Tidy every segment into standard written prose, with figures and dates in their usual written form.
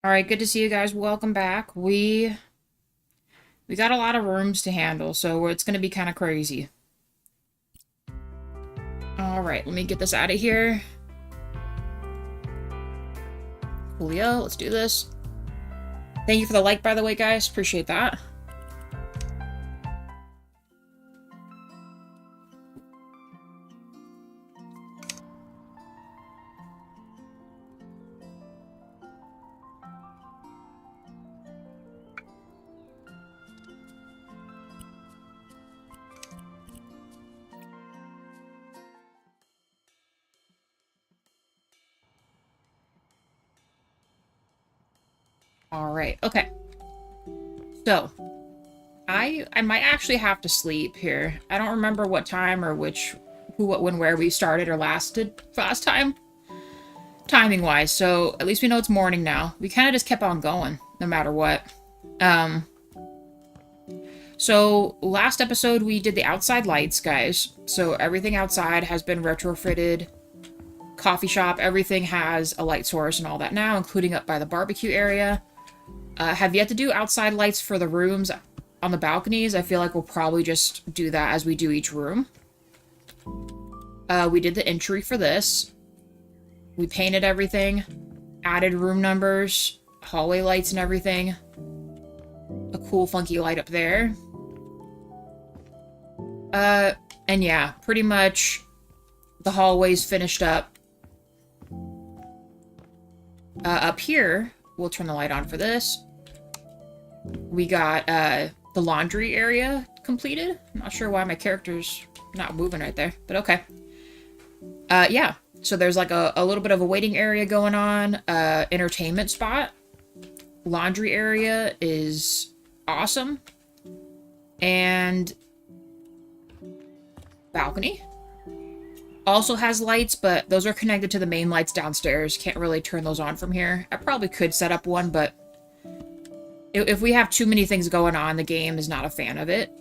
All right, good to see you guys. Welcome back. We got a lot of rooms to handle, so it's going to be kind of crazy. All right, let me get this out of here. Julio, let's do this. Thank you for the like, by the way, guys. Appreciate that. All right, okay. So, I might actually have to sleep here. I don't remember what time or who, what, when, where we started or last time, timing-wise. So, at least we know it's morning now. We kind of just kept on going, no matter what. So, last episode we did the outside lights, guys. So, everything outside has been retrofitted. Coffee shop, everything has a light source and all that now, including up by the barbecue area. Have yet to do outside lights for the rooms on the balconies. I feel like we'll probably just do that as we do each room. We did the entry for this. We painted everything, added room numbers, hallway lights and everything. A cool funky light up there. And yeah, pretty much the hallways finished up. Up here, we'll turn the light on for this. We got the laundry area completed. I'm not sure why my character's not moving right there, but okay. Yeah, so there's like a little bit of a waiting area going on. Entertainment spot. Laundry area is awesome. And balcony. Also has lights, but those are connected to the main lights downstairs. Can't really turn those on from here. I probably could set up one, but if we have too many things going on, the game is not a fan of it.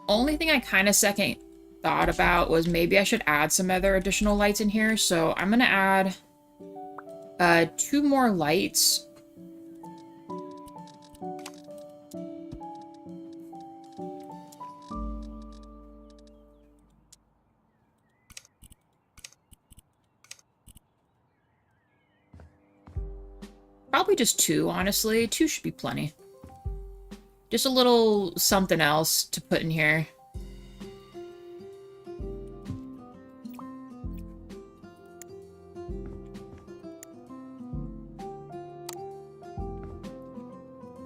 Only thing I kind of second thought about was maybe I should add some other additional lights in here. So I'm going to add 2 more lights. Probably just 2, honestly. 2 should be plenty. Just a little something else to put in here.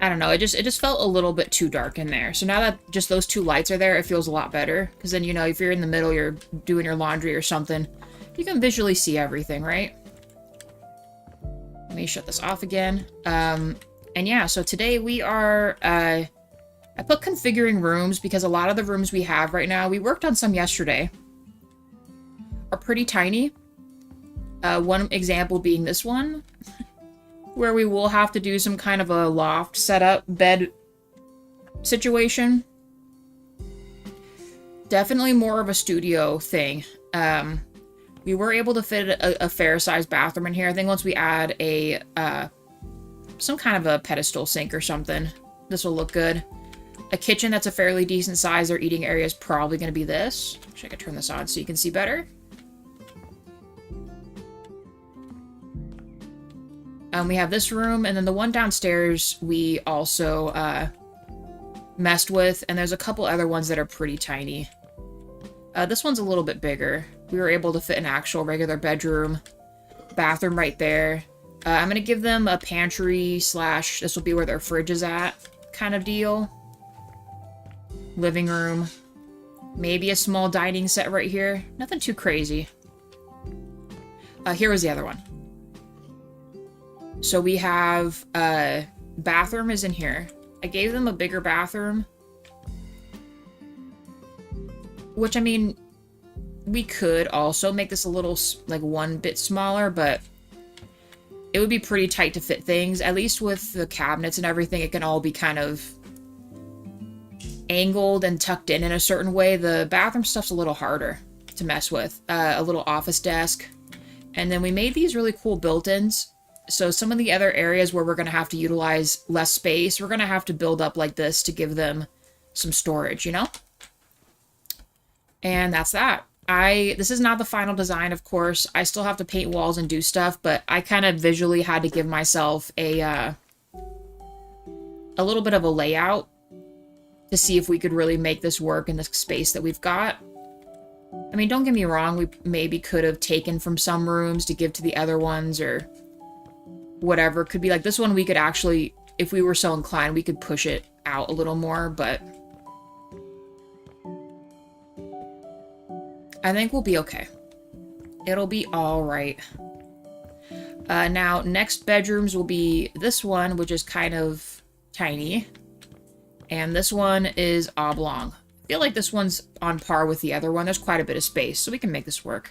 I don't know, it just felt a little bit too dark in there. So now that just those 2 lights are there, it feels a lot better. Because then, you know, if you're in the middle, you're doing your laundry or something, you can visually see everything, right? Let me shut this off again. And yeah, so today we are, I put configuring rooms because a lot of the rooms we have right now, we worked on some yesterday, are pretty tiny. One example being this one, where we will have to do some kind of a loft setup, bed situation. Definitely more of a studio thing. We were able to fit a fair-sized bathroom in here. I think once we add a, some kind of a pedestal sink or something, this will look good. A kitchen that's a fairly decent size. Their eating area is probably going to be this. Actually, I could turn this on so you can see better. We have this room, and then the one downstairs we also messed with, and there's a couple other ones that are pretty tiny. This one's a little bit bigger. We were able to fit an actual regular bedroom, bathroom right there. I'm going to give them a pantry / this will be where their fridge is at kind of deal. Living room. Maybe a small dining set right here. Nothing too crazy. Here was the other one. So we have, bathroom is in here. I gave them a bigger bathroom. Which, I mean, we could also make this a little, like, 1 bit smaller, but it would be pretty tight to fit things. At least with the cabinets and everything, it can all be kind of angled and tucked in a certain way. The bathroom stuff's a little harder to mess with. A little office desk. And then we made these really cool built-ins. So some of the other areas where we're going to have to utilize less space, we're going to have to build up like this to give them some storage, you know? And that's that. This is not the final design, of course. I still have to paint walls and do stuff, but I kind of visually had to give myself a little bit of a layout to see if we could really make this work in the space that we've got. I mean, don't get me wrong, we maybe could have taken from some rooms to give to the other ones or whatever. Could be like this one we could actually, if we were so inclined, we could push it out a little more, but I think we'll be okay. It'll be all right. Now, next bedrooms will be this one, which is kind of tiny. And this one is oblong. I feel like this one's on par with the other one. There's quite a bit of space, so we can make this work.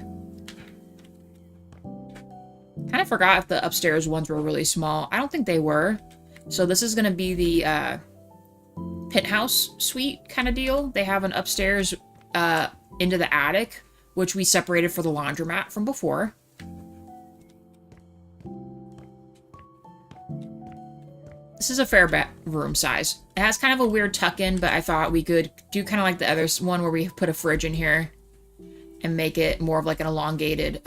Kind of forgot if the upstairs ones were really small. I don't think they were. So this is going to be the penthouse suite kind of deal. They have an upstairs into the attic, which we separated for the laundromat from before. This is a fair room size. It has kind of a weird tuck-in, but I thought we could do kind of like the other one where we put a fridge in here and make it more of like an elongated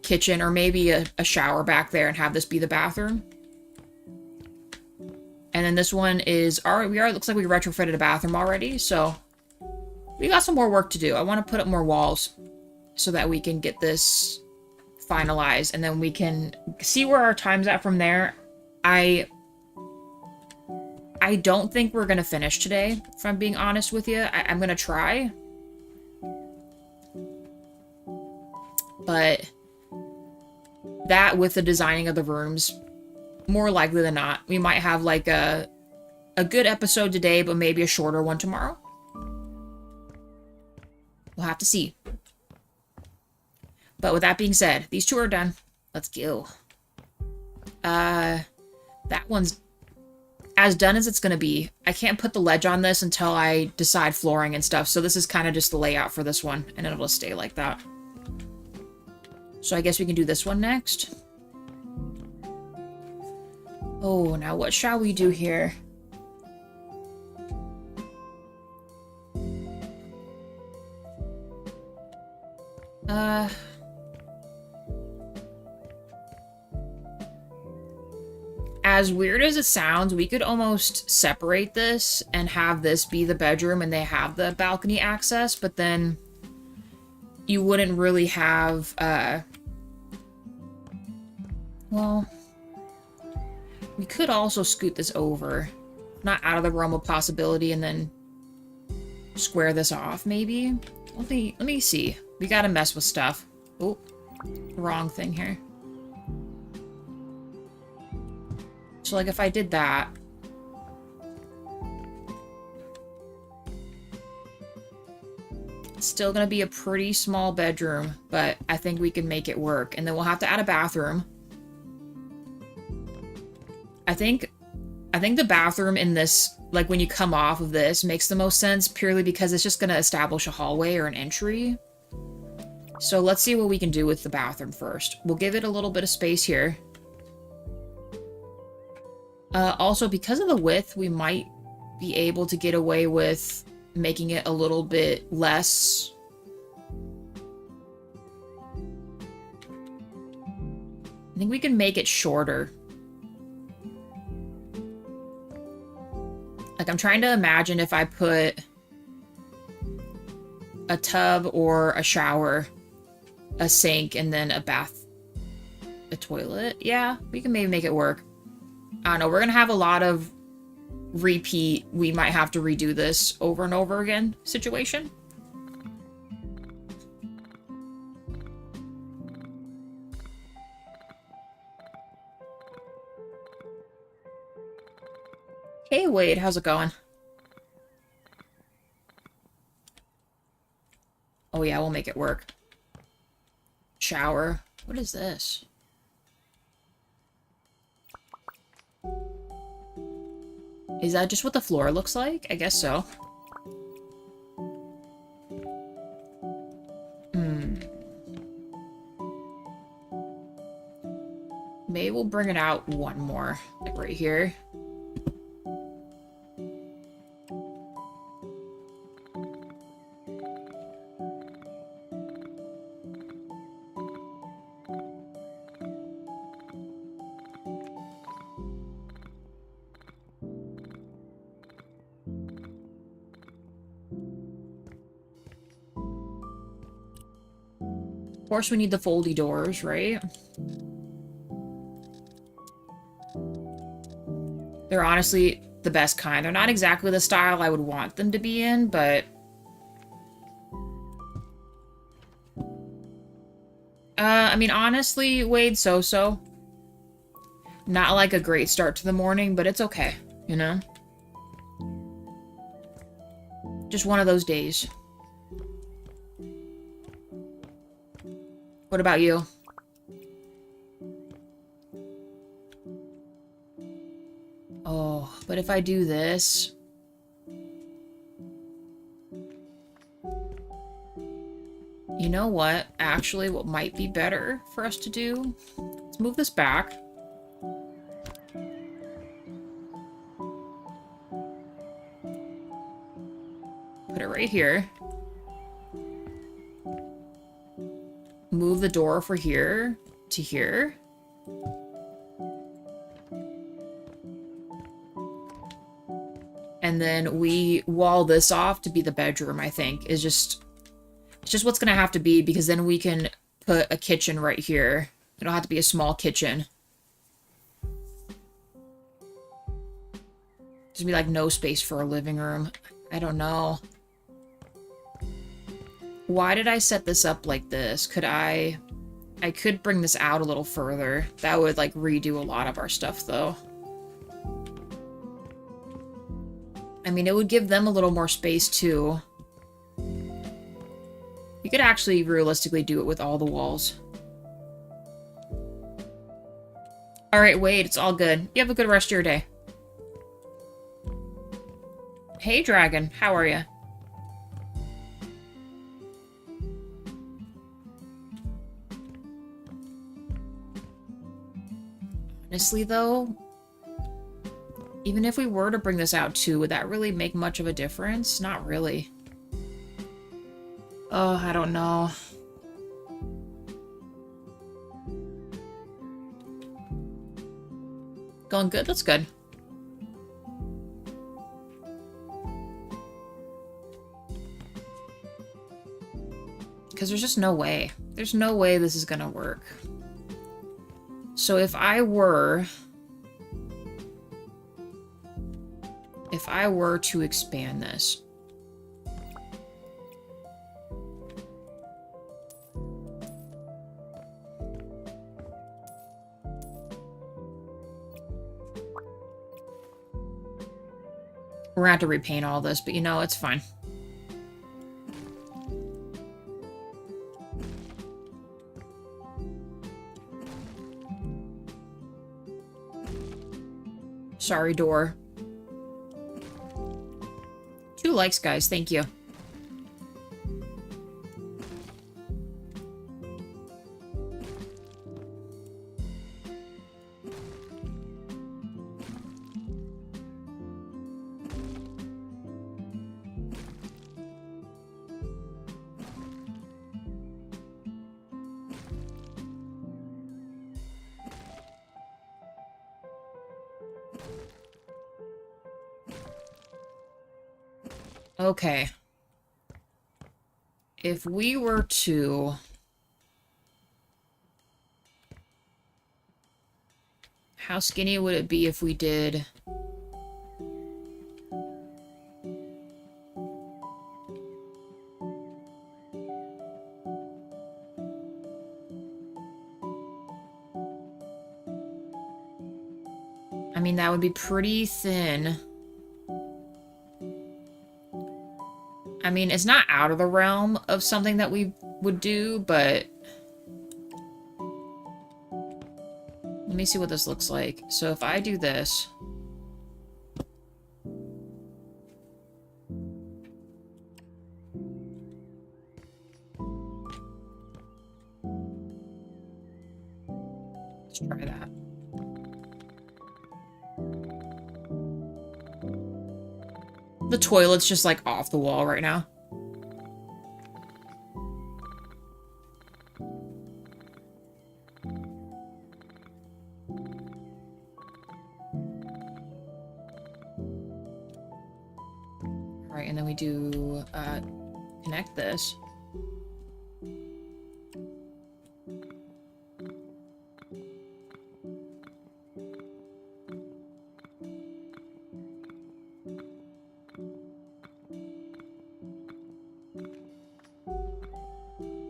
kitchen, or maybe a shower back there and have this be the bathroom. And then this one is looks like we retrofitted a bathroom already, so we got some more work to do. I want to put up more walls so that we can get this finalized, and then we can see where our time's at from there. I don't think we're gonna finish today, if I'm being honest with you. I'm gonna try, but that with the designing of the rooms, more likely than not, we might have like a good episode today, but maybe a shorter one tomorrow. We'll have to see. But with that being said, these two are done. Let's go. That one's as done as it's going to be. I can't put the ledge on this until I decide flooring and stuff, so this is kind of just the layout for this one, and it'll stay like that. So I guess we can do this one next. Oh, now what shall we do here? As weird as it sounds, we could almost separate this and have this be the bedroom and they have the balcony access, but then you wouldn't really have, well, we could also scoot this over. Not out of the realm of possibility, and then square this off, maybe? Let me see. We gotta mess with stuff. Oh, wrong thing here. So, like, if I did that... It's still gonna be a pretty small bedroom, but I think we can make it work. And then we'll have to add a bathroom. I think the bathroom in this, like, when you come off of this, makes the most sense, purely because it's just gonna establish a hallway or an entry. So let's see what we can do with the bathroom first. We'll give it a little bit of space here. Also, because of the width, we might be able to get away with making it a little bit less. I think we can make it shorter. Like, I'm trying to imagine if I put a tub or a shower, a sink, and then a toilet. Yeah, we can maybe make it work. I don't know, we're gonna have a lot of repeat, we might have to redo this over and over again situation. Hey Wade, how's it going? Oh yeah, we'll make it work. Shower. What is this? Is that just what the floor looks like? I guess so. Maybe we'll bring it out one more, like right here. Of course, we need the foldy doors, right? They're honestly the best kind. They're not exactly the style I would want them to be in, but... I mean, honestly, Wade, so-so. Not like a great start to the morning, but it's okay, you know? Just one of those days. What about you? Oh, but if I do this... You know what? Actually, what might be better for us to do? Let's move this back. Put it right here. Move the door for here to here. And then we wall this off to be the bedroom, I think. It's just what's gonna have to be, because then we can put a kitchen right here. It'll have to be a small kitchen. There's gonna be like no space for a living room. I don't know. Why did I set this up like this? Could I could bring this out a little further. That would like redo a lot of our stuff though. I mean, it would give them a little more space too. You could actually realistically do it with all the walls. Alright, Wade, it's all good. You have a good rest of your day. Hey, Dragon. How are you? Honestly, though, even if we were to bring this out too, would that really make much of a difference? Not really. Oh, I don't know. Going good? That's good. Because there's just no way. There's no way this is gonna work. So if I were to expand this, we're gonna have to repaint all this, but you know, it's fine. Sorry, door. 2 likes, guys. Thank you. Okay. If we were to... How skinny would it be if we did... I mean, that would be pretty thin. I mean, it's not out of the realm of something that we would do, but... Let me see what this looks like. So if I do this... Let's try that. The toilet's just like off the wall right now. Alright, and then we do connect this.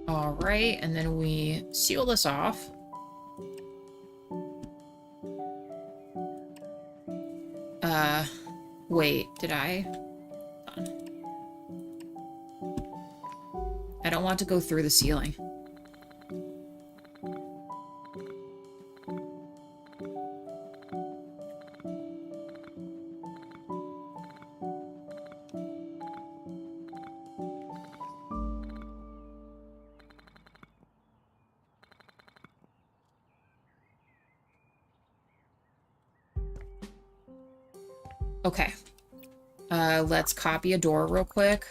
Alright, and then we seal this off. Wait, did I? Hold on. I don't want to go through the ceiling. Okay. Let's copy a door real quick.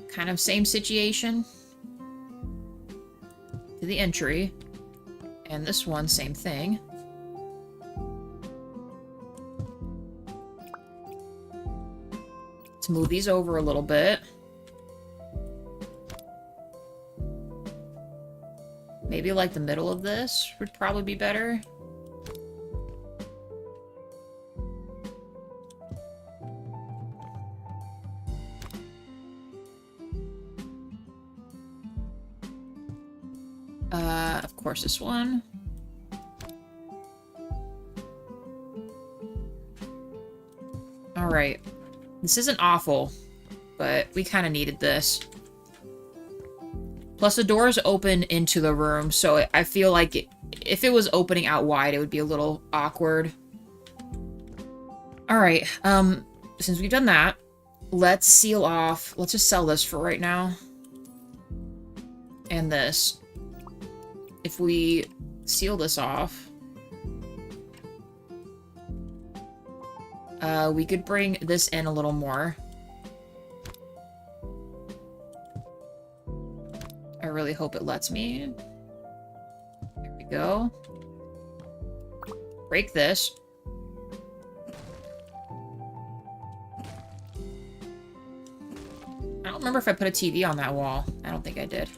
Kind of same situation. To the entry. And this one, same thing. Let's move these over a little bit. Maybe like the middle of this would probably be better. Of course, this one. Alright. This isn't awful, but we kind of needed this. Plus, the doors open into the room, so I feel like if it was opening out wide, it would be a little awkward. Alright, since we've done that, let's seal off. Let's just sell this for right now. And this. If we seal this off, we could bring this in a little more. I really hope it lets me. There we go. Break this. I don't remember if I put a TV on that wall. I don't think I did.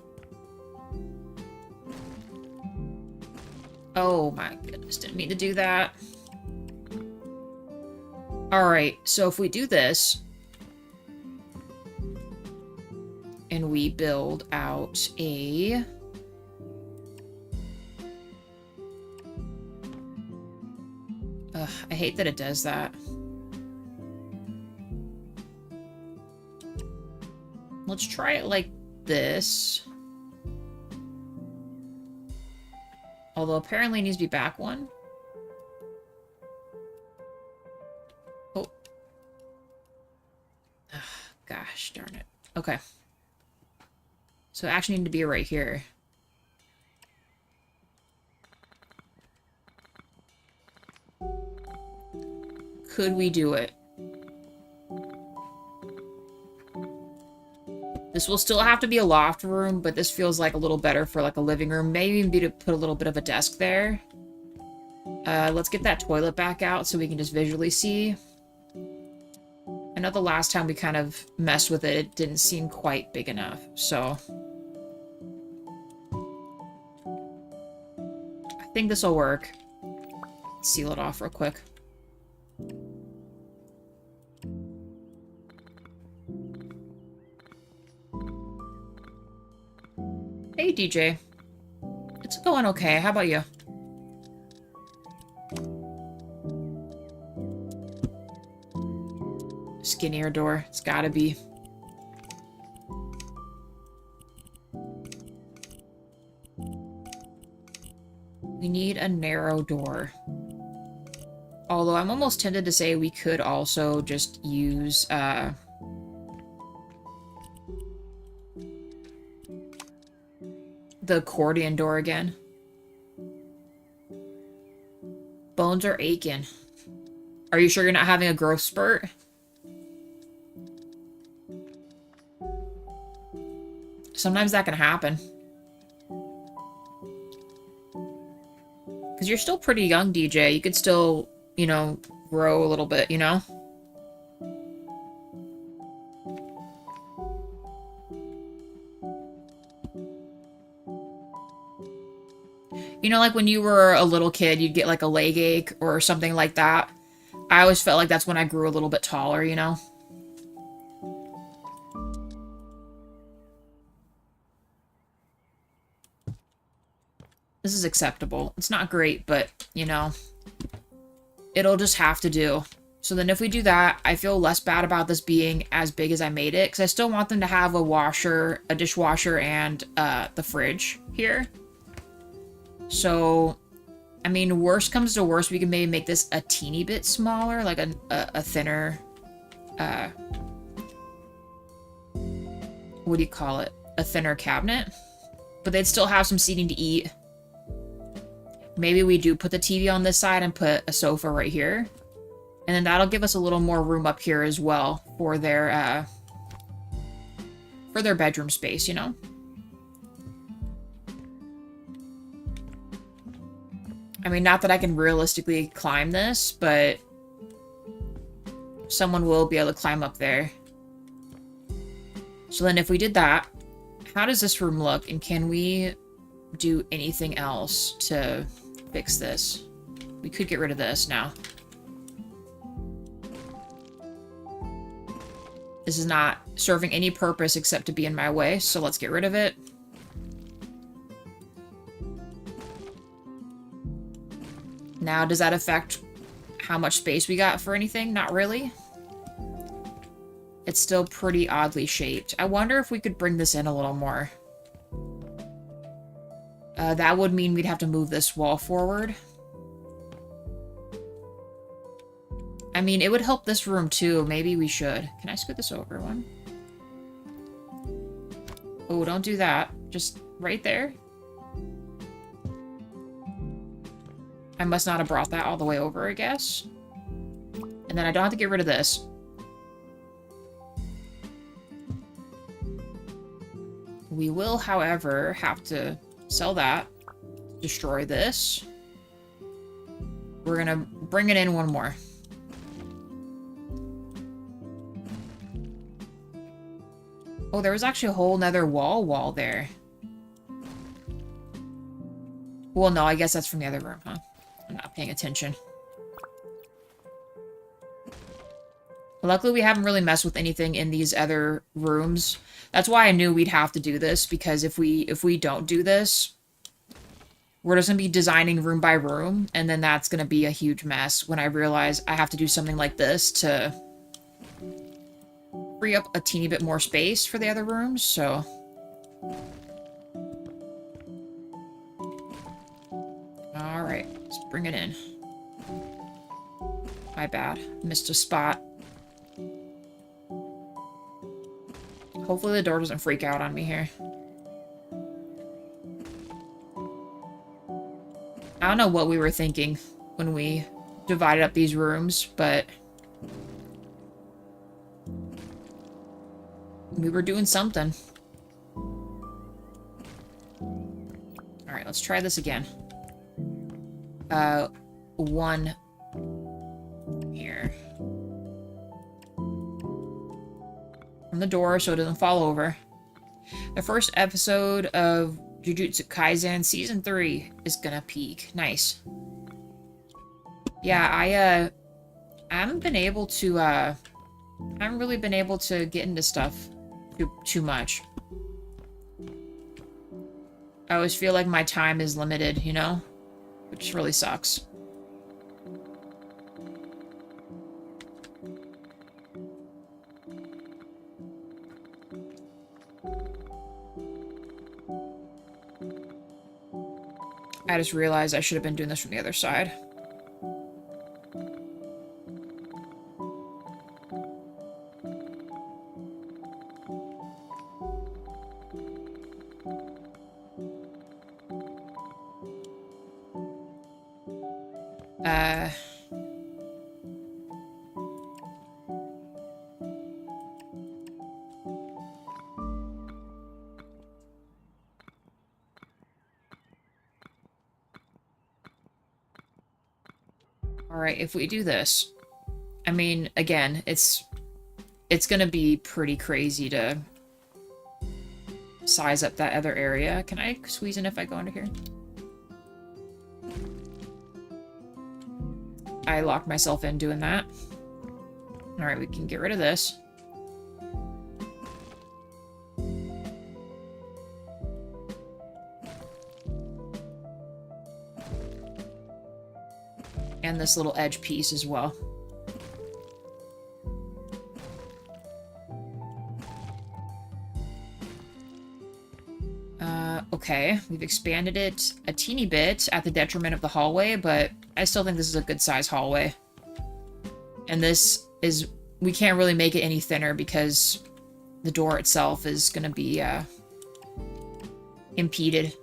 Oh my goodness, didn't mean to do that. Alright, so if we do this, and we build out a... Ugh, I hate that it does that. Let's try it like this. Although apparently it needs to be back one. Oh. Ugh, gosh darn it. Okay. So it actually need to be right here. Could we do it? This will still have to be a loft room, but this feels like a little better for like a living room. Maybe even be to put a little bit of a desk there. Let's get that toilet back out so we can just visually see. I know the last time we kind of messed with it, it didn't seem quite big enough, so... I think this will work. Seal it off real quick. Hey, DJ. It's going okay. How about you? Skinnier door. It's gotta be. We need a narrow door. Although I'm almost tempted to say we could also just use, the accordion door again. Bones are aching. Are you sure you're not having a growth spurt? Sometimes that can happen. Because you're still pretty young, DJ. You could still, you know, grow a little bit, you know? You know, like when you were a little kid, you'd get like a leg ache or something like that. I always felt like that's when I grew a little bit taller, you know? This is acceptable. It's not great, but, you know, it'll just have to do. So then if we do that, I feel less bad about this being as big as I made it, because I still want them to have a washer, a dishwasher, and the fridge here. So, I mean, worst comes to worst, we can maybe make this a teeny bit smaller, like a thinner, what do you call it? A thinner cabinet. But they'd still have some seating to eat. Maybe we do put the TV on this side and put a sofa right here. And then that'll give us a little more room up here as well for their bedroom space, you know? I mean, not that I can realistically climb this, but someone will be able to climb up there. So then if we did that, how does this room look? And can we do anything else to fix this? We could get rid of this now. This is not serving any purpose except to be in my way, so let's get rid of it. Now, does that affect how much space we got for anything? Not really. It's still pretty oddly shaped. I wonder if we could bring this in a little more. That would mean we'd have to move this wall forward. I mean, it would help this room too. Maybe we should. Can I scoot this over one? Oh, don't do that. Just right there. I must not have brought that all the way over, I guess. And then I don't have to get rid of this. We will, however, have to sell that. Destroy this. We're gonna bring it in one more. Oh, there was actually a whole nother wall there. Well, no, I guess that's from the other room, huh? I'm not paying attention. Luckily, we haven't really messed with anything in these other rooms. That's why I knew we'd have to do this, because if we don't do this, we're just going to be designing room by room, and then that's going to be a huge mess when I realize I have to do something like this to free up a teeny bit more space for the other rooms, so... Alright, let's bring it in. My bad. Missed a spot. Hopefully the door doesn't freak out on me here. I don't know what we were thinking when we divided up these rooms, but... we were doing something. Alright, let's try this again. One here. From the door so it doesn't fall over. The first episode of Jujutsu Kaisen Season 3 is gonna peak. Nice. Yeah, I haven't been able to, I haven't really been able to get into stuff too much. I always feel like my time is limited, you know? Which really sucks. I just realized I should have been doing this from the other side. Alright, if we do this, I mean, again, it's gonna be pretty crazy to size up that other area. Can I squeeze in if I go under here? I locked myself in doing that. Alright, we can get rid of this. And this little edge piece as well. Okay, we've expanded it a teeny bit at the detriment of the hallway, but I still think this is a good size hallway. And this is, we can't really make it any thinner because the door itself is going to be impeded.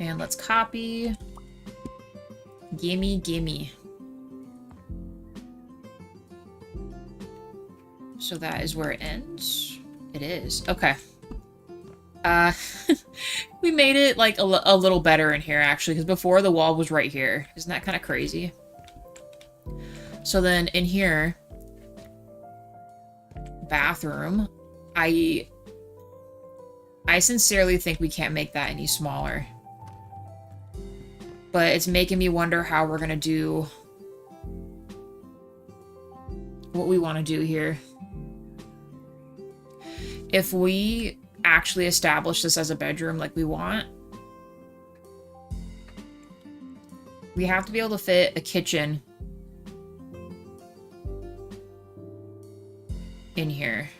And let's copy. Gimme, gimme. So that is where it ends. It is. Okay. We made it, like, a little better in here, actually, because before the wall was right here. Isn't that kind of crazy? So then, in here, bathroom, I sincerely think we can't make that any smaller. But it's making me wonder how we're gonna do what we want to do here. If we actually establish this as a bedroom like we want, we have to be able to fit a kitchen in here.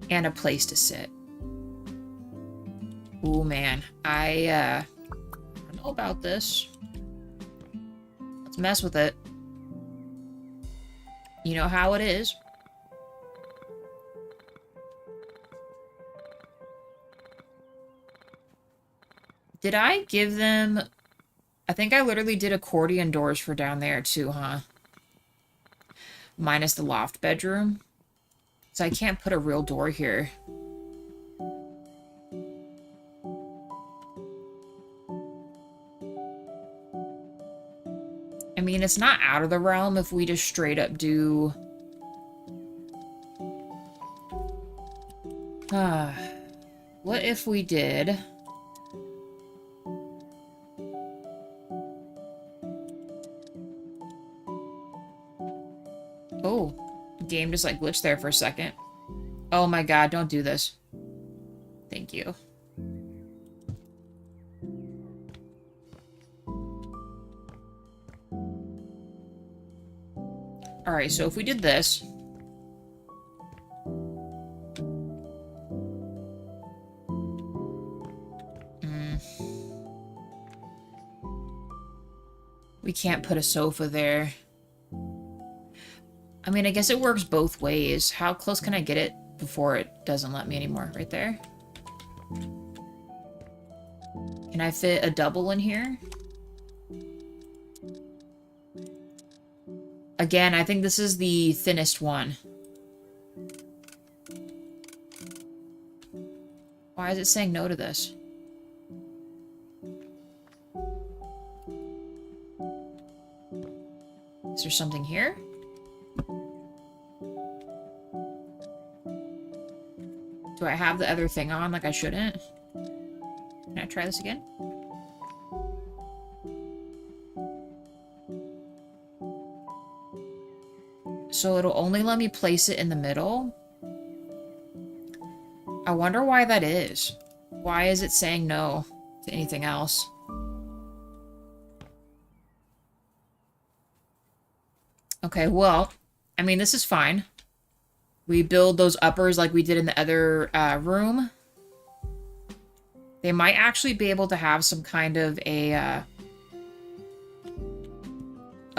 And a place to sit. Ooh, man. I don't know about this. Let's mess with it. You know how it is. Did I give them... I think I literally did accordion doors for down there too, huh? Minus the loft bedroom. So I can't put a real door here. I mean, it's not out of the realm if we just straight up do... what if we did... Oh, game just like glitched there for a second. Oh my god, don't do this. Thank you. Alright, so if we did this... We can't put a sofa there. I mean, I guess it works both ways. How close can I get it before it doesn't let me anymore? Right there? Can I fit a double in here? Again, I think this is the thinnest one. Why is it saying no to this? Is there something here? Do I have the other thing on like I shouldn't? Can I try this again? So it'll only let me place it in the middle? I wonder why that is. Why is it saying no to anything else? Okay, well, I mean, this is fine. We build those uppers like we did in the other room. They might actually be able to have some kind of a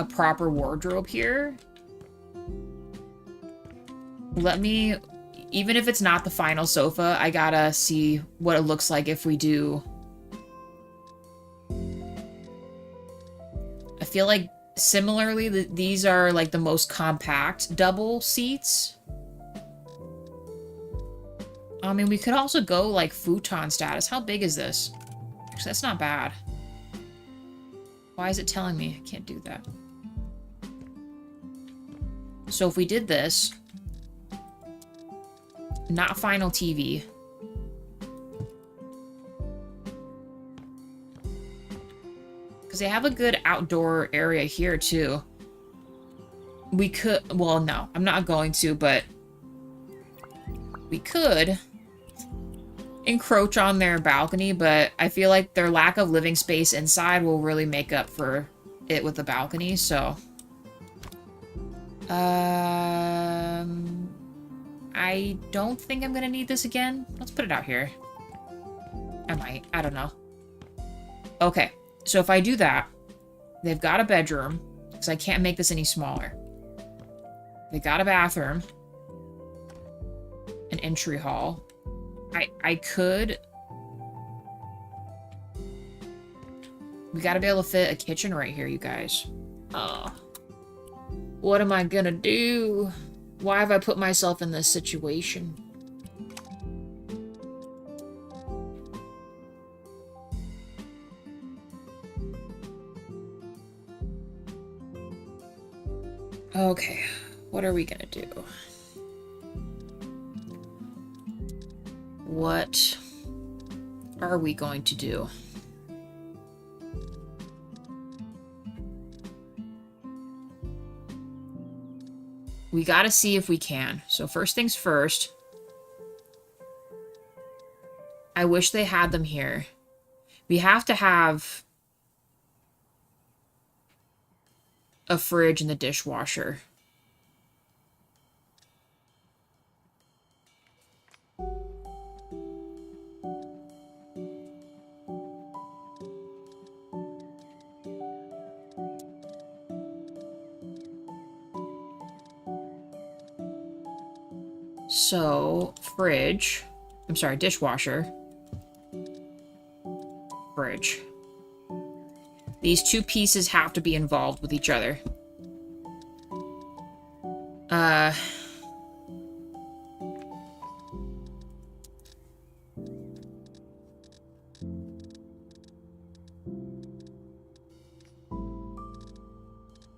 proper wardrobe here. Let me, even if it's not the final sofa, I gotta see what it looks like if we do. I feel like similarly, these are like the most compact double seats. I mean, we could also go, like, futon status. How big is this? Actually, that's not bad. Why is it telling me I can't do that? So if we did this, not final TV. Because they have a good outdoor area here, too. We could, well, no, I'm not going to, but we could encroach on their balcony, but I feel like their lack of living space inside will really make up for it with the balcony, so. I don't think I'm gonna need this again. Let's put it out here. I might. I don't know. Okay, so if I do that, they've got a bedroom, because I can't make this any smaller. They got a bathroom. An entry hall. I could... We gotta be able to fit a kitchen right here, you guys. Oh. What am I gonna do? Why have I put myself in this situation? Okay, what are we gonna do? What are we going to do? We gotta see if we can. So first things first. I wish they had them here. We have to have a fridge and the dishwasher. So, fridge. I'm sorry, dishwasher. Fridge. These two pieces have to be involved with each other.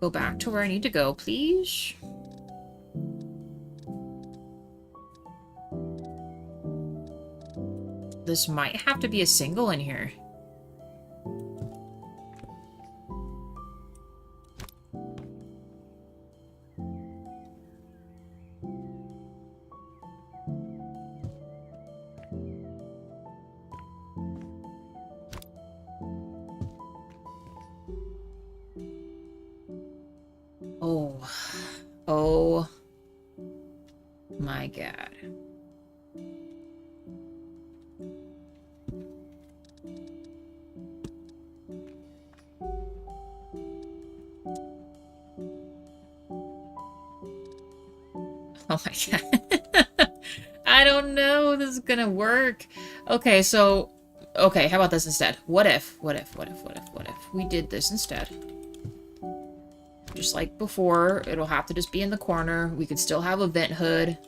Go back to where I need to go, please. This might have to be a single in here. Oh my God. Oh my God. I don't know if this is gonna work. Okay, so, okay, how about this instead? What if we did this instead? Just like before, it'll have to just be in the corner. We could still have a vent hood.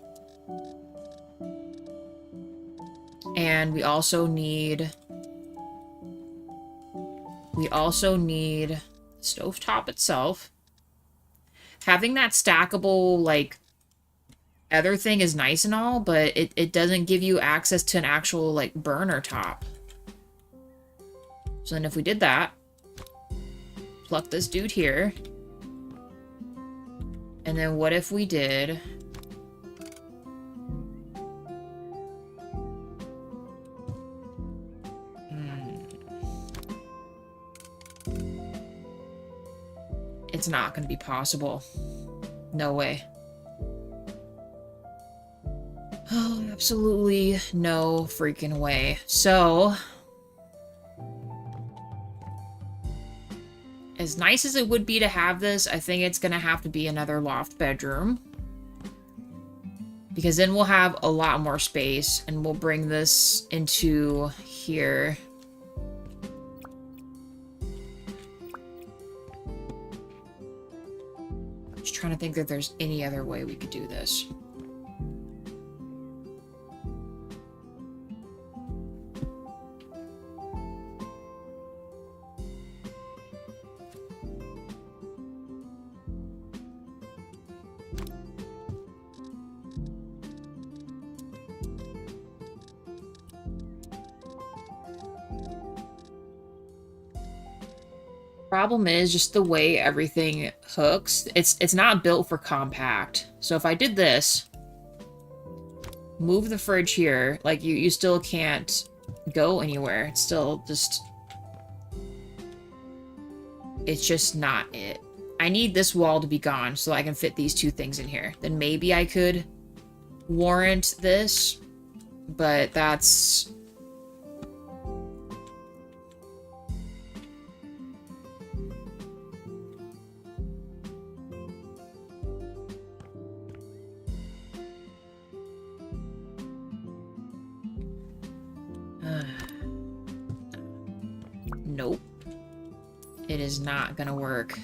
And we also need stovetop itself. Having that stackable, like, other thing is nice and all, but it doesn't give you access to an actual, like, burner top. So then if we did that, pluck this dude here. And then what if we did... It's not going to be possible. No way. Oh, absolutely no freaking way. So... as nice as it would be to have this, I think it's going to have to be another loft bedroom. Because then we'll have a lot more space, and we'll bring this into here. I'm just trying to think if there's any other way we could do this. Problem is just the way everything hooks. It's not built for compact. So if I did this, move the fridge here, like you still can't go anywhere. It's still just... It's just not it. I need this wall to be gone so I can fit these two things in here. Then maybe I could warrant this, but that's... Nope. It is not gonna work.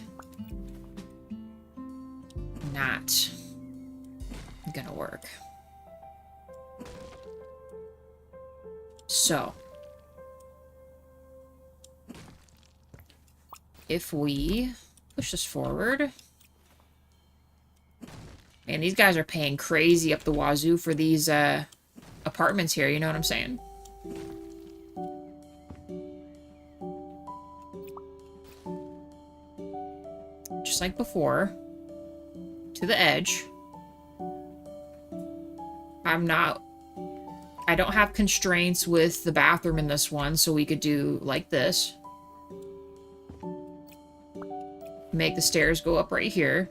Not gonna work. So, if we push this forward... Man, these guys are paying crazy up the wazoo for these apartments here, you know what I'm saying? Just like before, to the edge. I don't have constraints with the bathroom in this one, so we could do like this. Make the stairs go up right here.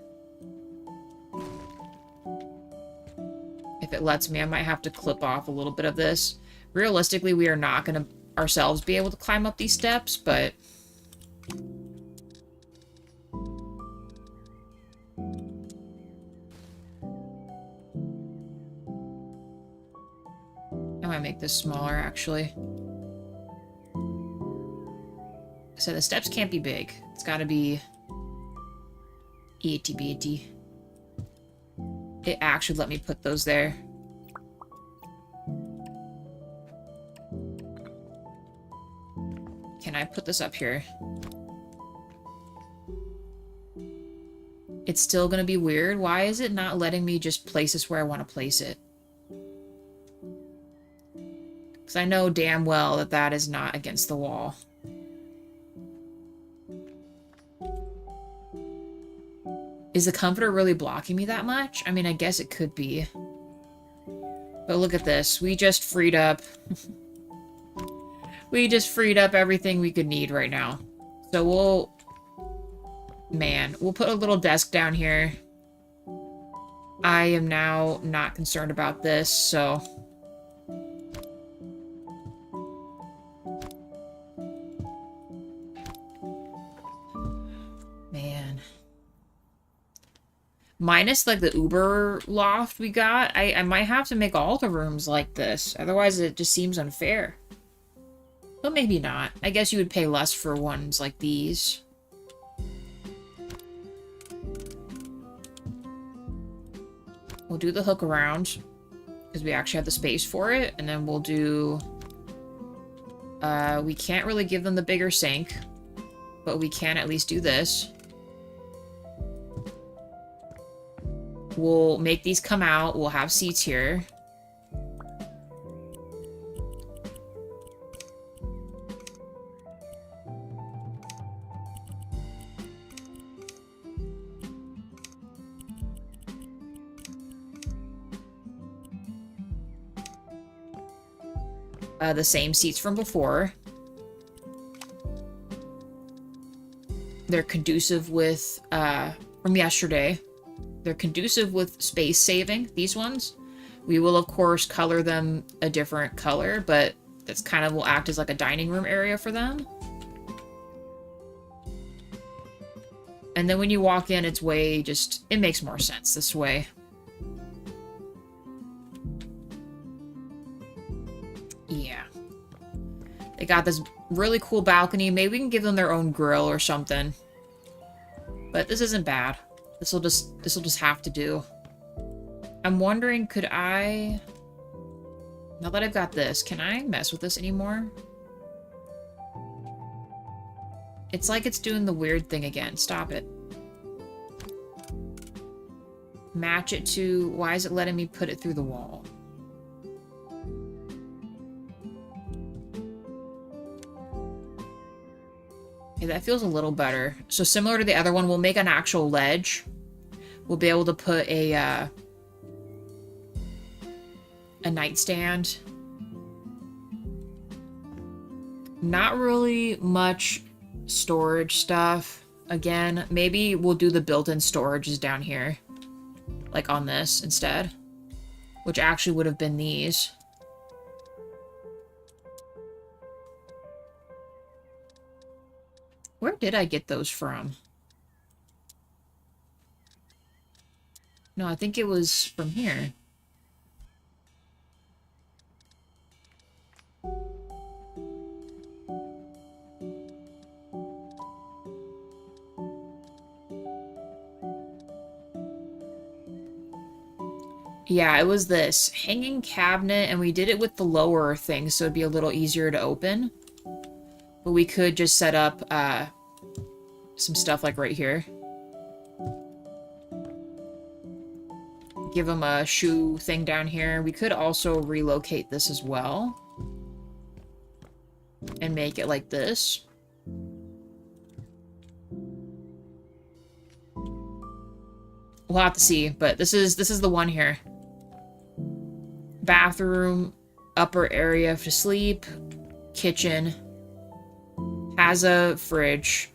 If it lets me, I might have to clip off a little bit of this. Realistically, we are not going to ourselves be able to climb up these steps, but... I might make this smaller, actually. So the steps can't be big. It's gotta be... itty bitty. It actually let me put those there. Can I put this up here? It's still gonna be weird. Why is it not letting me just place this where I want to place it? Because I know damn well that that is not against the wall. Is the comforter really blocking me that much? I mean, I guess it could be. But look at this. We just freed up... we just freed up everything we could need right now. So we'll... Man, we'll put a little desk down here. I am now not concerned about this, so... Man. Minus, like, the Uber loft we got, I might have to make all the rooms like this. Otherwise, it just seems unfair. But maybe not. I guess you would pay less for ones like these. We'll do the hook around, because we actually have the space for it, and then we'll do... we can't really give them the bigger sink, but we can at least do this. We'll make these come out. We'll have seats here. The same seats from before. They're conducive with, from yesterday. They're conducive with space saving, these ones. We will, of course, color them a different color, but that's kind of will act as like a dining room area for them. And then when you walk in, it's way just, it makes more sense this way. Yeah. They got this really cool balcony. Maybe we can give them their own grill or something. But this isn't bad. This'll just have to do. I'm wondering, could I... Now that I've got this, can I mess with this anymore? It's like it's doing the weird thing again. Stop it. Match it to... Why is it letting me put it through the wall? Okay, that feels a little better. So similar to the other one, we'll make an actual ledge. We'll be able to put a nightstand. Not really much storage stuff. Again, maybe we'll do the built-in storages down here. Like on this instead. Which actually would have been these. Where did I get those from? No, I think it was from here. Yeah, it was this hanging cabinet, and we did it with the lower thing, so it'd be a little easier to open. But we could just set up some stuff like right here. Give them a shoe thing down here. We could also relocate this as well. And make it like this. We'll have to see, but this is the one here. Bathroom, upper area to sleep, kitchen, has a fridge,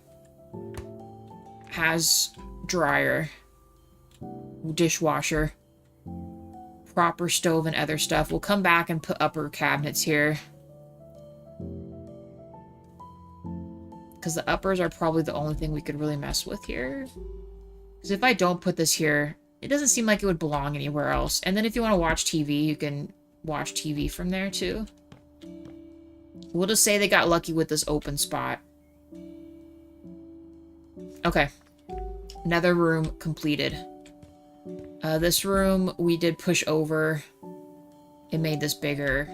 has dryer, dishwasher, proper stove and other stuff. We'll come back and put upper cabinets here. Because the uppers are probably the only thing we could really mess with here. Because if I don't put this here, it doesn't seem like it would belong anywhere else. And then if you want to watch TV, you can watch TV from there too. We'll just say they got lucky with this open spot. Okay. Another room completed. This room we did push over. It made this bigger.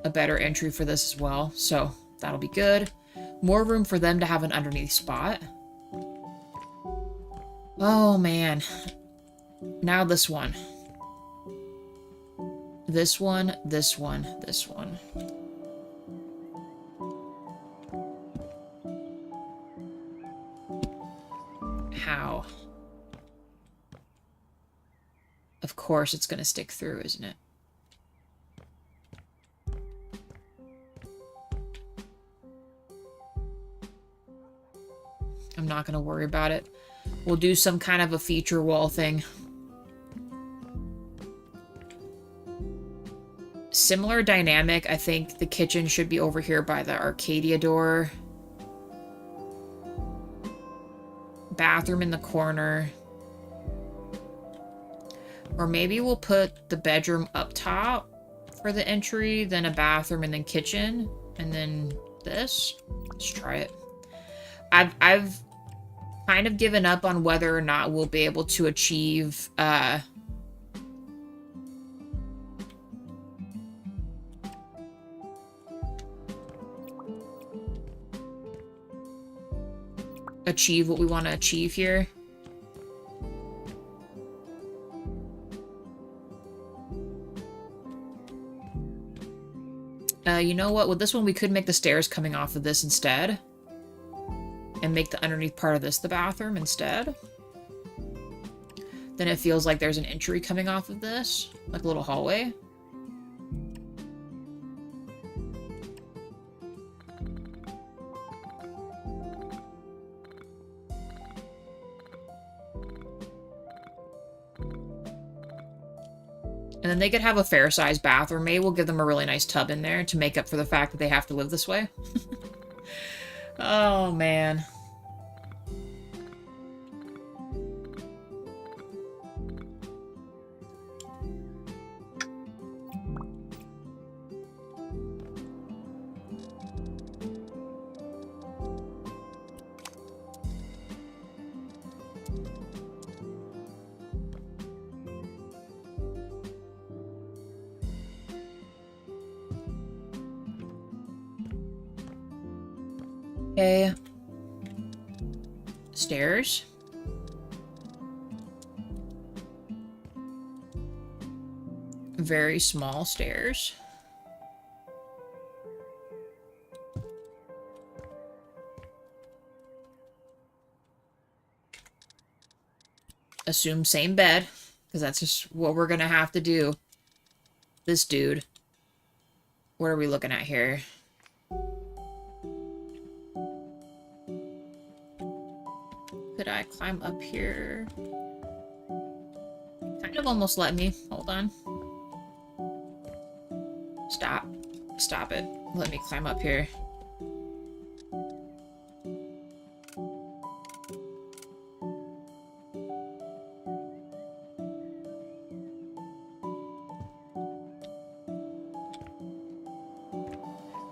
A better entry for this as well. So that'll be good. More room for them to have an underneath spot. Oh, man. Now this one. This one, this one, this one. How? Of course it's gonna stick through, isn't it? I'm not gonna worry about it. We'll do some kind of a feature wall thing. Similar dynamic. I think the kitchen should be over here by the Arcadia door. Bathroom in the corner. Or maybe we'll put the bedroom up top for the entry, then a bathroom, and then kitchen, and then this. Let's try it. I've kind of given up on whether or not we'll be able to achieve achieve what we want to achieve here. You know what? With this one, we could make the stairs coming off of this instead. And make the underneath part of this the bathroom instead. Then it feels like there's an entry coming off of this. Like a little hallway. And then they could have a fair-sized bathroom. Maybe we'll give them a really nice tub in there to make up for the fact that they have to live this way. Oh, man. Okay. Stairs. Very small stairs. assume same bed, because that's just what we're gonna have to do. This dude. What are we looking at here? Could I climb up here? Kind of almost let me. Hold on. Stop. Stop it. Let me climb up here.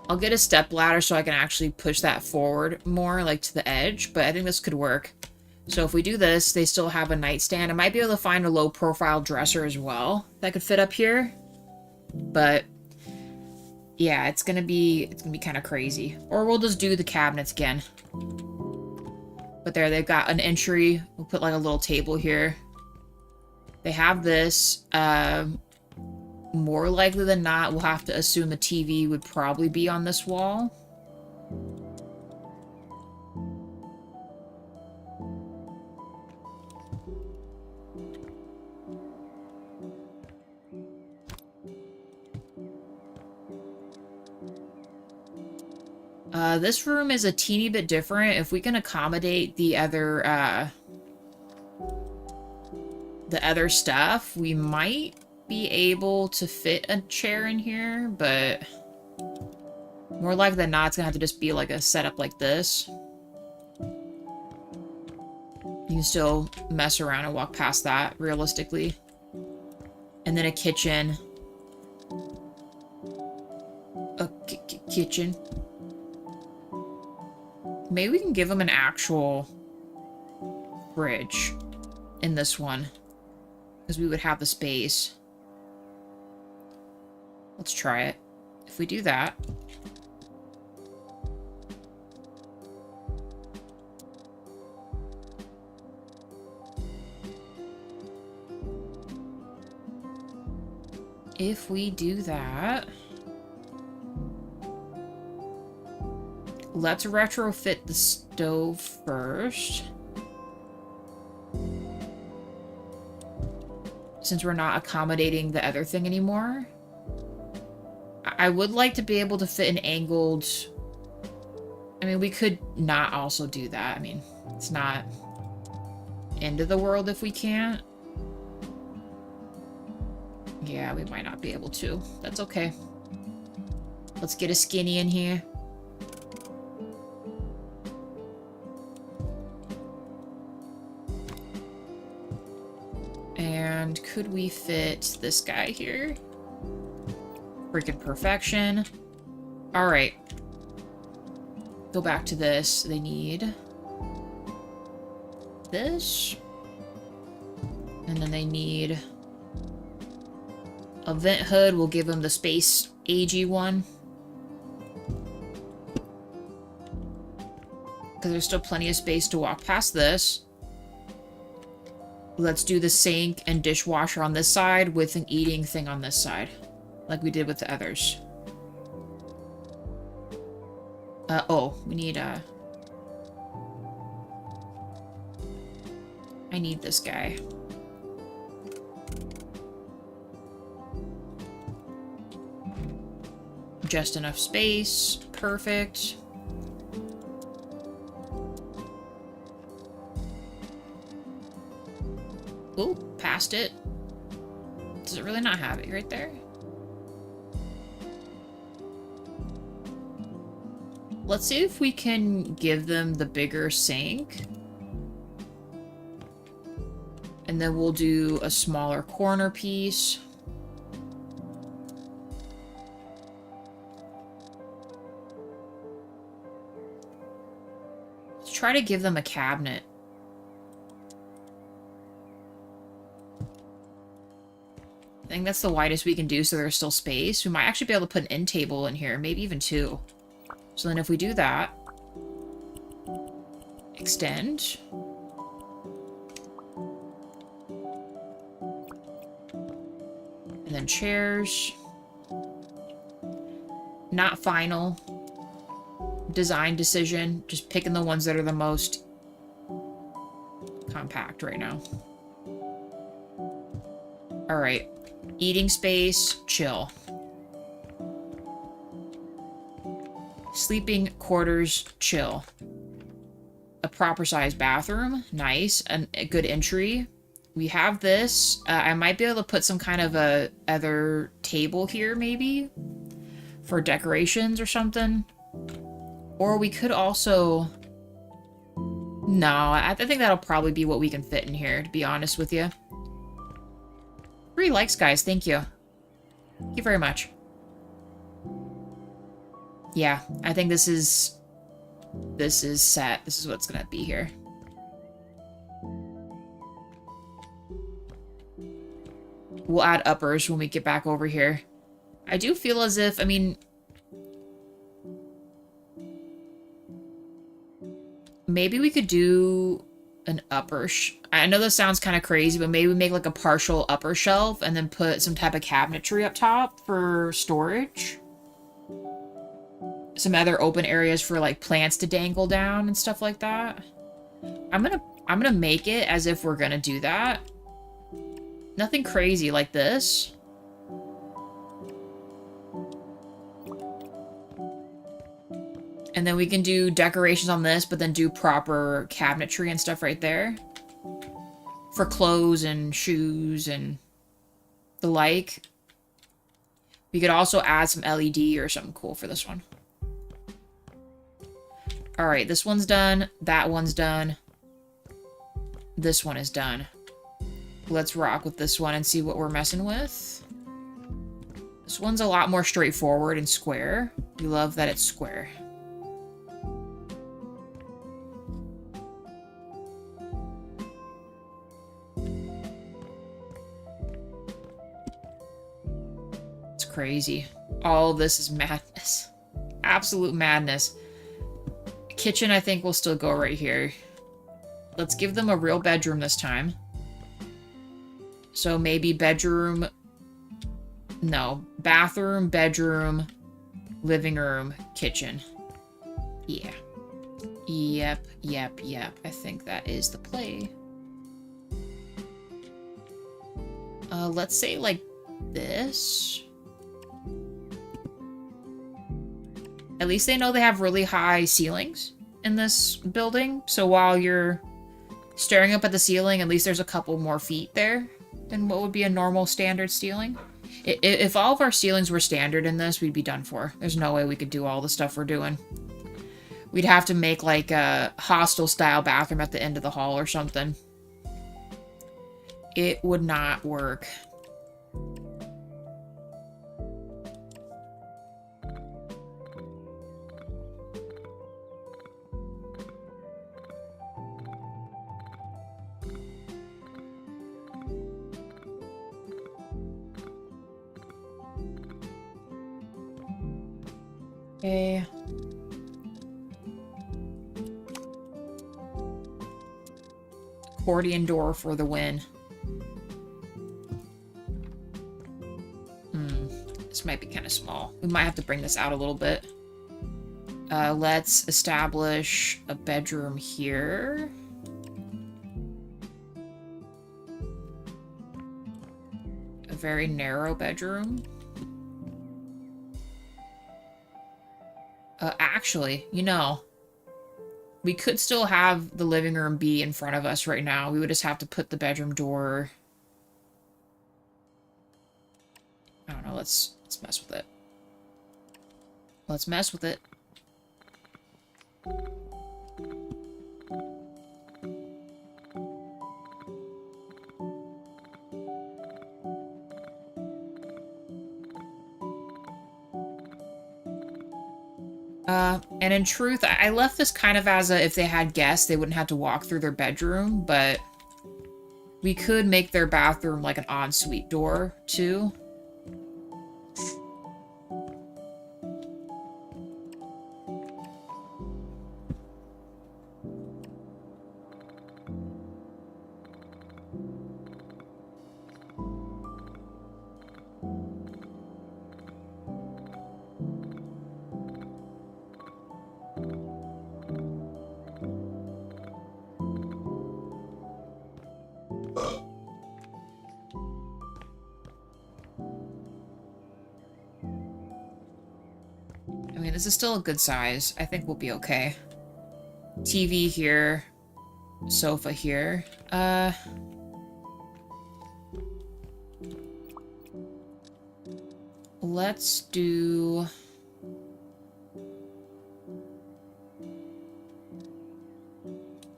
I'll get a step ladder so I can actually push that forward more, like to the edge, but I think this could work. So if we do this, they still have a nightstand. I might be able to find a low-profile dresser as well that could fit up here. But yeah, it's gonna be kind of crazy. Or we'll just do the cabinets again. But there, they've got an entry. We'll put like a little table here. They have this. More likely than not, we'll have to assume a TV would probably be on this wall. This room is a teeny bit different. If we can accommodate the other stuff, we might be able to fit a chair in here, but more likely than not, it's gonna have to just be like a setup like this. You can still mess around and walk past that, realistically. And then a kitchen. A kitchen. Maybe we can give them an actual fridge in this one, because we would have the space. Let's try it. If we do that. If we do that. Let's retrofit the stove first. Since we're not accommodating the other thing anymore. I would like to be able to fit an angled... I mean, we could not also do that. I mean, it's not end of the world if we can't. Yeah, we might not be able to. That's okay. Let's get a skinny in here. And could we fit this guy here? Freaking perfection. Alright. Go back to this. They need this. And then they need a vent hood. We'll give them the space AG one. Because there's still plenty of space to walk past this. Let's do the sink and dishwasher on this side with an eating thing on this side. Like we did with the others. Oh, we need I need this guy. Just enough space. Perfect. Oh, passed it. Does it really not have it right there? Let's see if we can give them the bigger sink. And then we'll do a smaller corner piece. Let's try to give them a cabinet. I think that's the widest we can do so there's still space. We might actually be able to put an end table in here, maybe even two. So then if we do that, extend. And then chairs. Not final. Design decision. Just picking the ones that are the most compact right now. All right. Eating space, chill. Sleeping quarters, chill. A proper size bathroom, nice. And a good entry. We have this. I might be able to put some kind of a other table here, maybe, for decorations or something. Or we could also... No, I think that'll probably be what we can fit in here, to be honest with you. 3 likes, guys. Thank you. Thank you very much. Yeah, I think this is set. This is what's gonna be here. We'll add uppers when we get back over here. I do feel as if, I mean... Maybe we could do an upper... I know this sounds kind of crazy, but maybe we make like a partial upper shelf and then put some type of cabinetry up top for storage. Some other open areas for like plants to dangle down and stuff like that. I'm gonna make it as if we're gonna do that. Nothing crazy like this. And then we can do decorations on this, but then do proper cabinetry and stuff right there. For clothes and shoes and the like. We could also add some LED or something cool for this one. Alright, this one's done. That one's done. This one is done. Let's rock with this one and see what we're messing with. This one's a lot more straightforward and square. We love that it's square. It's crazy. All of this is madness. Absolute madness. Kitchen, I think, will still go right here. Let's give them a real bedroom this time. So maybe bedroom... No. Bathroom, bedroom, living room, kitchen. Yeah. Yep. I think that is the play. Let's say like this. At least they know they have really high ceilings in this building. So while you're staring up at the ceiling, at least there's a couple more feet there than what would be a normal standard ceiling. If all of our ceilings were standard in this, we'd be done for. There's no way we could do all the stuff we're doing. We'd have to make like a hostel-style bathroom at the end of the hall or something. It would not work. Okay. Accordion door for the win. This might be kind of small. We might have to bring this out a little bit. Let's establish a bedroom here. A very narrow bedroom. Actually, you know, we could still have the living room be in front of us right now. We would just have to put the bedroom door... I don't know, let's mess with it. Let's mess with it. And in truth, I left this kind of as a, if they had guests, they wouldn't have to walk through their bedroom, but we could make their bathroom like an ensuite door, too. This is still a good size. I think we'll be okay. TV here. Sofa here. Let's do...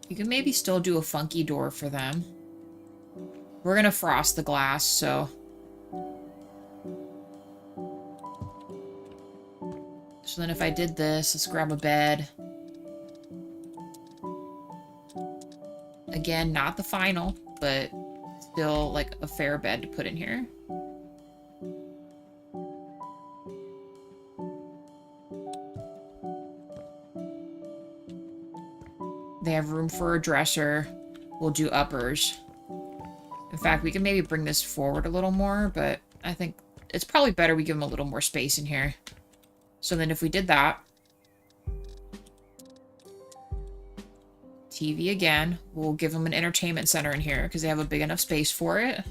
You can maybe still do a funky door for them. We're gonna frost the glass, so... So then if I did this, let's grab a bed. Again, not the final, but still like a fair bed to put in here. They have room for a dresser. We'll do uppers. In fact, we can maybe bring this forward a little more, but I think it's probably better we give them a little more space in here. So then if we did that, TV again, we'll give them an entertainment center in here because they have a big enough space for it.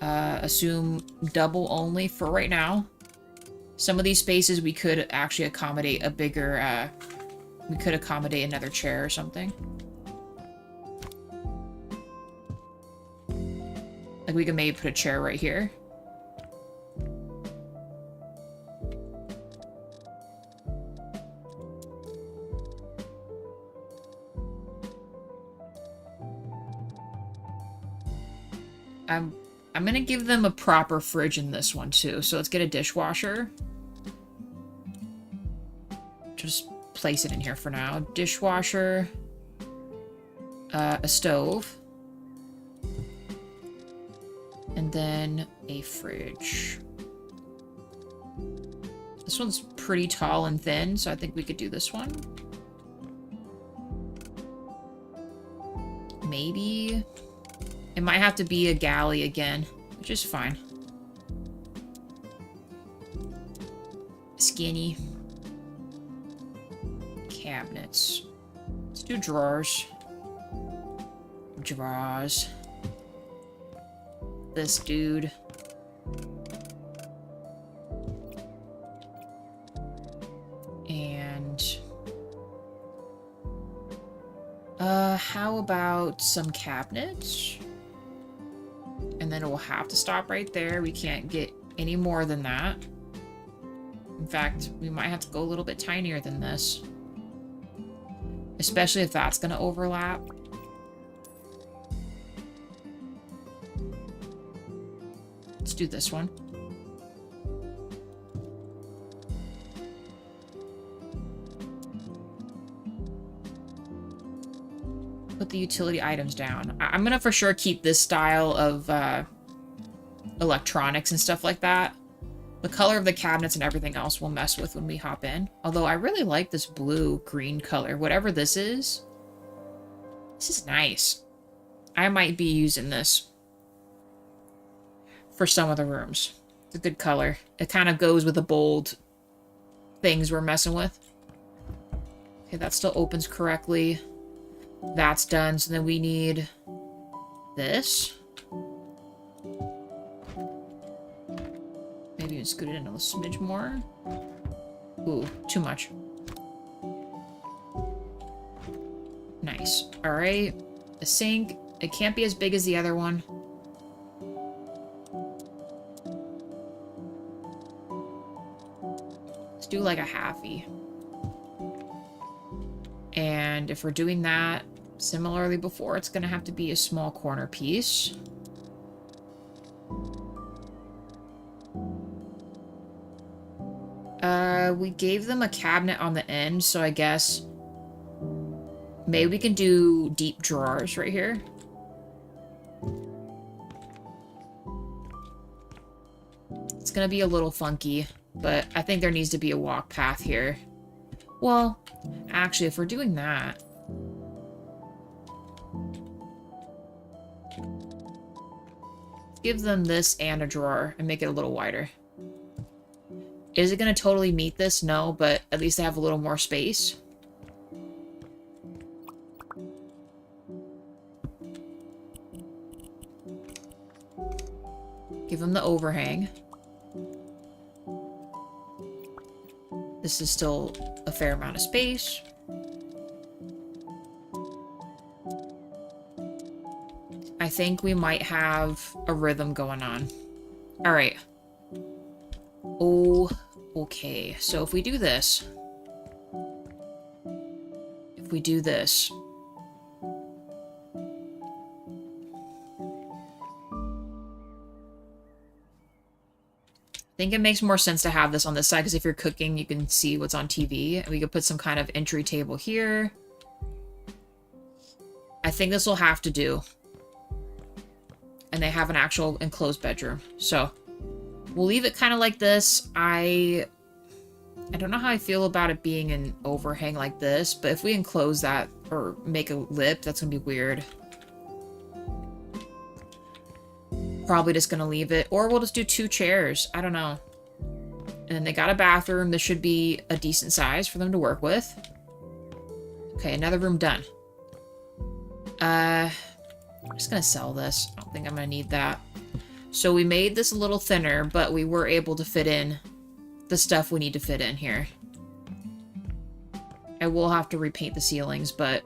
Assume double only for right now. Some of these spaces we could actually accommodate a bigger, we could accommodate another chair or something. Like we could maybe put a chair right here. I'm gonna give them a proper fridge in this one too. So let's get a dishwasher. Just place it in here for now. Dishwasher. A stove. And then a fridge. This one's pretty tall and thin, so I think we could do this one. Maybe... It might have to be a galley again, which is fine. Skinny. Cabinets. Let's do drawers. Drawers. This dude. And... how about some cabinets? And then we'll have to stop right there. We can't get any more than that. In fact, we might have to go a little bit tinier than this. Especially if that's going to overlap. Let's do this one. Put the utility items down. I'm gonna for sure keep this style of electronics and stuff like that. The color of the cabinets and everything else we'll mess with when we hop in. Although I really like this blue-green color. Whatever this is nice. I might be using this for some of the rooms. It's a good color. It kind of goes with the bold things we're messing with. Okay, that still opens correctly. That's done, so then we need this. Maybe scoot it in a smidge more. Ooh, too much. Nice. Alright. The sink. It can't be as big as the other one. Let's do like a halfie. And if we're doing that, similarly before, it's going to have to be a small corner piece. We gave them a cabinet on the end, so I guess maybe we can do deep drawers right here. It's going to be a little funky, but I think there needs to be a walk path here. Well, actually, if we're doing that... Give them this and a drawer and make it a little wider. Is it going to totally meet this? No, but at least they have a little more space. Give them the overhang. The this is still a fair amount of space. I think we might have a rhythm going on. All right. Oh, okay. So if we do this, I think it makes more sense to have this on this side, because if you're cooking, you can see what's on TV. And we could put some kind of entry table here. I think this will have to do. And they have an actual enclosed bedroom. So we'll leave it kind of like this. I don't know how I feel about it being an overhang like this, but if we enclose that or make a lip, that's gonna be weird. Probably just gonna leave it, or we'll just do 2 chairs. I don't know. And then they got a bathroom. This should be a decent size for them to work with. Okay, another room done. I'm just gonna sell this. I don't think I'm gonna need that. So we made this a little thinner, but we were able to fit in the stuff we need to fit in here. I will have to repaint the ceilings, but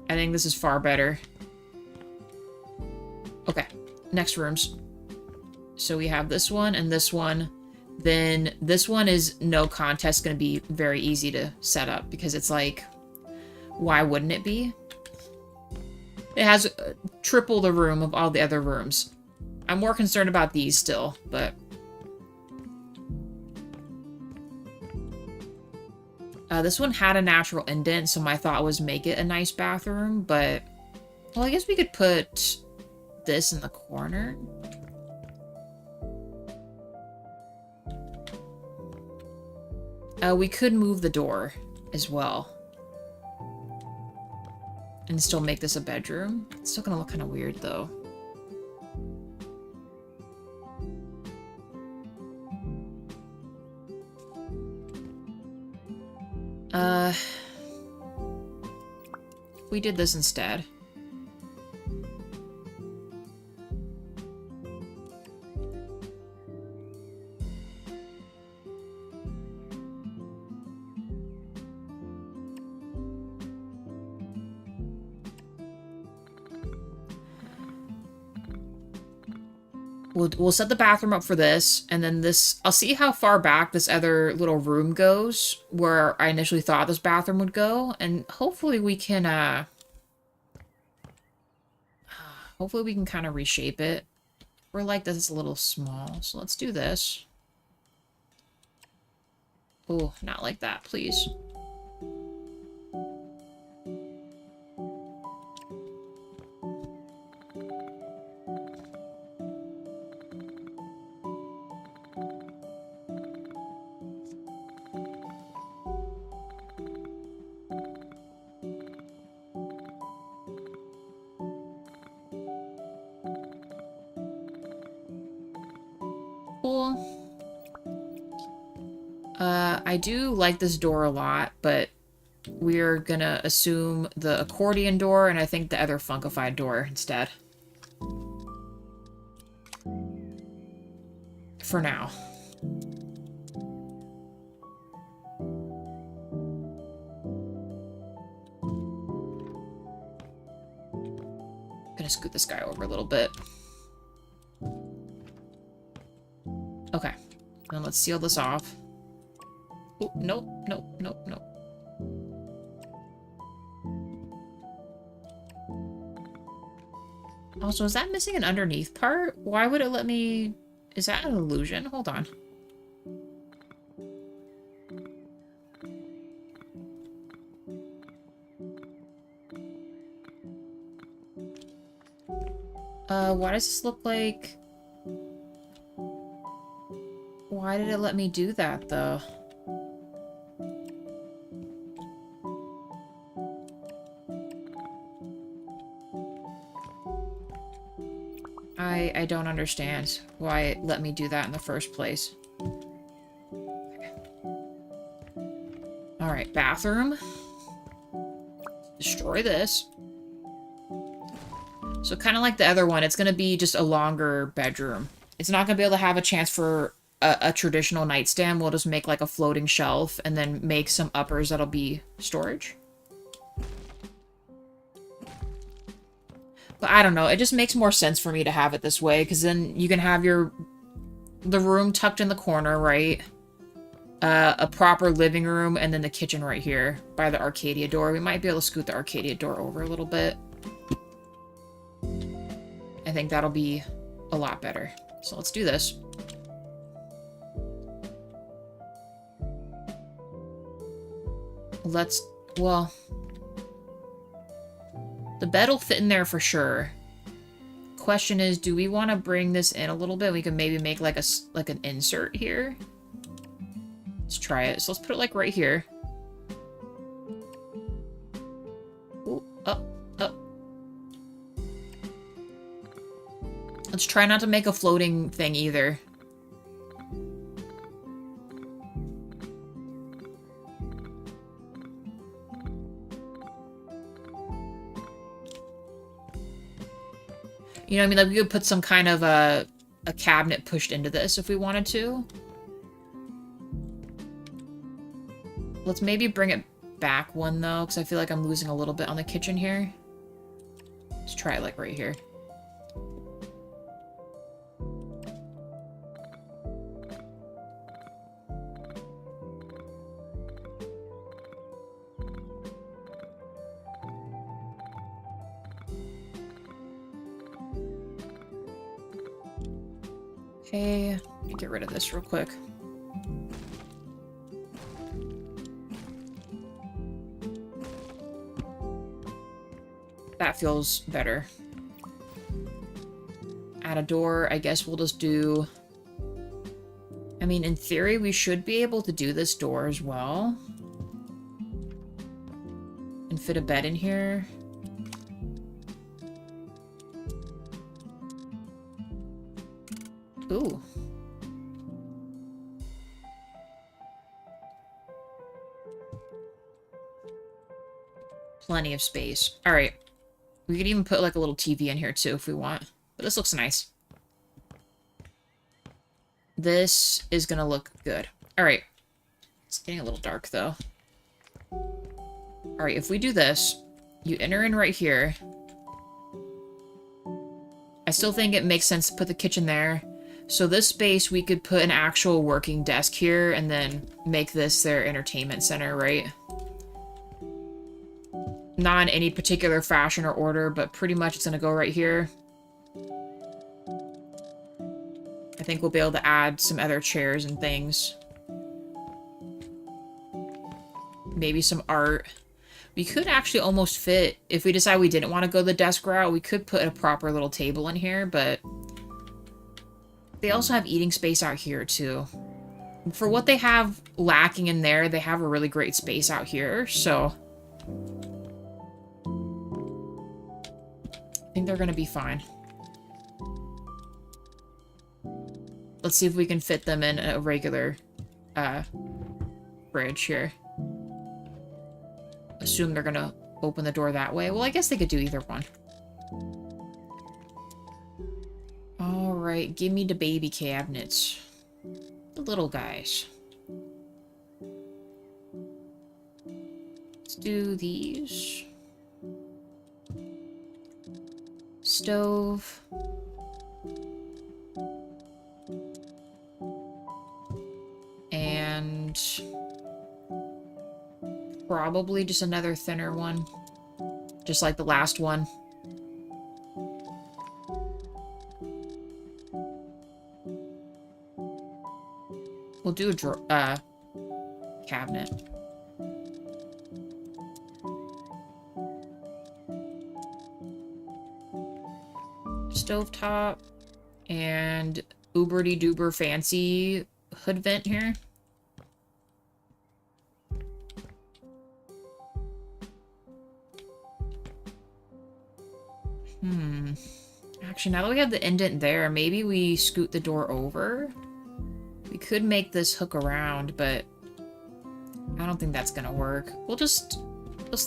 I think this is far better. Okay, next rooms. So we have this one and this one. Then this one is no contest, going to be very easy to set up because it's like, why wouldn't it be? It has triple the room of all the other rooms. I'm more concerned about these still, but... this one had a natural indent, so my thought was make it a nice bathroom, but... Well, I guess we could put this in the corner. We could move the door as well. And still make this a bedroom. It's still gonna look kind of weird, though. We did this instead. We'll set the bathroom up for this, and then this... I'll see how far back this other little room goes, where I initially thought this bathroom would go, and hopefully we can, hopefully we can kind of reshape it. We're like, this is a little small, so let's do this. Oh, not like that, please. I do like this door a lot, but we're gonna assume the accordion door, and I think the other funkified door instead. For now. Gonna scoot this guy over a little bit. Okay. Then let's seal this off. Oh, nope, nope, nope, nope. Also, is that missing an underneath part? Why would it let me... Is that an illusion? Hold on. Why does this look like... Why did it let me do that, though? I don't understand why it let me do that in the first place. Okay. Alright, bathroom. Destroy this. So kind of like the other one, it's going to be just a longer bedroom. It's not going to be able to have a chance for a traditional nightstand, we'll just make like a floating shelf and then make some uppers that'll be storage. But I don't know, it just makes more sense for me to have it this way, because then you can have the room tucked in the corner, right? A proper living room, and then the kitchen right here by the Arcadia door. We might be able to scoot the Arcadia door over a little bit. I think that'll be a lot better. So let's do this. Well, the bed will fit in there for sure. Question is, do we want to bring this in a little bit? We can maybe make like an insert here. Let's try it. So let's put it like right here. Ooh, up, up. Let's try not to make a floating thing either. You know what I mean? Like, we could put some kind of a cabinet pushed into this if we wanted to. Let's maybe bring it back one, though, because I feel like I'm losing a little bit on the kitchen here. Let's try it, like, right here. Okay, let me get rid of this real quick. That feels better. Add a door, I guess we'll just do... I mean, in theory, we should be able to do this door as well. And fit a bed in here. Ooh. Plenty of space. Alright. We could even put like a little TV in here too if we want. But this looks nice. This is gonna look good. Alright. It's getting a little dark though. Alright, if we do this, you enter in right here. I still think it makes sense to put the kitchen there. So this space, we could put an actual working desk here and then make this their entertainment center, right? Not in any particular fashion or order, but pretty much it's gonna go right here. I think we'll be able to add some other chairs and things. Maybe some art. We could actually almost fit, if we decide we didn't want to go the desk route, we could put a proper little table in here, but... They also have eating space out here, too. For what they have lacking in there, they have a really great space out here, so... I think they're gonna be fine. Let's see if we can fit them in a regular, fridge here. Assume they're gonna open the door that way. Well, I guess they could do either one. Alright, give me the baby cabinets. The little guys. Let's do these. Stove. And... probably just another thinner one. Just like the last one. We'll do a cabinet. Stovetop. And uberty-duber fancy hood vent here. Actually, now that we have the indent there, maybe we scoot the door over. We could make this hook around, but I don't think that's gonna work. We'll just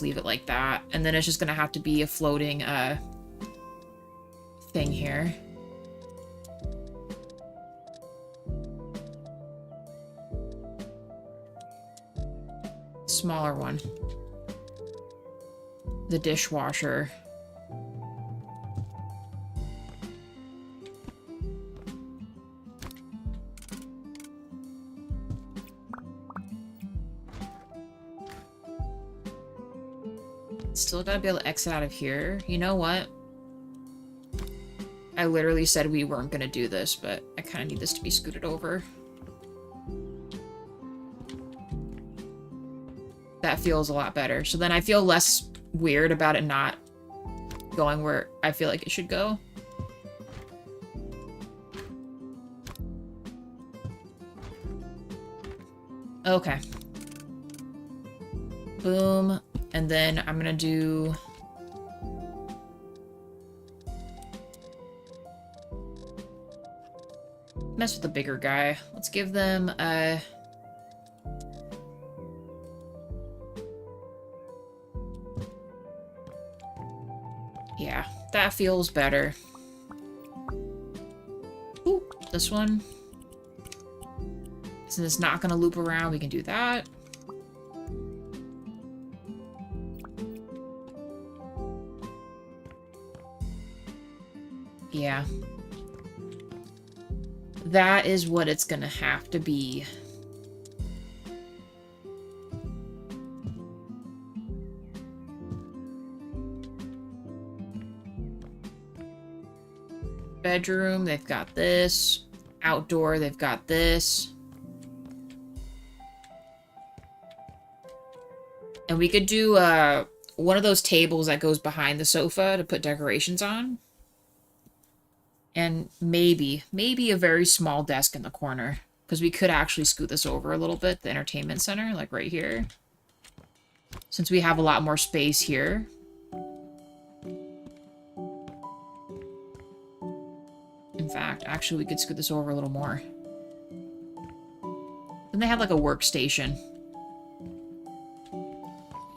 leave it like that. And then it's just gonna have to be a floating, thing here. smaller one. The dishwasher. Still gotta be able to exit out of here. You know what? I literally said we weren't gonna do this, but I kind of need this to be scooted over. That feels a lot better. So then I feel less weird about it not going where I feel like it should go. Okay. Boom. And then I'm gonna do... mess with the bigger guy. Let's give them a... yeah, that feels better. Ooh, this one. Since it's not gonna loop around, we can do that. Yeah. That is what it's gonna have to be. Bedroom, they've got this. Outdoor, they've got this. And we could do one of those tables that goes behind the sofa to put decorations on. And maybe a very small desk in the corner. Because we could actually scoot this over a little bit, the entertainment center, like right here. Since we have a lot more space here. In fact, actually we could scoot this over a little more. Then they have like a workstation.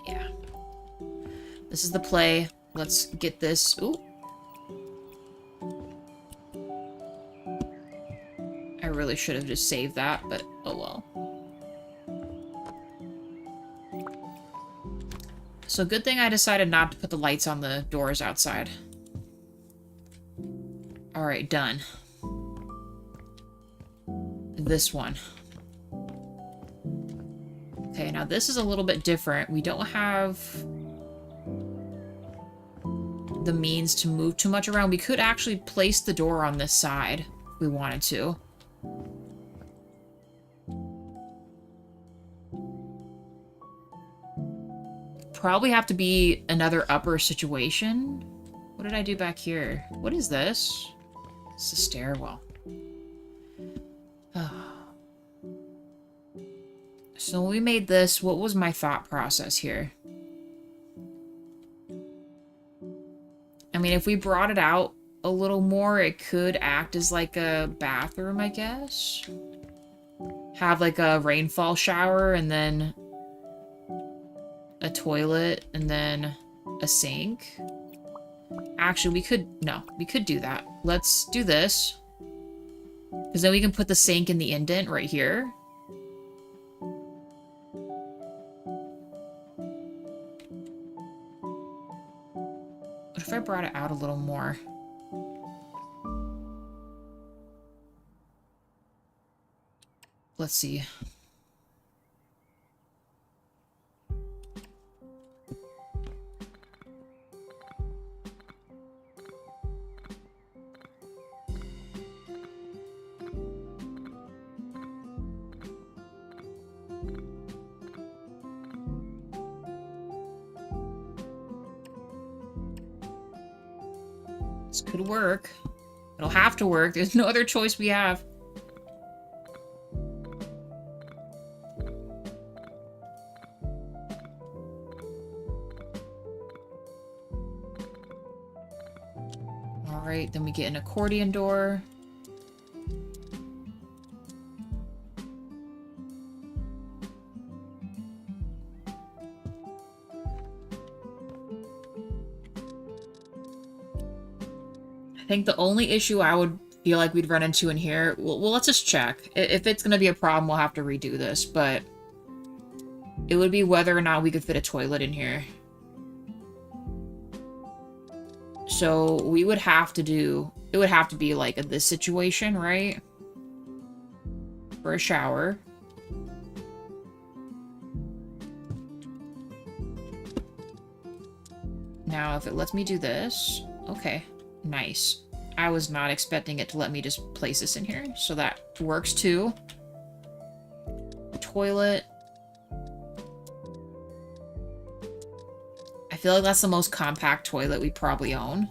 Yeah. This is the play. Let's get this. Ooh. I really should have just saved that, but oh well. So good thing I decided not to put the lights on the doors outside. Alright, done. This one. Okay, now this is a little bit different. We don't have the means to move too much around. We could actually place the door on this side if we wanted to. Probably have to be another upper situation. What did I do back here? What is this? It's a stairwell. Oh. So when we made this, what was my thought process here? I mean, if we brought it out a little more, it could act as like a bathroom, I guess. Have like a rainfall shower and then a toilet and then a sink. Actually, we could do that. Let's do this. Because then we can put the sink in the indent right here. What if I brought it out a little more? Let's see. This could work. It'll have to work. There's no other choice we have. Alright, then we get an accordion door. I think the only issue I would feel like we'd run into in here... Well, let's just check. If it's going to be a problem, we'll have to redo this, but... It would be whether or not we could fit a toilet in here. So we would have to do... It would have to be like this situation, right? For a shower. Now, if it lets me do this... Okay, nice. I was not expecting it to let me just place this in here, so that works too. Toilet. I feel like that's the most compact toilet we probably own.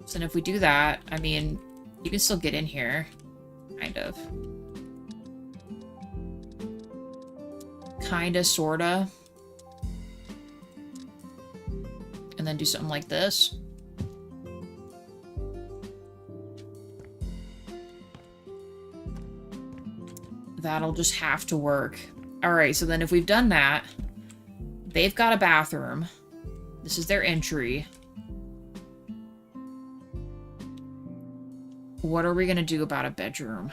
So then if we do that, I mean, you can still get in here, kind of. Kinda, sorta. And then do something like this. That'll just have to work. Alright, so then if we've done that, they've got a bathroom. This is their entry. What are we gonna do about a bedroom?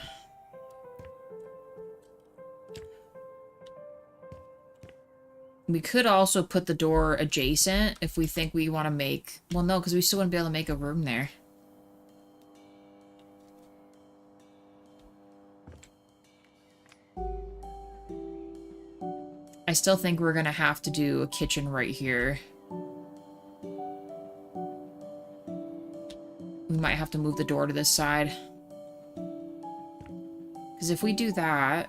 We could also put the door adjacent if we think we want to make... Well, no, because we still wouldn't be able to make a room there. I still think we're going to have to do a kitchen right here. We might have to move the door to this side. Because if we do that...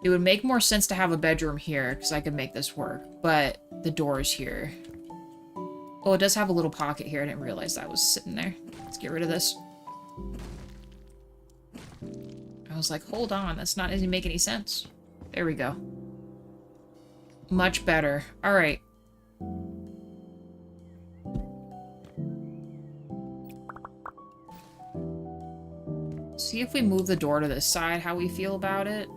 It would make more sense to have a bedroom here, because I could make this work. But the door is here. Oh, it does have a little pocket here. I didn't realize that was sitting there. Let's get rid of this. I was like, hold on, that's not doesn't make any sense. There we go. Much better. Alright. See if we move the door to this side, how we feel about it.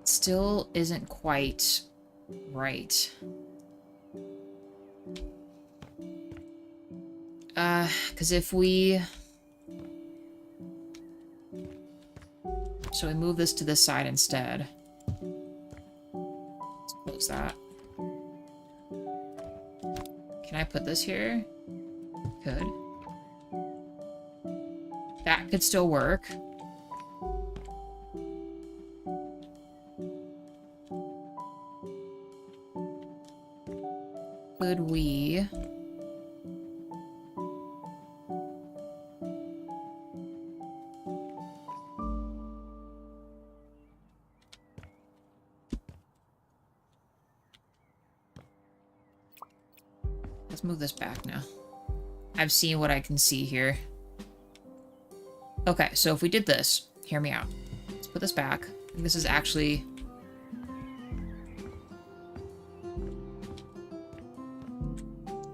Still isn't quite right. Because if we... So we move this to this side instead. Let's close that. Can I put this here? Could. That could still work. Could we... Let's move this back now. I've seen what I can see here. Okay, so if we did this, hear me out. Let's put this back. This is actually...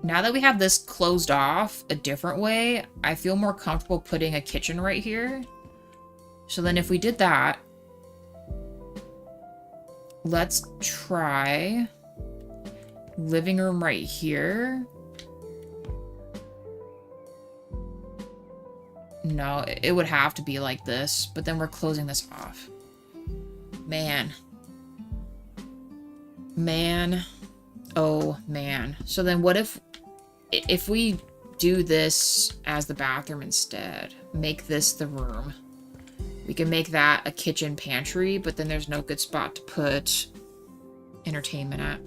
Now that we have this closed off a different way, I feel more comfortable putting a kitchen right here. So then if we did that, let's try living room right here. No, it would have to be like this, but then we're closing this off. Man. Man. Oh, man. So then what if we do this as the bathroom instead? Make this the room. We can make that a kitchen pantry, but then there's no good spot to put entertainment at.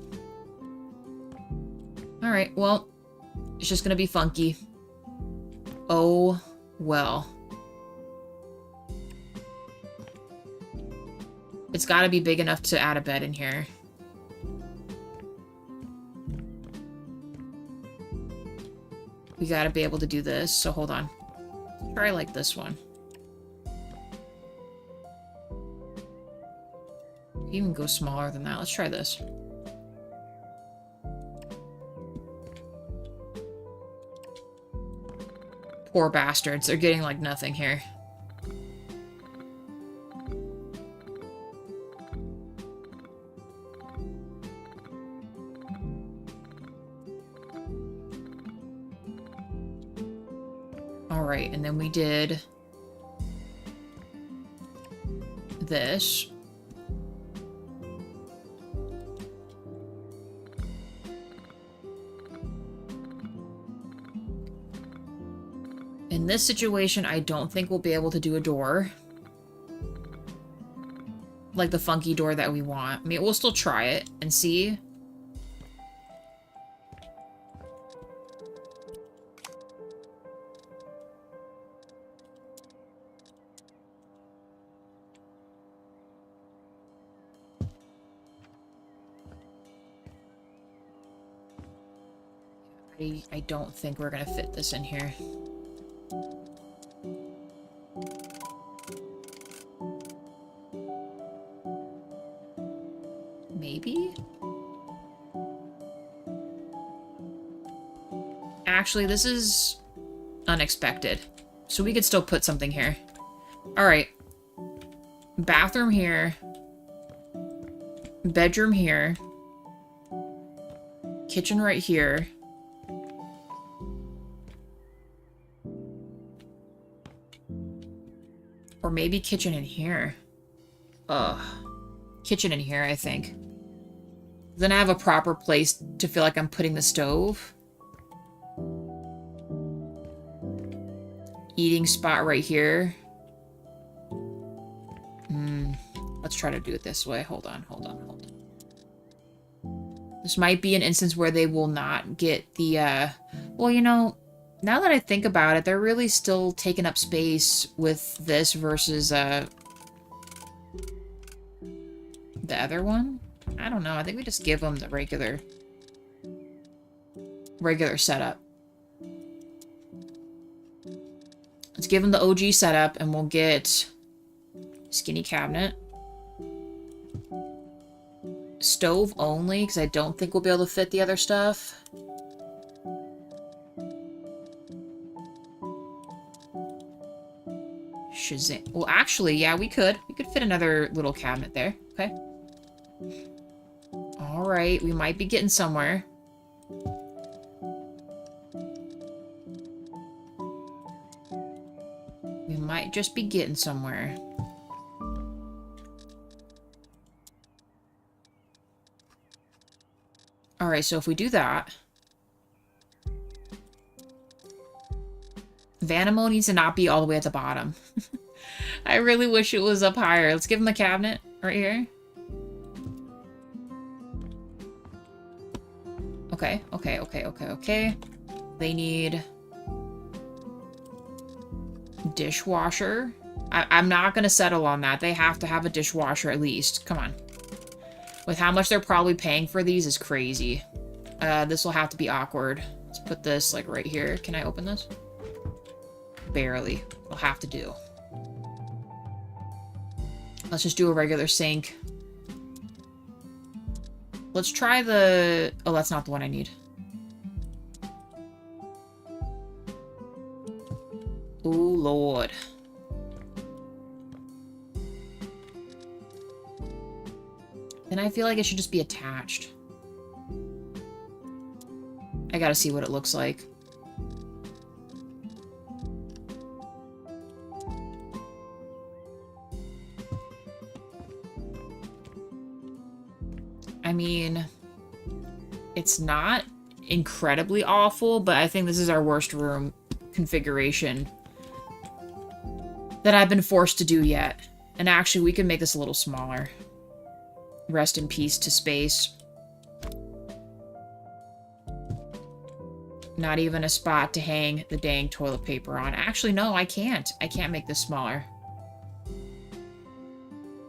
Alright, well, it's just gonna be funky. Oh, well. It's gotta be big enough to add a bed in here. We gotta be able to do this, so hold on. Try like this one. Even go smaller than that. Let's try this. Poor bastards. They're getting, like, nothing here. Alright, and then we did this. In this situation, I don't think we'll be able to do a door. Like the funky door that we want. I mean, we'll still try it and see. I don't think we're gonna fit this in here. Maybe? Actually, this is unexpected. So we could still put something here. Alright. Bathroom here. Bedroom here. Kitchen right here. Or maybe kitchen in here. Ugh. Kitchen in here, I think. Then I have a proper place to feel like I'm putting the stove. Eating spot right here. Let's try to do it this way. Hold on. This might be an instance where they will not get the, well, you know, now that I think about it, they're really still taking up space with this versus, the other one? I don't know. I think we just give them the regular setup. Let's give them the OG setup, and we'll get skinny cabinet. Stove only, because I don't think we'll be able to fit the other stuff. Shazam. Well, actually, yeah, we could. We could fit another little cabinet there. Okay. Alright, we might be getting somewhere. We might just be getting somewhere. Alright, so if we do that... Vanimo needs to not be all the way at the bottom. I really wish it was up higher. Let's give him a cabinet right here. Okay. They need... dishwasher. I'm not going to settle on that. They have to have a dishwasher at least. Come on. With how much they're probably paying for these is crazy. This will have to be awkward. Let's put this, like, right here. Can I open this? Barely. We'll have to do. Let's just do a regular sink. Let's try the... Oh, that's not the one I need. Ooh, Lord. Then I feel like it should just be attached. I gotta see what it looks like. I mean, it's not incredibly awful, but I think this is our worst room configuration that I've been forced to do yet. And actually, we can make this a little smaller. Rest in peace to space. Not even a spot to hang the dang toilet paper on. Actually, no, I can't. I can't make this smaller.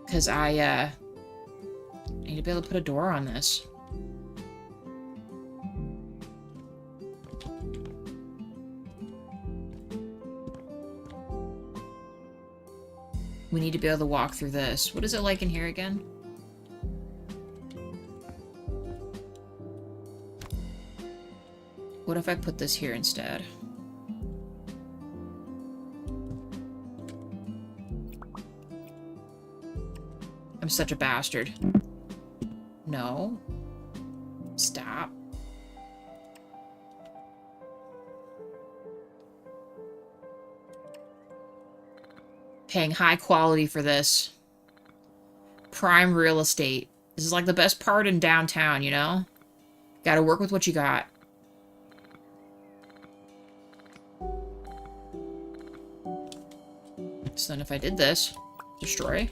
Because I need to be able to put a door on this. We need to be able to walk through this. What is it like in here again? What if I put this here instead? I'm such a bastard. No. Stop. Paying high quality for this. Prime real estate. This is like the best part in downtown, you know? Gotta work with what you got. So then if I did this, destroy.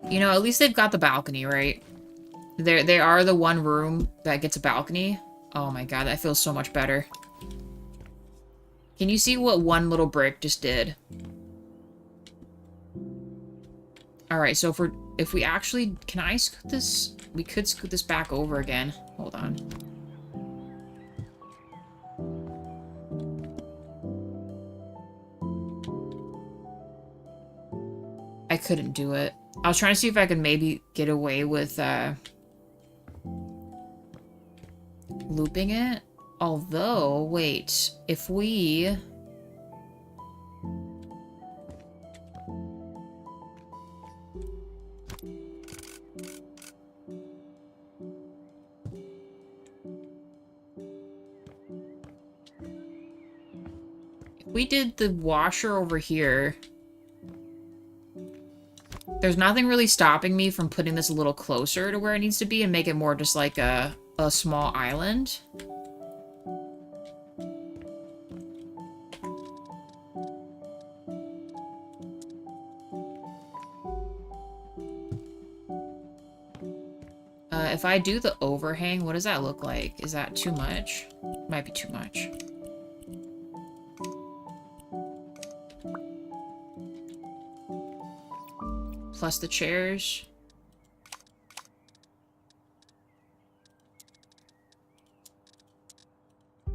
You know, at least they've got the balcony, right? They are the one room that gets a balcony. Oh my god, that feels so much better. Can you see what one little brick just did? Alright, so if we actually... Can I scoot this? We could scoot this back over again. Hold on. I couldn't do it. I was trying to see if I could maybe get away with, looping it. Although, wait, if we... If we did the washer over here... There's nothing really stopping me from putting this a little closer to where it needs to be and make it more just like a small island. If I do the overhang, what does that look like? Is that too much? Might be too much. Plus the chairs. You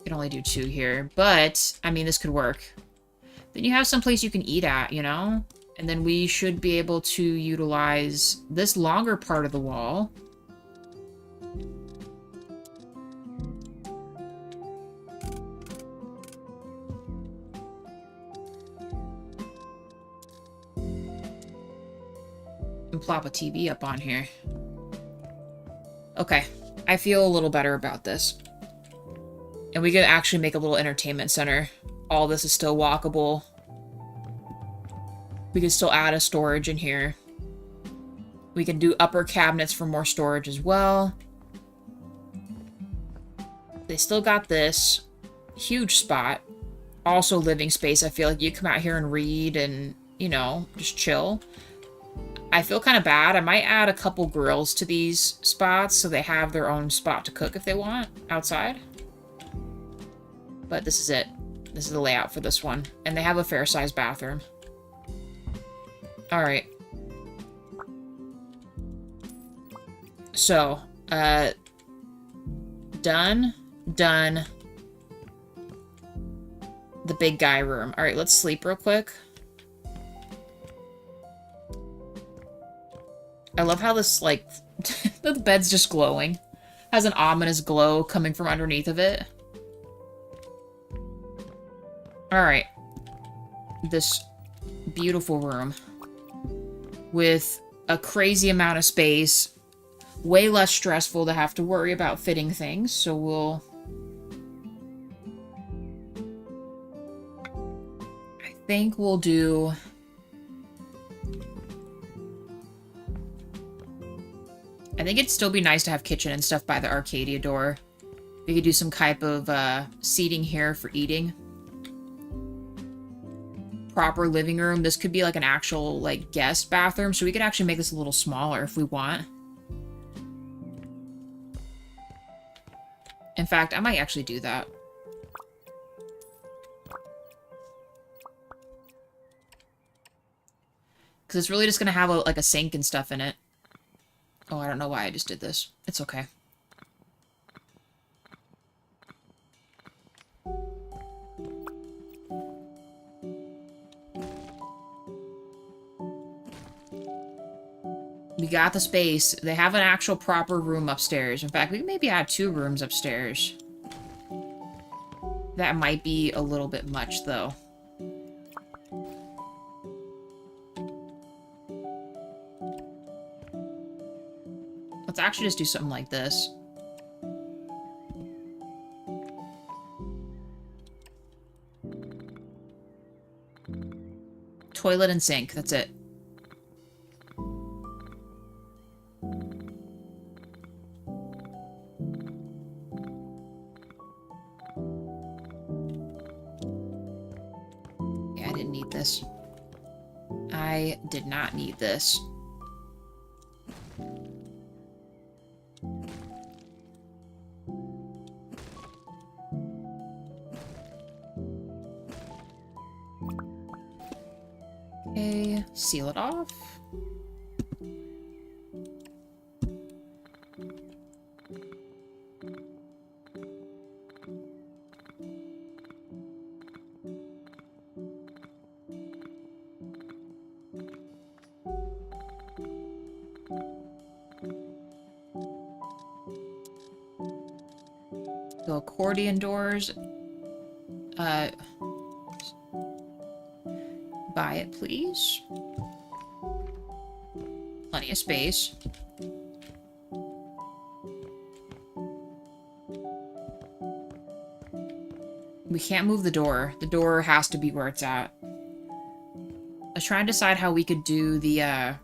can only do 2 here, but, I mean, this could work. Then you have some place you can eat at, you know? And then we should be able to utilize this longer part of the wall. And plop a TV up on here. Okay, I feel a little better about this. And we could actually make a little entertainment center. All this is still walkable. We can still add a storage in here. We can do upper cabinets for more storage as well. They still got this huge spot. Also living space. I feel like you come out here and read and, you know, just chill. I feel kind of bad. I might add a couple grills to these spots so they have their own spot to cook if they want outside. But this is it. This is the layout for this one. And they have a fair-sized bathroom. Alright. So, done. Done. The big guy room. Alright, let's sleep real quick. I love how this, like, the bed's just glowing. Has an ominous glow coming from underneath of it. Alright. This beautiful room. With a crazy amount of space. Way less stressful to have to worry about fitting things, so we'll... I think we'll do... I think it'd still be nice to have kitchen and stuff by the Arcadia door. We could do some type of seating here for eating. Proper living room. This could be like an actual like guest bathroom, so we could actually make this a little smaller if we want. In fact, I might actually do that. Because it's really just going to have like a sink and stuff in it. Oh, I don't know why I just did this. It's okay. We got the space. They have an actual proper room upstairs. In fact, we can maybe add 2 rooms upstairs. That might be a little bit much, though. Let's actually just do something like this. Toilet and sink, that's it. Yeah, I didn't need this. I did not need this. Okay, seal it off. So accordion doors. Buy it, please. Plenty of space. We can't move the door. The door has to be where it's at. I was trying to decide how we could do the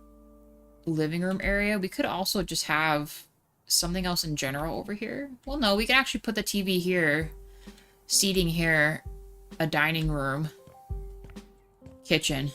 living room area. We could also just have something else in general over here. Well, no, we can actually put the TV here, seating here, a dining room, kitchen.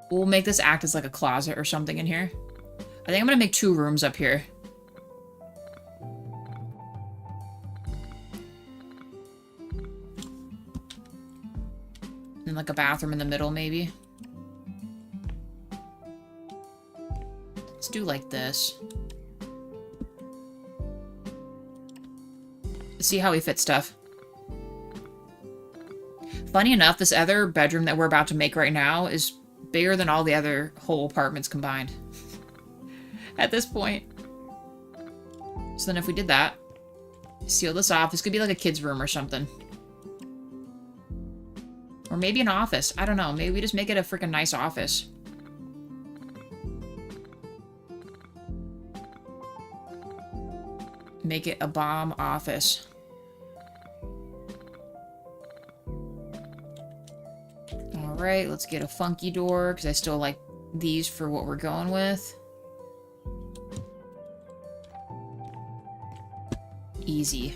We'll make this act as like a closet or something in here. I think I'm gonna make 2 rooms up here. And like a bathroom in the middle, maybe. Let's do like this. Let's see how we fit stuff. Funny enough, this other bedroom that we're about to make right now is bigger than all the other whole apartments combined. At this point. So then if we did that, seal this off, this could be like a kid's room or something. Or maybe an office. I don't know. Maybe we just make it a freaking nice office. Make it a bomb office. Alright, let's get a funky door, because I still like these for what we're going with. Easy.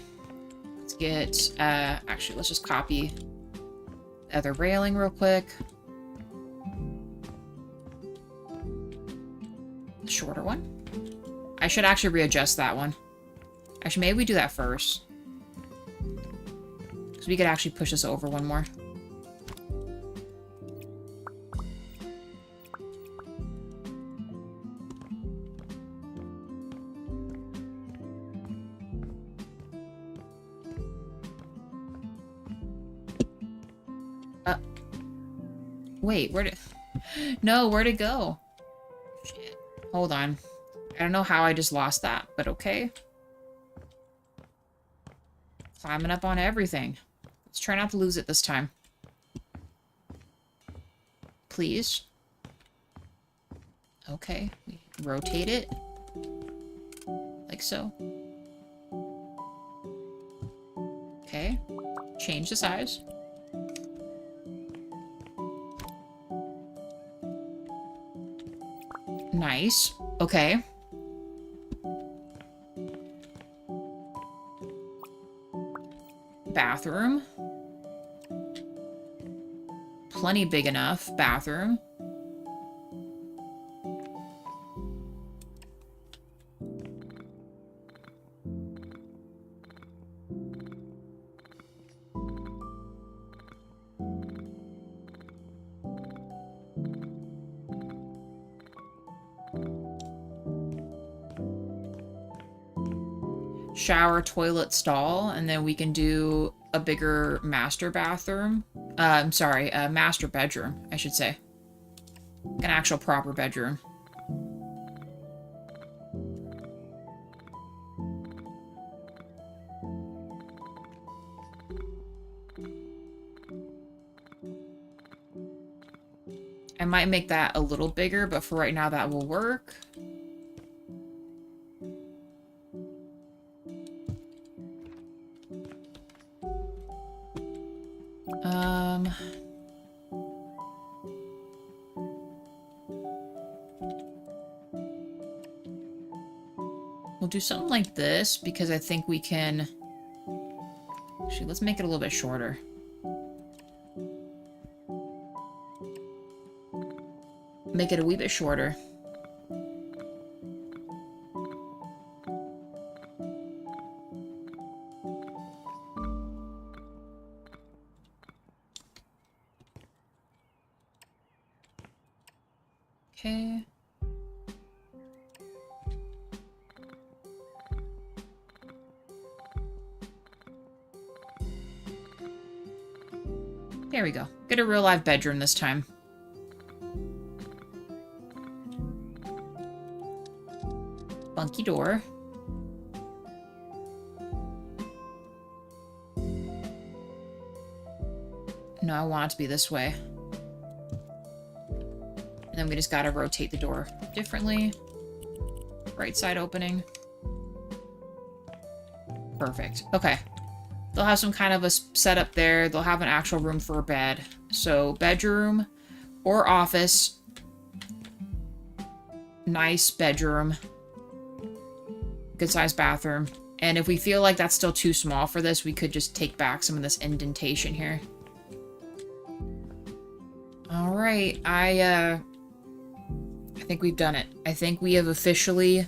Let's get, actually, let's just copy the other railing real quick. The shorter one. I should actually readjust that one. Actually, maybe we do that first. Because we could actually push this over one more. Wait, where'd it... No, where'd it go? Shit. Hold on. I don't know how I just lost that, but okay. Climbing up on everything. Let's try not to lose it this time. Please. Okay. We rotate it. Like so. Okay. Change the size. Nice. Okay. Bathroom. Plenty big enough. Bathroom. shower, toilet, stall, and then we can do a bigger master bathroom. I'm sorry, a master bedroom, I should say. An actual proper bedroom. I might make that a little bigger, but for right now that will work. We'll do something like this because I think we can... Actually, let's make it a little bit shorter. Make it a wee bit shorter. Okay. There we go. Get a real live bedroom this time. Funky door. No, I want it to be this way. And then we just gotta rotate the door differently. Right side opening. Perfect. Okay. They'll have some kind of a setup there. They'll have an actual room for a bed. So, bedroom or office. Nice bedroom. Good sized bathroom. And if we feel like that's still too small for this, we could just take back some of this indentation here. Alright, I think we've done it. I think we have officially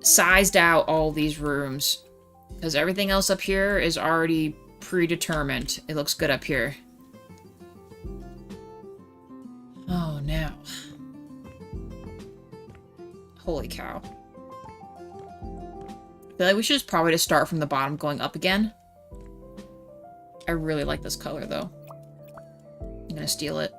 sized out all these rooms. Because everything else up here is already predetermined. It looks good up here. Oh, now. Holy cow. I feel like we should just probably just start from the bottom going up again. I really like this color, though. I'm gonna steal it.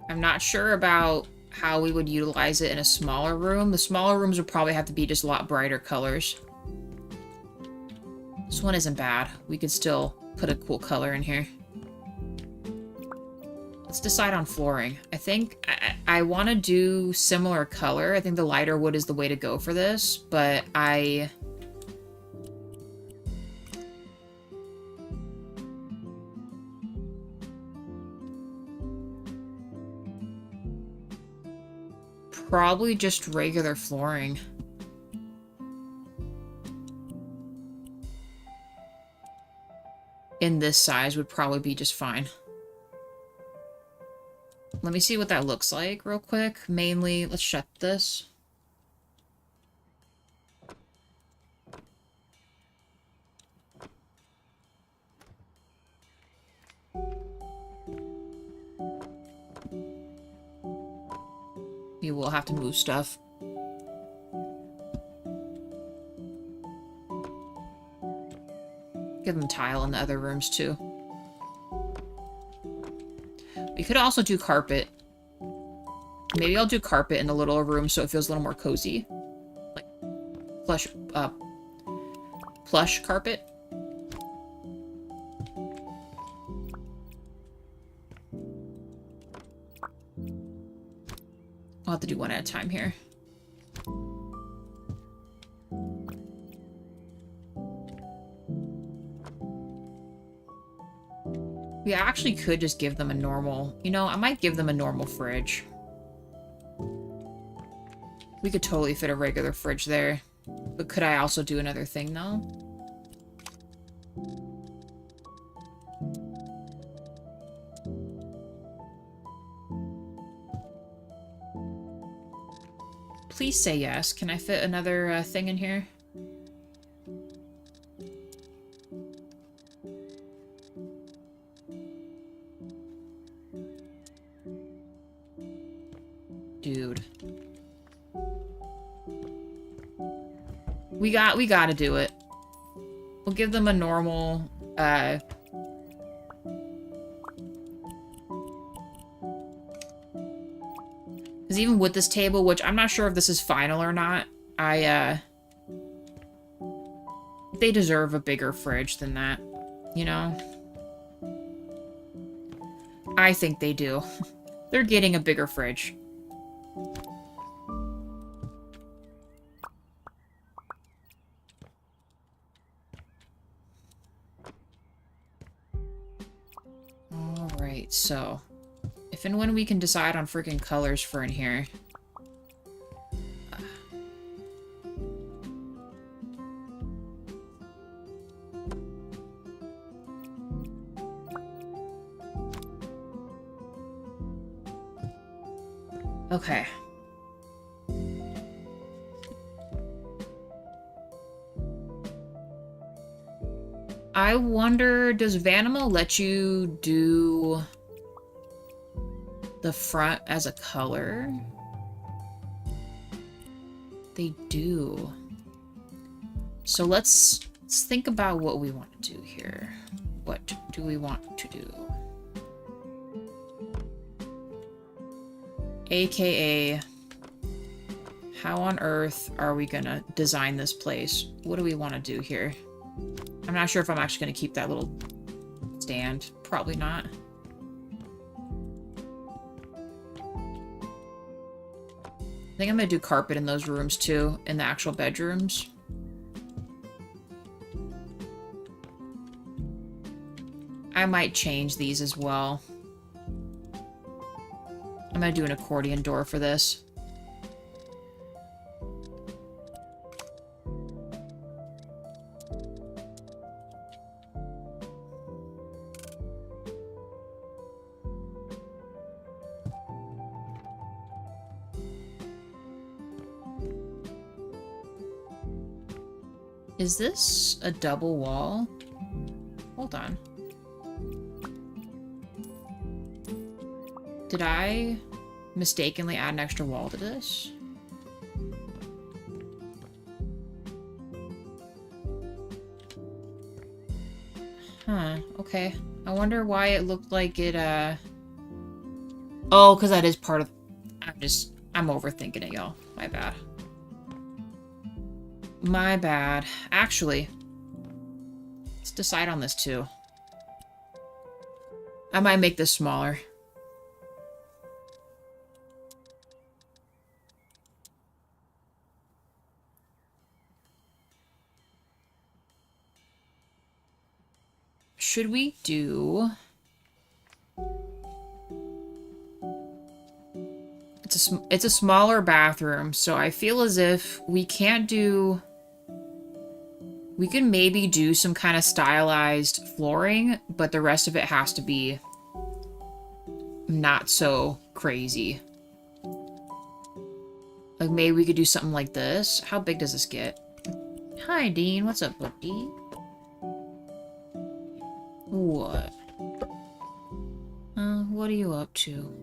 I'm not sure about how we would utilize it in a smaller room. The smaller rooms would probably have to be just a lot brighter colors. This one isn't bad. We could still put a cool color in here. Let's decide on flooring. I think I want to do similar color. I think the lighter wood is the way to go for this, but I... Probably just regular flooring. In this size would probably be just fine. Let me see what that looks like real quick. Mainly, let's shut this. You will have to move stuff. Give them tile in the other rooms too. We could also do carpet. Maybe I'll do carpet in the little room so it feels a little more cozy. Like plush carpet. I'll have to do one at a time here. We actually could just give them a normal... You know, I might give them a normal fridge. We could totally fit a regular fridge there. But could I also do another thing, though? Please say yes. Can I fit another thing in here? Dude. We gotta do it. We'll give them a normal, because even with this table, which I'm not sure if this is final or not, they deserve a bigger fridge than that, you know? I think they do. They're getting a bigger fridge. Alright, so... if and when we can decide on freaking colors for in here. Okay. I wonder, does Vanimal let you do the front as a color? They do. So let's think about what we want to do here. What do we want to do? AKA, how on earth are we gonna design this place? What do we want to do here? I'm not sure if I'm actually gonna keep that little stand. Probably not. I think I'm gonna do carpet in those rooms too, in the actual bedrooms. I might change these as well. I'm gonna do an accordion door for this. Is this a double wall? Hold on. Did I mistakenly add an extra wall to this? Huh, okay. I wonder why it looked like it, oh, because that is part of... I'm overthinking it, y'all. My bad. My bad. Actually, let's decide on this too. I might make this smaller. Should we do... It's a smaller bathroom, so I feel as if we can't do... We could maybe do some kind of stylized flooring, but the rest of it has to be not so crazy. Like, maybe we could do something like this. How big does this get? Hi, Dean. What's up, buddy? What? What are you up to?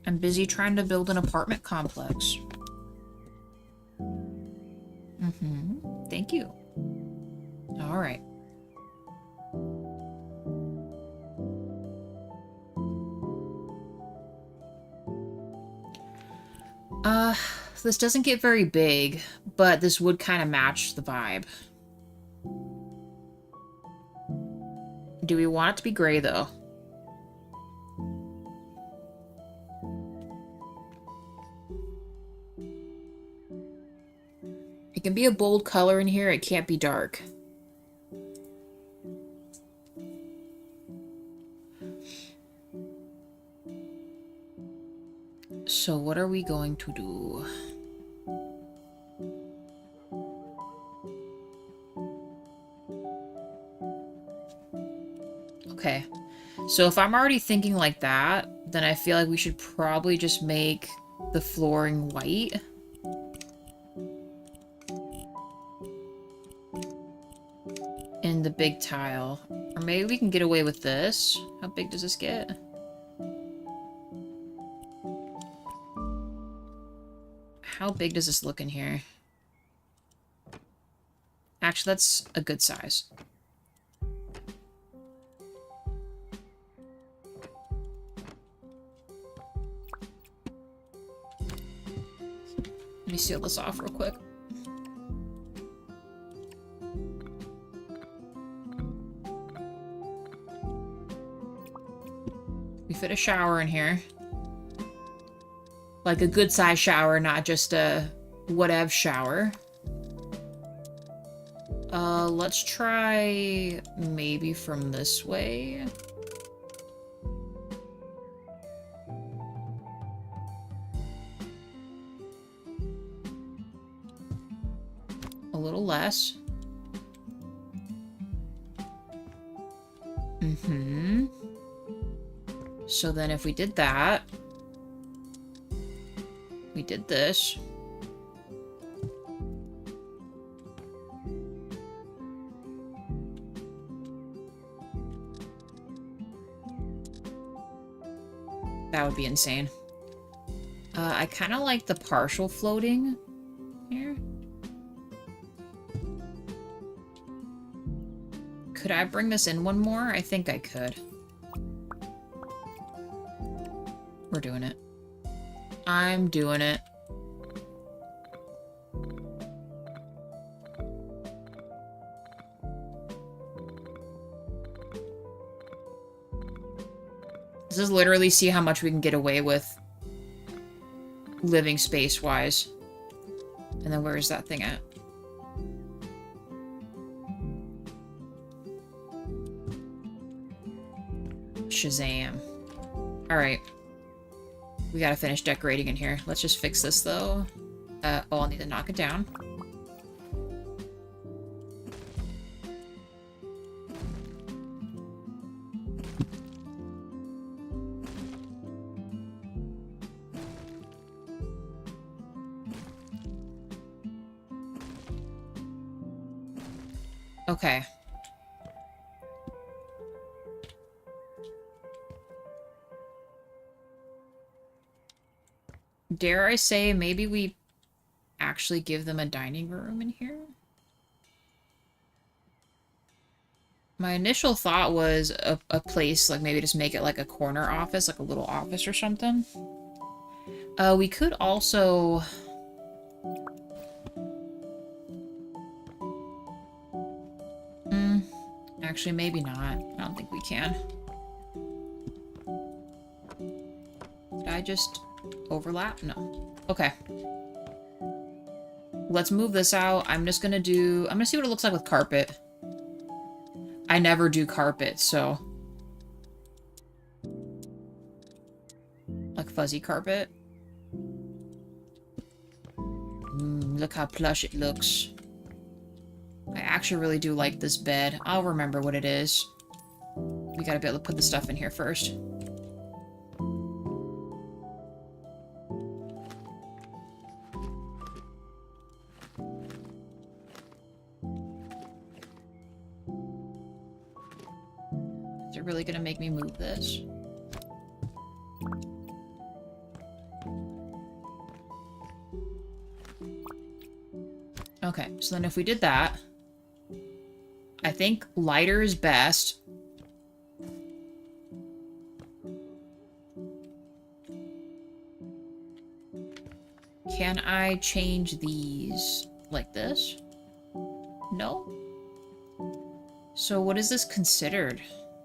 I'm busy trying to build an apartment complex. Mm-hmm. Thank you. All right. This doesn't get very big, but this would kind of match the vibe. Do we want it to be gray, though? It can be a bold color in here, it can't be dark. So what are we going to do? Okay, so if I'm already thinking like that, then I feel like we should probably just make the flooring white. In the big tile. Or maybe we can get away with this. How big does this get? How big does this look in here? Actually, that's a good size. Let me seal this off real quick. We fit a shower in here. Like a good size shower, not just a whatever shower. Let's try maybe from this way. A little less. Mm-hmm. So then if we did that, we did this. That would be insane. I kind of like the partial floating here. Could I bring this in one more? I think I could. We're doing it. I'm doing it. This is literally see how much we can get away with living space-wise. And then where is that thing at? Shazam. Alright. We gotta finish decorating in here. Let's just fix this, though. Oh, I'll need to knock it down. Okay. Dare I say, maybe we actually give them a dining room in here? My initial thought was a place, like maybe just make it like a corner office, like a little office or something. We could also... Actually, maybe not. I don't think we can. Did I just overlap? No. Okay. Let's move this out. I'm just gonna do... I'm gonna see what it looks like with carpet. I never do carpet, so... Like fuzzy carpet. Look how plush it looks. I actually really do like this bed. I'll remember what it is. We gotta be able to put the stuff in here first. Is it really gonna make me move this? Okay, so then if we did that, I think lighter is best. Can I change these like this? No? So what is this considered?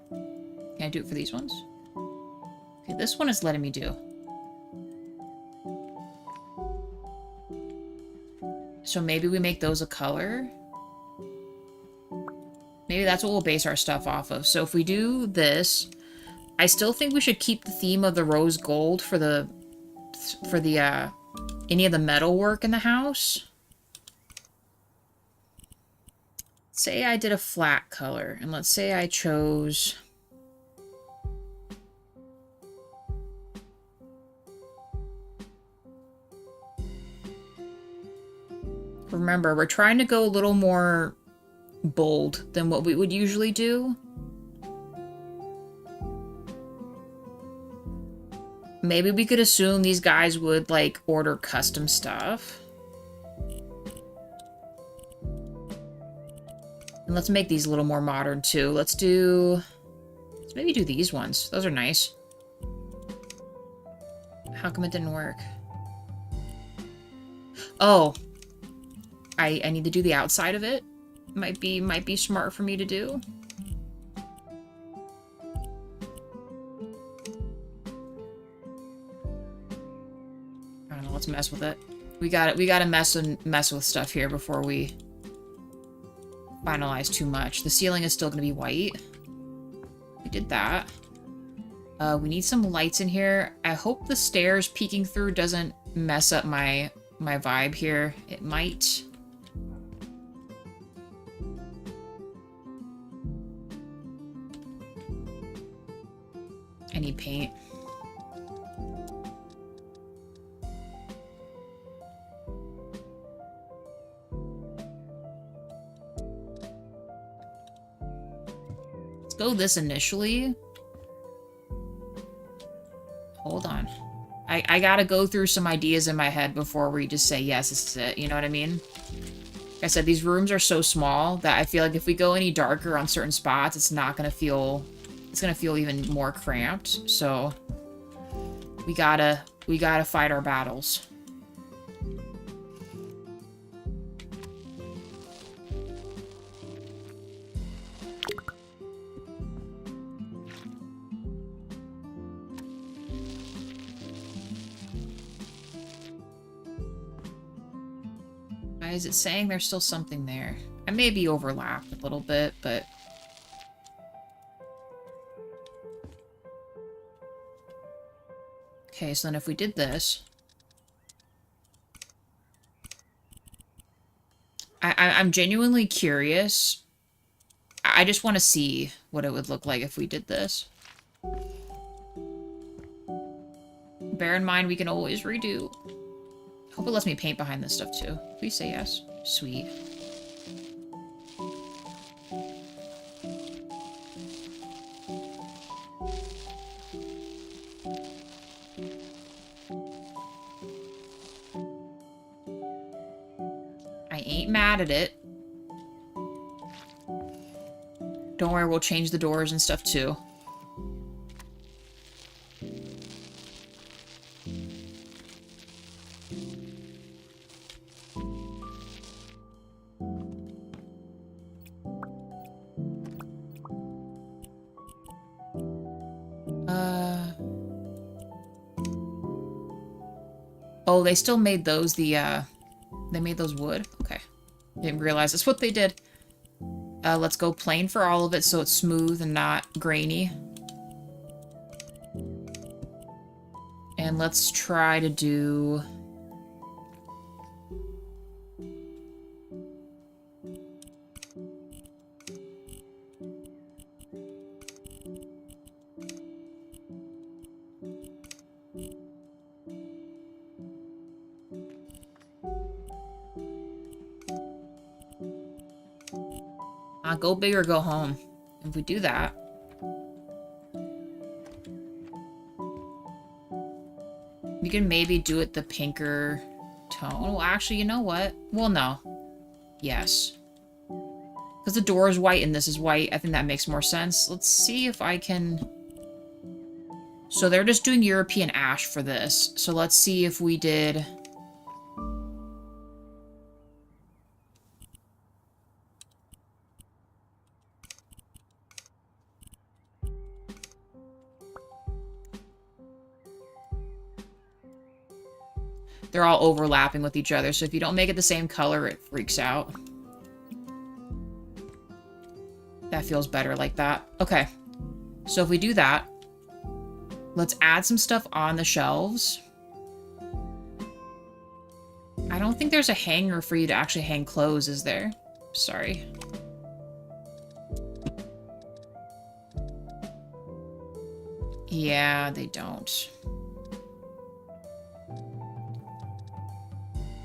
Can I do it for these ones? Okay, this one is letting me do. So maybe we make those a color? Maybe that's what we'll base our stuff off of. So if we do this, I still think we should keep the theme of the rose gold for the any of the metal work in the house. Say I did a flat color, and let's say I chose... Remember, we're trying to go a little more bold than what we would usually do. Maybe we could assume these guys would, like, order custom stuff. And let's make these a little more modern, too. Let's maybe do these ones. Those are nice. How come it didn't work? Oh. I need to do the outside of it. Might be smart for me to do. I don't know, let's mess with it. We gotta mess with stuff here before we finalize too much. The ceiling is still gonna be white. We did that. We need some lights in here. I hope the stairs peeking through doesn't mess up my vibe here. It might. I need paint. Let's go this initially. Hold on. I gotta go through some ideas in my head before we just say, yes, this is it. You know what I mean? Like I said, these rooms are so small that I feel like if we go any darker on certain spots, it's not gonna feel... It's gonna feel even more cramped, so we gotta fight our battles. Why is it saying there's still something there? I may be overlapped a little bit, but... Okay, so then if we did this... I'm genuinely curious. I just want to see what it would look like if we did this. Bear in mind, we can always redo. Hope it lets me paint behind this stuff too. Please say yes. Sweet. I ain't mad at it. Don't worry, we'll change the doors and stuff too. Oh, they still made those they made those wood? Okay. Didn't realize that's what they did. Let's go plain for all of it so it's smooth and not grainy. And let's try to do... go big or go home. If we do that... We can maybe do it the pinker tone. Well, actually, you know what? Well, no. Yes. Because the door is white and this is white. I think that makes more sense. Let's see if I can... So they're just doing European ash for this. So let's see if we did... They're all overlapping with each other, so if you don't make it the same color, it freaks out. That feels better like that. Okay. So if we do that, let's add some stuff on the shelves. I don't think there's a hanger for you to actually hang clothes, is there? Sorry. Yeah, they don't.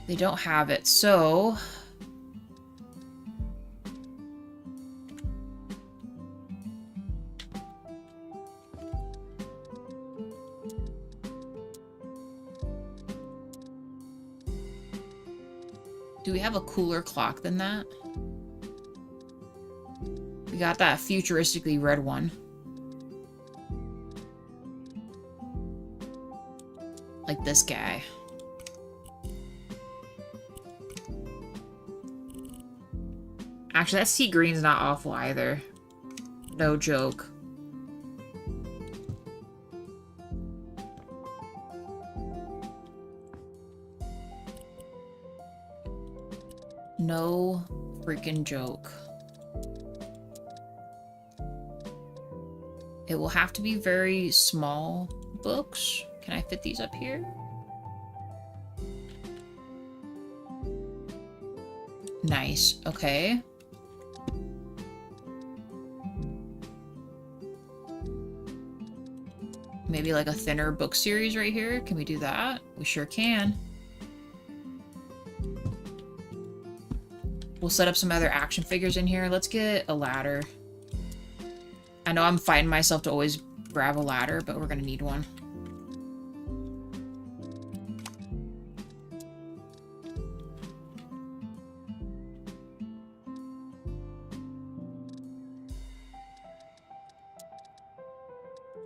They don't have it, so... Do we have a cooler clock than that? We got that futuristically red one. Like this guy. Actually, that sea green's not awful either. No joke. No freaking joke. It will have to be very small books. Can I fit these up here? Nice. Okay. Maybe like a thinner book series right here. Can we do that? We sure can. We'll set up some other action figures in here. Let's get a ladder. I know I'm fighting myself to always grab a ladder, but we're gonna need one.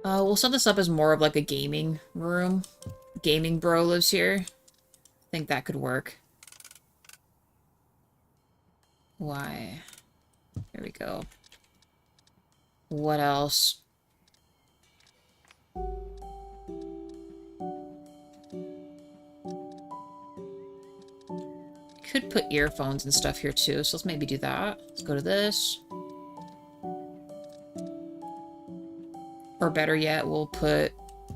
We'll set this up as more of like a gaming room. Gaming bro lives here. I think that could work. Why? There we go. What else? Could put earphones and stuff here too, so let's maybe do that. Let's go to this. Or better yet, we'll put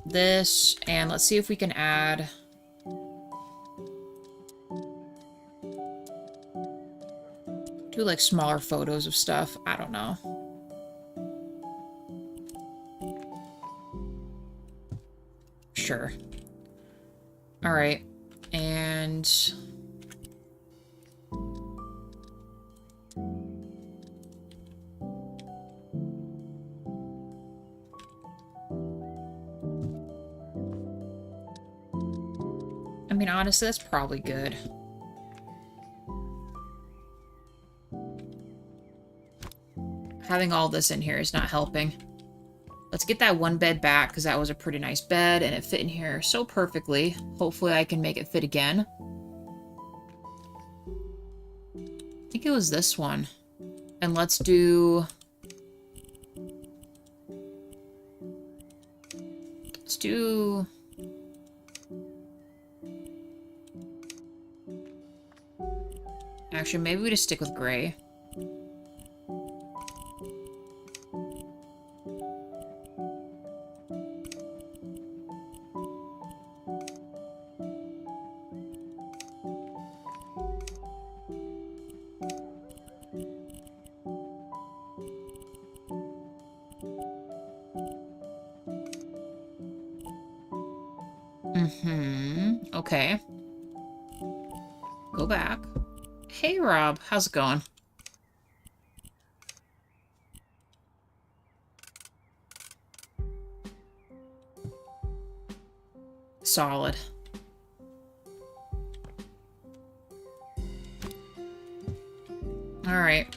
this, and let's see if we can add... do like smaller photos of stuff. I don't know. Sure. Alright. And... I mean, honestly, that's probably good. Having all this in here is not helping. Let's get that one bed back, because that was a pretty nice bed, and it fit in here so perfectly. Hopefully I can make it fit again. I think it was this one. And let's do... let's do... actually, maybe we just stick with gray. Okay. Go back. Hey, Rob. How's it going? Solid. Alright.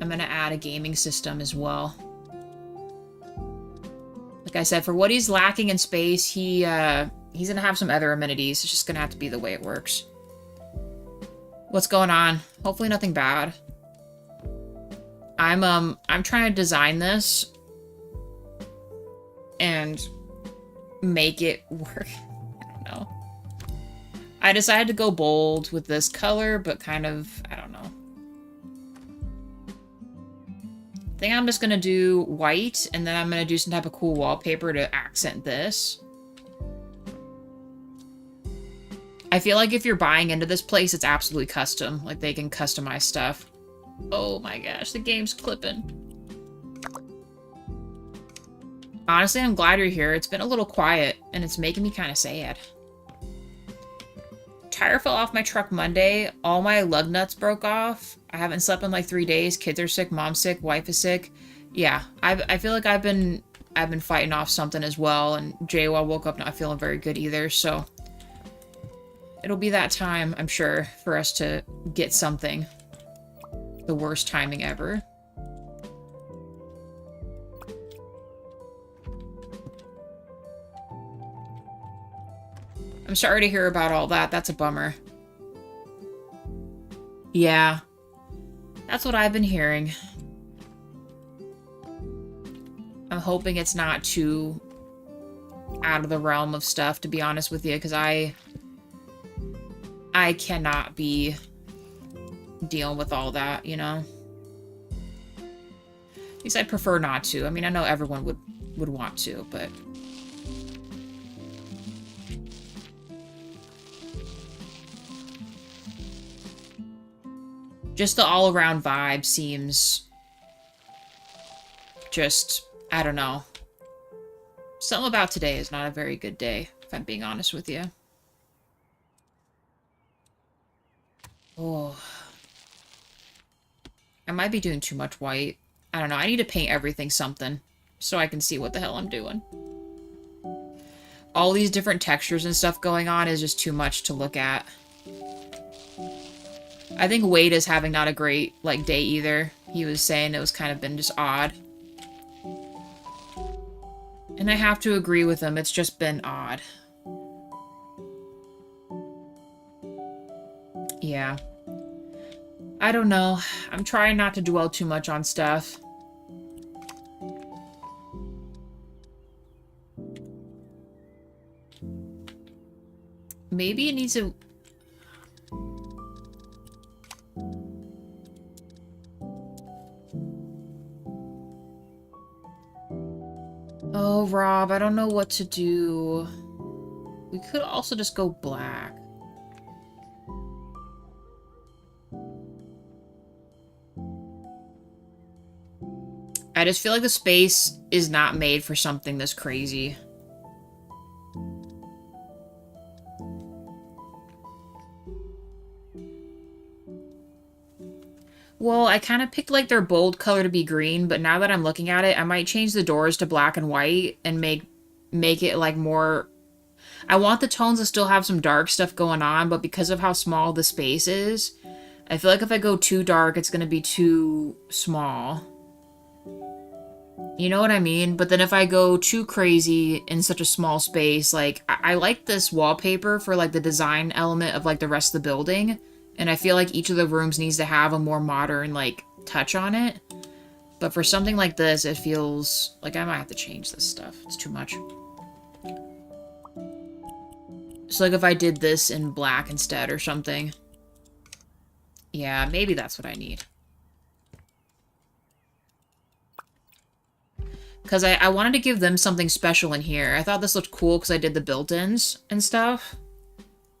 I'm gonna add a gaming system as well. Like I said, for what he's lacking in space, he's gonna have some other amenities. It's just gonna have to be the way it works. What's going on? Hopefully nothing bad. I'm trying to design this and make it work. I don't know. I decided to go bold with this color, but kind of, I don't know. I think I'm just gonna do white, and then I'm gonna do some type of cool wallpaper to accent this. I feel like if you're buying into this place, it's absolutely custom. Like, they can customize stuff. Oh my gosh, the game's clipping. Honestly, I'm glad you're here. It's been a little quiet, and it's making me kind of sad. Tire fell off my truck Monday. All my lug nuts broke off. I haven't slept in like 3 days. Kids are sick, mom's sick, wife is sick. Yeah, I feel like I've been fighting off something as well, and JWoww woke up not feeling very good either, so... It'll be that time, I'm sure, for us to get something. The worst timing ever. I'm sorry to hear about all that. That's a bummer. Yeah. That's what I've been hearing. I'm hoping it's not too out of the realm of stuff, to be honest with you, because I cannot be dealing with all that, you know? At least I'd prefer not to. I mean, I know everyone would want to, but... just the all-around vibe seems... just... I don't know. Something about today is not a very good day, if I'm being honest with you. Oh. I might be doing too much white. I don't know. I need to paint everything something so I can see what the hell I'm doing. All these different textures and stuff going on is just too much to look at. I think Wade is having not a great, like, day either. He was saying it was kind of been just odd. And I have to agree with him. It's just been odd. Yeah. I don't know. I'm trying not to dwell too much on stuff. Maybe it needs to... Oh, Rob, I don't know what to do. We could also just go black. I just feel like the space is not made for something this crazy. Well, I kind of picked, like, their bold color to be green, but now that I'm looking at it, I might change the doors to black and white and make it, like, more... I want the tones to still have some dark stuff going on, but because of how small the space is, I feel like if I go too dark, it's going to be too small. You know what I mean? But then if I go too crazy in such a small space, like, I like this wallpaper for, like, the design element of, like, the rest of the building. And I feel like each of the rooms needs to have a more modern, like, touch on it. But for something like this, it feels like I might have to change this stuff. It's too much. So, like, if I did this in black instead or something. Yeah, maybe that's what I need. Because I wanted to give them something special in here. I thought this looked cool because I did the built-ins and stuff.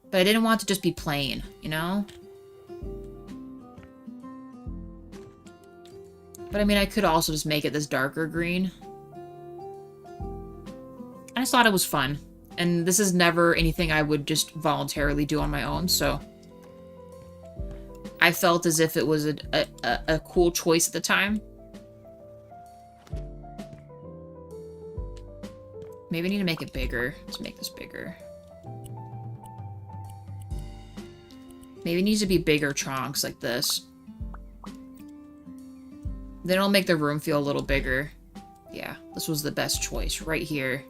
But I didn't want it to just be plain, you know? But I mean, I could also just make it this darker green. I just thought it was fun. And this is never anything I would just voluntarily do on my own, so... I felt as if it was a cool choice at the time. Maybe I need to make it bigger. Let's make this bigger. Maybe it needs to be bigger chunks like this. Then it'll make the room feel a little bigger. Yeah, this was the best choice right here.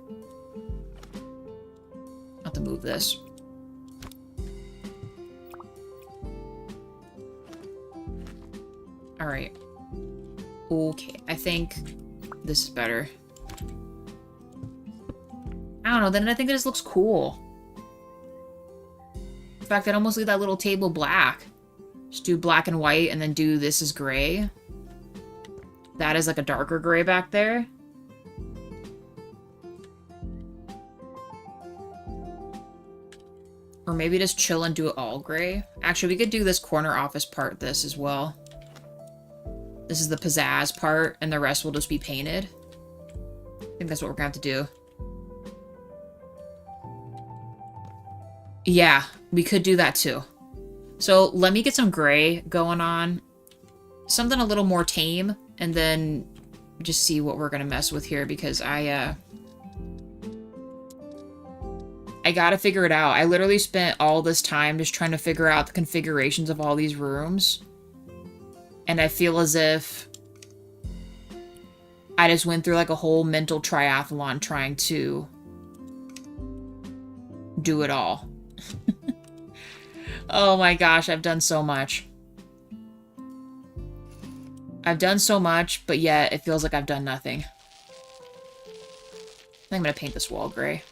I'll have to move this. Alright. Okay, I think this is better. I don't know, then I think this looks cool. In fact, I'd almost leave that little table black. Just do black and white and then do this as gray. That is like a darker gray back there. Or maybe just chill and do it all gray. Actually, we could do this corner office part this as well. This is the pizzazz part, and the rest will just be painted. I think that's what we're gonna have to do. Yeah, we could do that too. So let me get some gray going on. Something a little more tame, and then just see what we're gonna mess with here, because I I gotta figure it out. I literally spent all this time just trying to figure out the configurations of all these rooms. And I feel as if I just went through like a whole mental triathlon trying to do it all. Oh my gosh, I've done so much. I've done so much, but yet it feels like I've done nothing. I think I'm gonna paint this wall gray.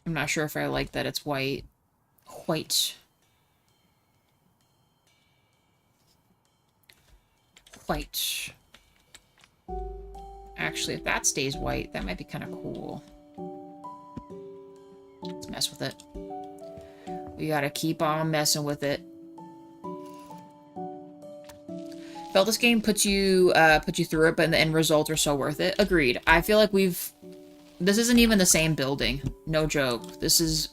I'm not sure if I like that it's white. White. White. Actually, if that stays white, that might be kind of cool. Let's mess with it. We gotta keep on messing with it. Felt this game puts you through it, but the end results are so worth it. Agreed. I feel like this isn't even the same building. No joke. This is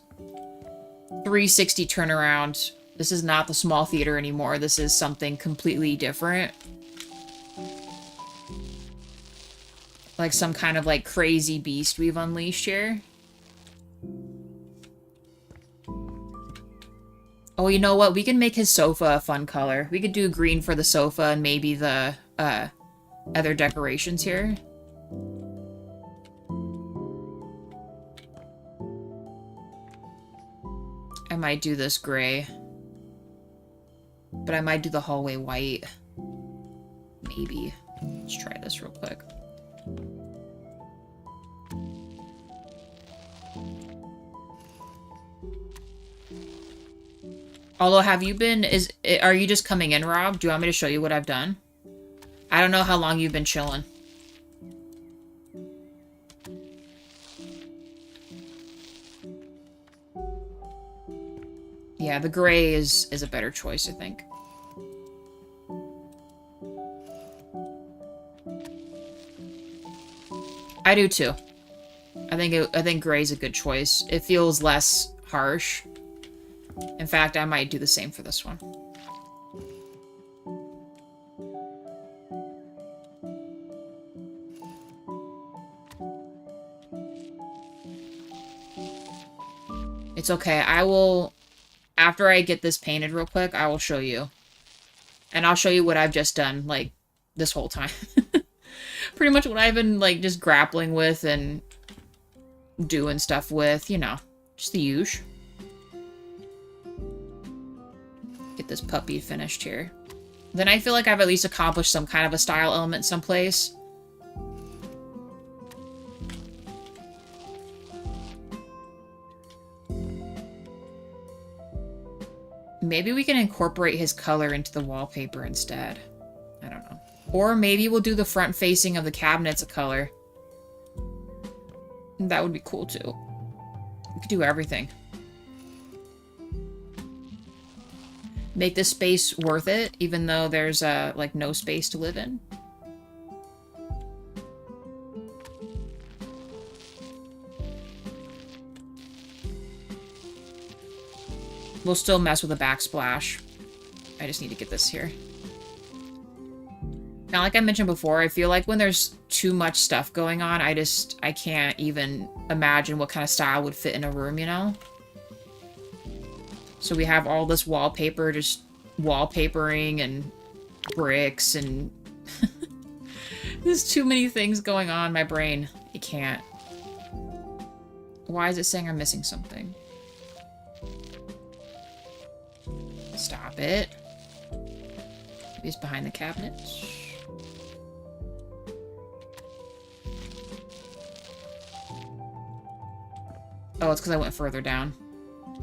360 turnaround. This is not the small theater anymore. This is something completely different. Like some kind of like crazy beast we've unleashed here. Oh, you know what? We can make his sofa a fun color. We could do green for the sofa and maybe the other decorations here. I might do this gray. But I might do the hallway white. Maybe. Let's try this real quick. Although, are you just coming in, Rob? Do you want me to show you what I've done? I don't know how long you've been chilling. Yeah, the gray is a better choice, I think. I do too. I think gray's a good choice. It feels less harsh. In fact, I might do the same for this one. It's okay. I will, after I get this painted real quick, I will show you. And I'll show you what I've just done, like, this whole time. Pretty much what I've been, like, just grappling with and doing stuff with, you know, just the usual. Get this puppy finished here. Then I feel like I've at least accomplished some kind of a style element someplace. Maybe we can incorporate his color into the wallpaper instead. I don't know. Or maybe we'll do the front facing of the cabinets a color. That would be cool too. We could do everything. Make this space worth it, even though there's, like, no space to live in. We'll still mess with the backsplash. I just need to get this here. Now, like I mentioned before, I feel like when there's too much stuff going on, I can't even imagine what kind of style would fit in a room, you know? So we have all this wallpaper, just wallpapering and bricks and... There's too many things going on in my brain. I can't. Why is it saying I'm missing something? Stop it. Maybe it's behind the cabinets. Oh, it's because I went further down.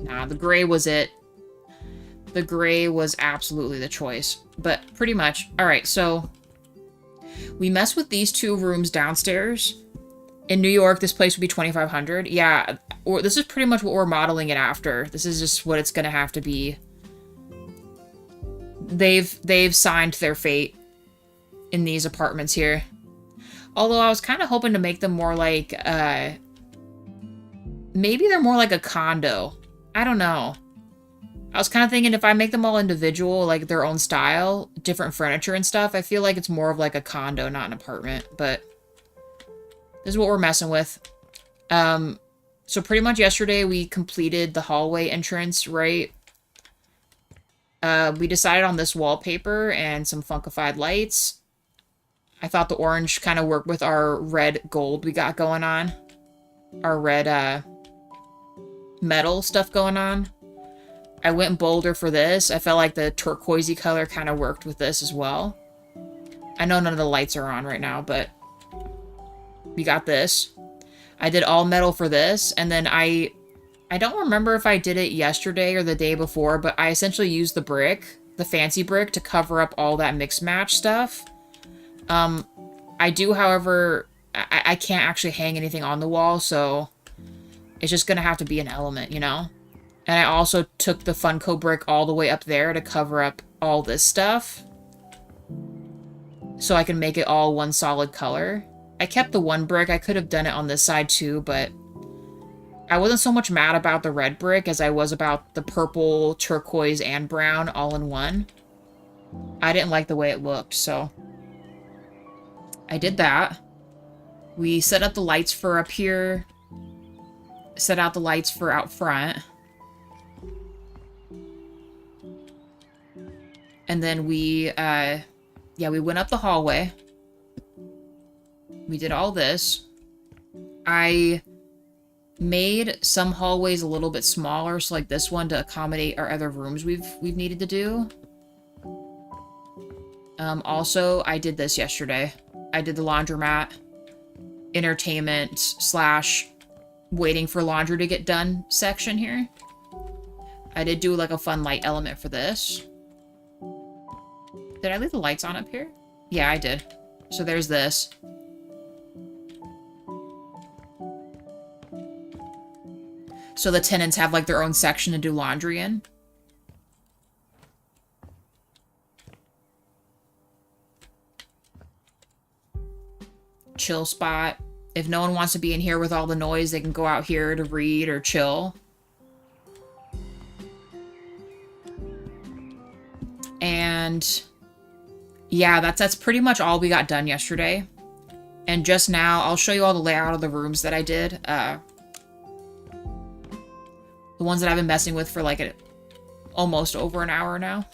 Nah, the gray was it. The gray was absolutely the choice. But pretty much. Alright, so we mess with these two rooms downstairs. In New York, this place would be $2,500. Yeah, or this is pretty much what we're modeling it after. This is just what it's gonna have to be. They've signed their fate in these apartments here. Although I was kind of hoping to make them more like, maybe they're more like a condo. I don't know. I was kind of thinking if I make them all individual, like their own style, different furniture and stuff, I feel like it's more of like a condo, not an apartment. But This is what we're messing with. So pretty much yesterday we completed the hallway entrance, right? We decided on this wallpaper and some funkified lights. I thought the orange kind of worked with our red gold we got going on. Our red, metal stuff going on. I went bolder for this. I felt like the turquoisey color kind of worked with this as well. I know none of the lights are on right now, but we got this. I did all metal for this, and then I don't remember if I did it yesterday or the day before, but I essentially used the brick, the fancy brick, to cover up all that mix match stuff. I do, however, I can't actually hang anything on the wall, so it's just gonna have to be an element, you know? And I also took the Funko brick all the way up there to cover up all this stuff, so I can make it all one solid color. I kept the one brick. I could have done it on this side too, but I wasn't so much mad about the red brick as I was about the purple, turquoise, and brown all in one. I didn't like the way it looked, so I did that. We set up the lights for up here, set out the lights for out front. And then we went up the hallway. We did all this. I made some hallways a little bit smaller, so like this one to accommodate our other rooms we've needed to do. Also, I did this yesterday. I did the laundromat, entertainment / waiting for laundry to get done section here. I did do like a fun light element for this. Did I leave the lights on up here? Yeah, I did. So there's this. So the tenants have like their own section to do laundry in. Chill spot. If no one wants to be in here with all the noise, they can go out here to read or chill. And yeah, that's pretty much all we got done yesterday. And just now, I'll show you all the layout of the rooms that I did. The ones that I've been messing with for like almost over an hour now.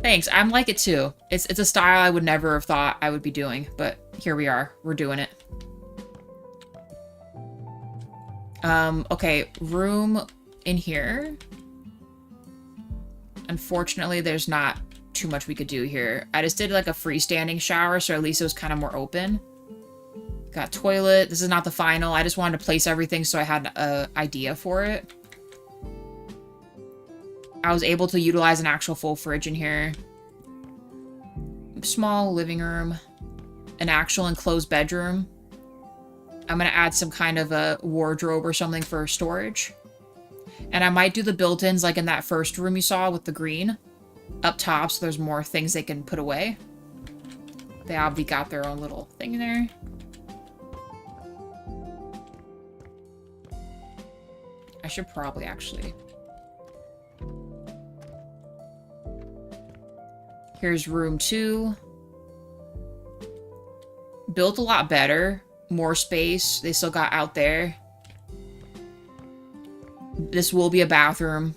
Thanks, I'm like it too. It's a style I would never have thought I would be doing, but here we are. We're doing it. Okay, room in here. Unfortunately, there's not too much we could do here. I just did like a freestanding shower, so at least it was kind of more open. Got toilet. This is not the final. I just wanted to place everything so I had an idea for it. I was able to utilize an actual full fridge in here. Small living room. An actual enclosed bedroom. I'm going to add some kind of a wardrobe or something for storage. And I might do the built-ins like in that first room you saw with the green. Up top, so there's more things they can put away. They obviously got their own little thing there. I should probably actually... Here's room 2. Built a lot better. More space. They still got out there. This will be a bathroom.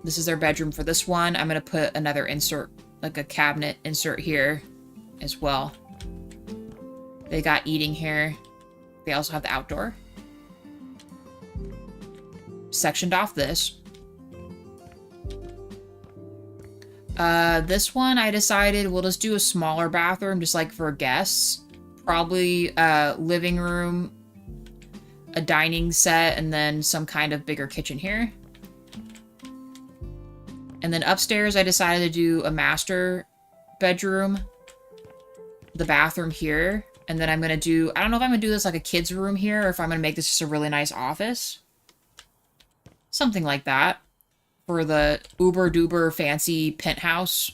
This is their bedroom for this one. I'm going to put another insert, like a cabinet insert here as well. They got eating here. They also have the outdoor. Sectioned off this. This one I decided we'll just do a smaller bathroom, just like for guests. Probably living room, a dining set, and then some kind of bigger kitchen here. And then upstairs I decided to do a master bedroom, the bathroom here, and then I'm going to do, I don't know if I'm going to do this like a kid's room here, or if I'm going to make this just a really nice office. Something like that. For the uber-duber fancy penthouse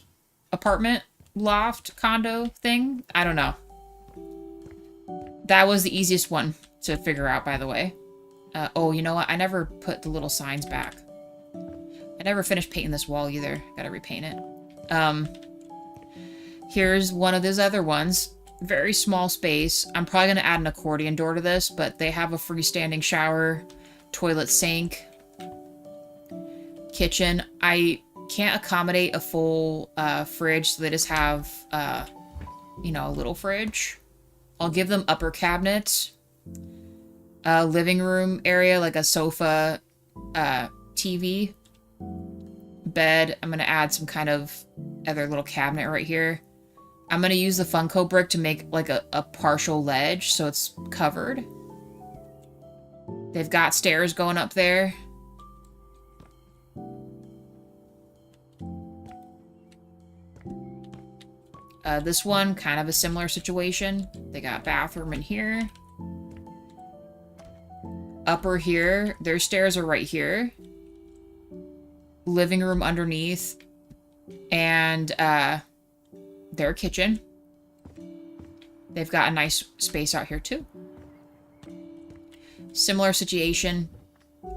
apartment, loft, condo thing. I don't know. That was the easiest one to figure out, by the way. Oh, you know what? I never put the little signs back. I never finished painting this wall either. Gotta repaint it. Here's one of those other ones. very small space. I'm probably going to add an accordion door to this, but they have a freestanding shower, toilet, sink, kitchen. I can't accommodate a full fridge, so they just have, you know, a little fridge. I'll give them upper cabinets, living room area, like a sofa, TV, bed. I'm going to add some kind of other little cabinet right here. I'm going to use the Funko brick to make like a partial ledge so it's covered. They've got stairs going up there. This one, kind of a similar situation. They got bathroom in here. Upper here, their stairs are right here. Living room underneath. And their kitchen. They've got a nice space out here too. Similar situation.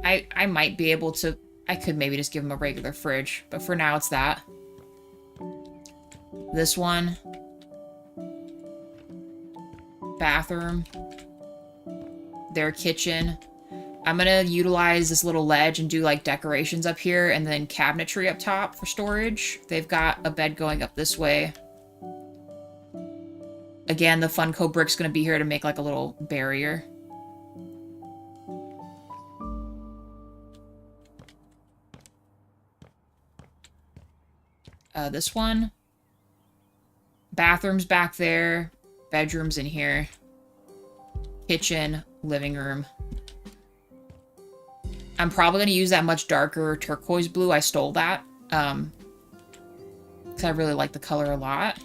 I might be able to... I could maybe just give them a regular fridge. But for now, it's that. This one. Bathroom. Their kitchen. I'm going to utilize this little ledge and do like decorations up here and then cabinetry up top for storage. They've got a bed going up this way. Again, the Funko brick's going to be here to make like a little barrier. This one. Bathroom's back there. Bedroom's in here. Kitchen, living room. I'm probably going to use that much darker turquoise blue. I stole that. Because I really like the color a lot.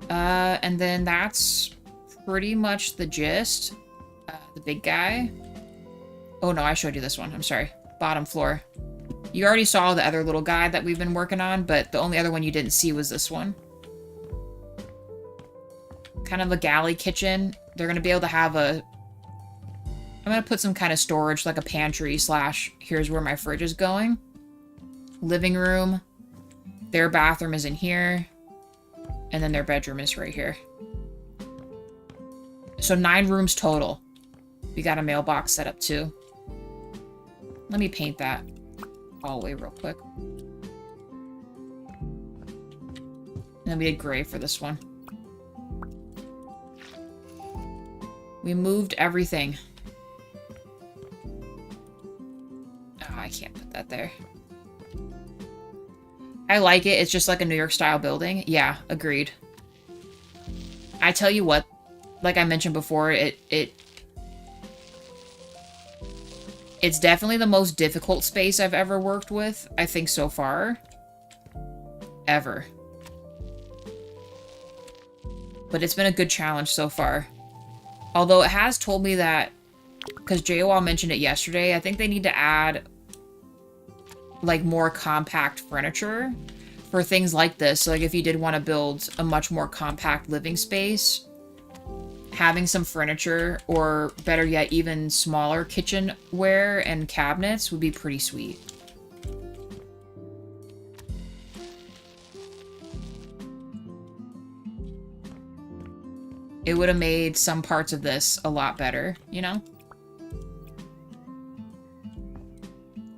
And then that's pretty much the gist. The big guy. Oh no, I showed you this one. I'm sorry. Bottom floor. You already saw the other little guy that we've been working on, but the only other one you didn't see was this one. Kind of a galley kitchen. They're going to be able to have a... I'm going to put some kind of storage, like a pantry slash here's where my fridge is going. Living room. Their bathroom is in here. And then their bedroom is right here. So 9 rooms total. We got a mailbox set up too. Let me paint that hallway real quick. And then we did gray for this one. We moved everything. Oh, I can't put that there. I like it. It's just like a New York style building. Yeah, agreed. I tell you what, like I mentioned before, it's definitely the most difficult space I've ever worked with, I think so far. Ever. But it's been a good challenge so far. Although it has told me that, because JWall mentioned it yesterday, I think they need to add like more compact furniture for things like this. So like if you did want to build a much more compact living space, having some furniture, or better yet, even smaller kitchenware and cabinets would be pretty sweet. It would have made some parts of this a lot better, you know?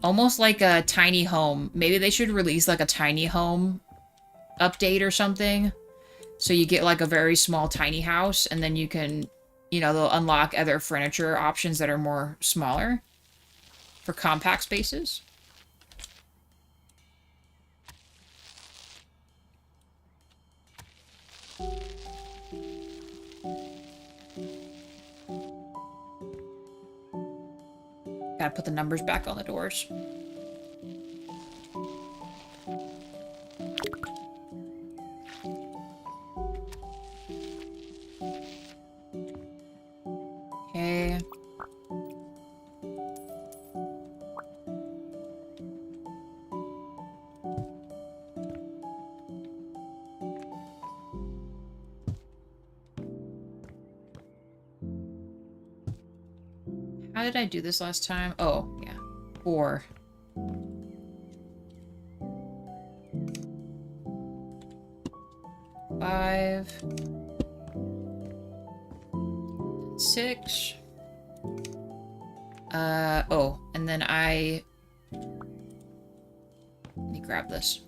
Almost like a tiny home. Maybe they should release like a tiny home update or something. So you get like a very small tiny house, and then you can, you know, they'll unlock other furniture options that are more smaller for compact spaces. Gotta put the numbers back on the doors. Okay. How did I do this last time? Oh, yeah. 4. 5, 6. Oh, and then let me grab this.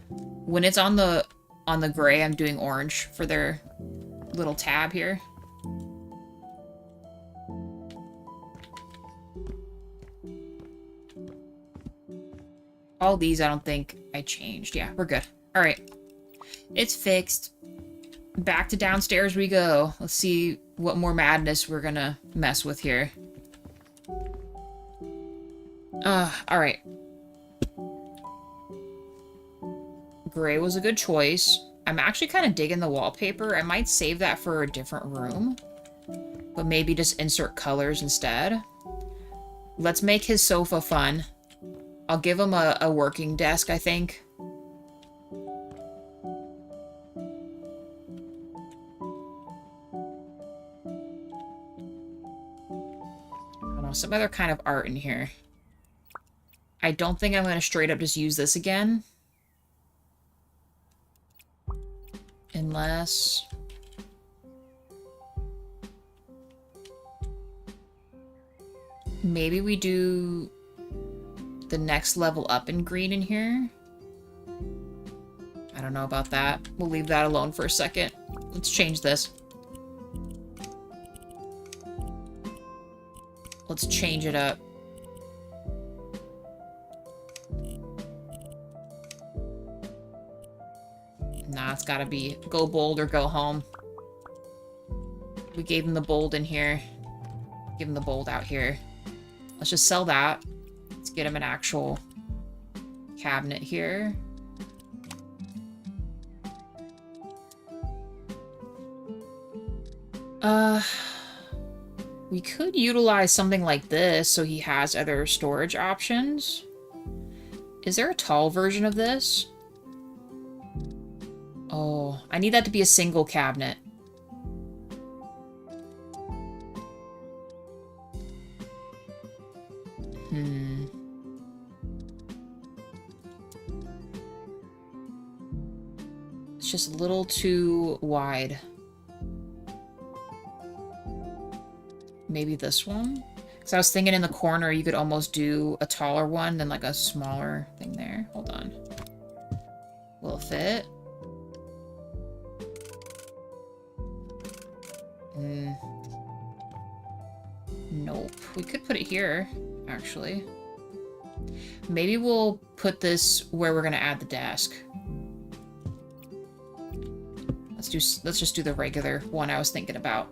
When it's on the gray, I'm doing orange for their little tab here. All these I don't think I changed. Yeah, we're good. All right. It's fixed. Back to downstairs we go. Let's see what more madness we're gonna mess with here. All right. Gray was a good choice. I'm actually kind of digging the wallpaper. I might save that for a different room, but maybe just insert colors instead. Let's make his sofa fun. I'll give him a working desk, I think. I don't know, some other kind of art in here. I don't think I'm going to straight up just use this again. Unless... maybe we do the next level up in green in here. I don't know about that. We'll leave that alone for a second. Let's change this. Let's change it up. Nah, it's gotta be go bold or go home. We gave him the bold in here. Give him the bold out here. Let's just sell that. Let's get him an actual cabinet here. We could utilize something like this so he has other storage options. Is there a tall version of this? Oh, I need that to be a single cabinet. It's just a little too wide. Maybe this one? Because I was thinking in the corner you could almost do a taller one than like a smaller thing there. Hold on. Will it fit? Nope. We could put it here, actually. Maybe we'll put this where we're gonna add the desk. Let's just do the regular one I was thinking about.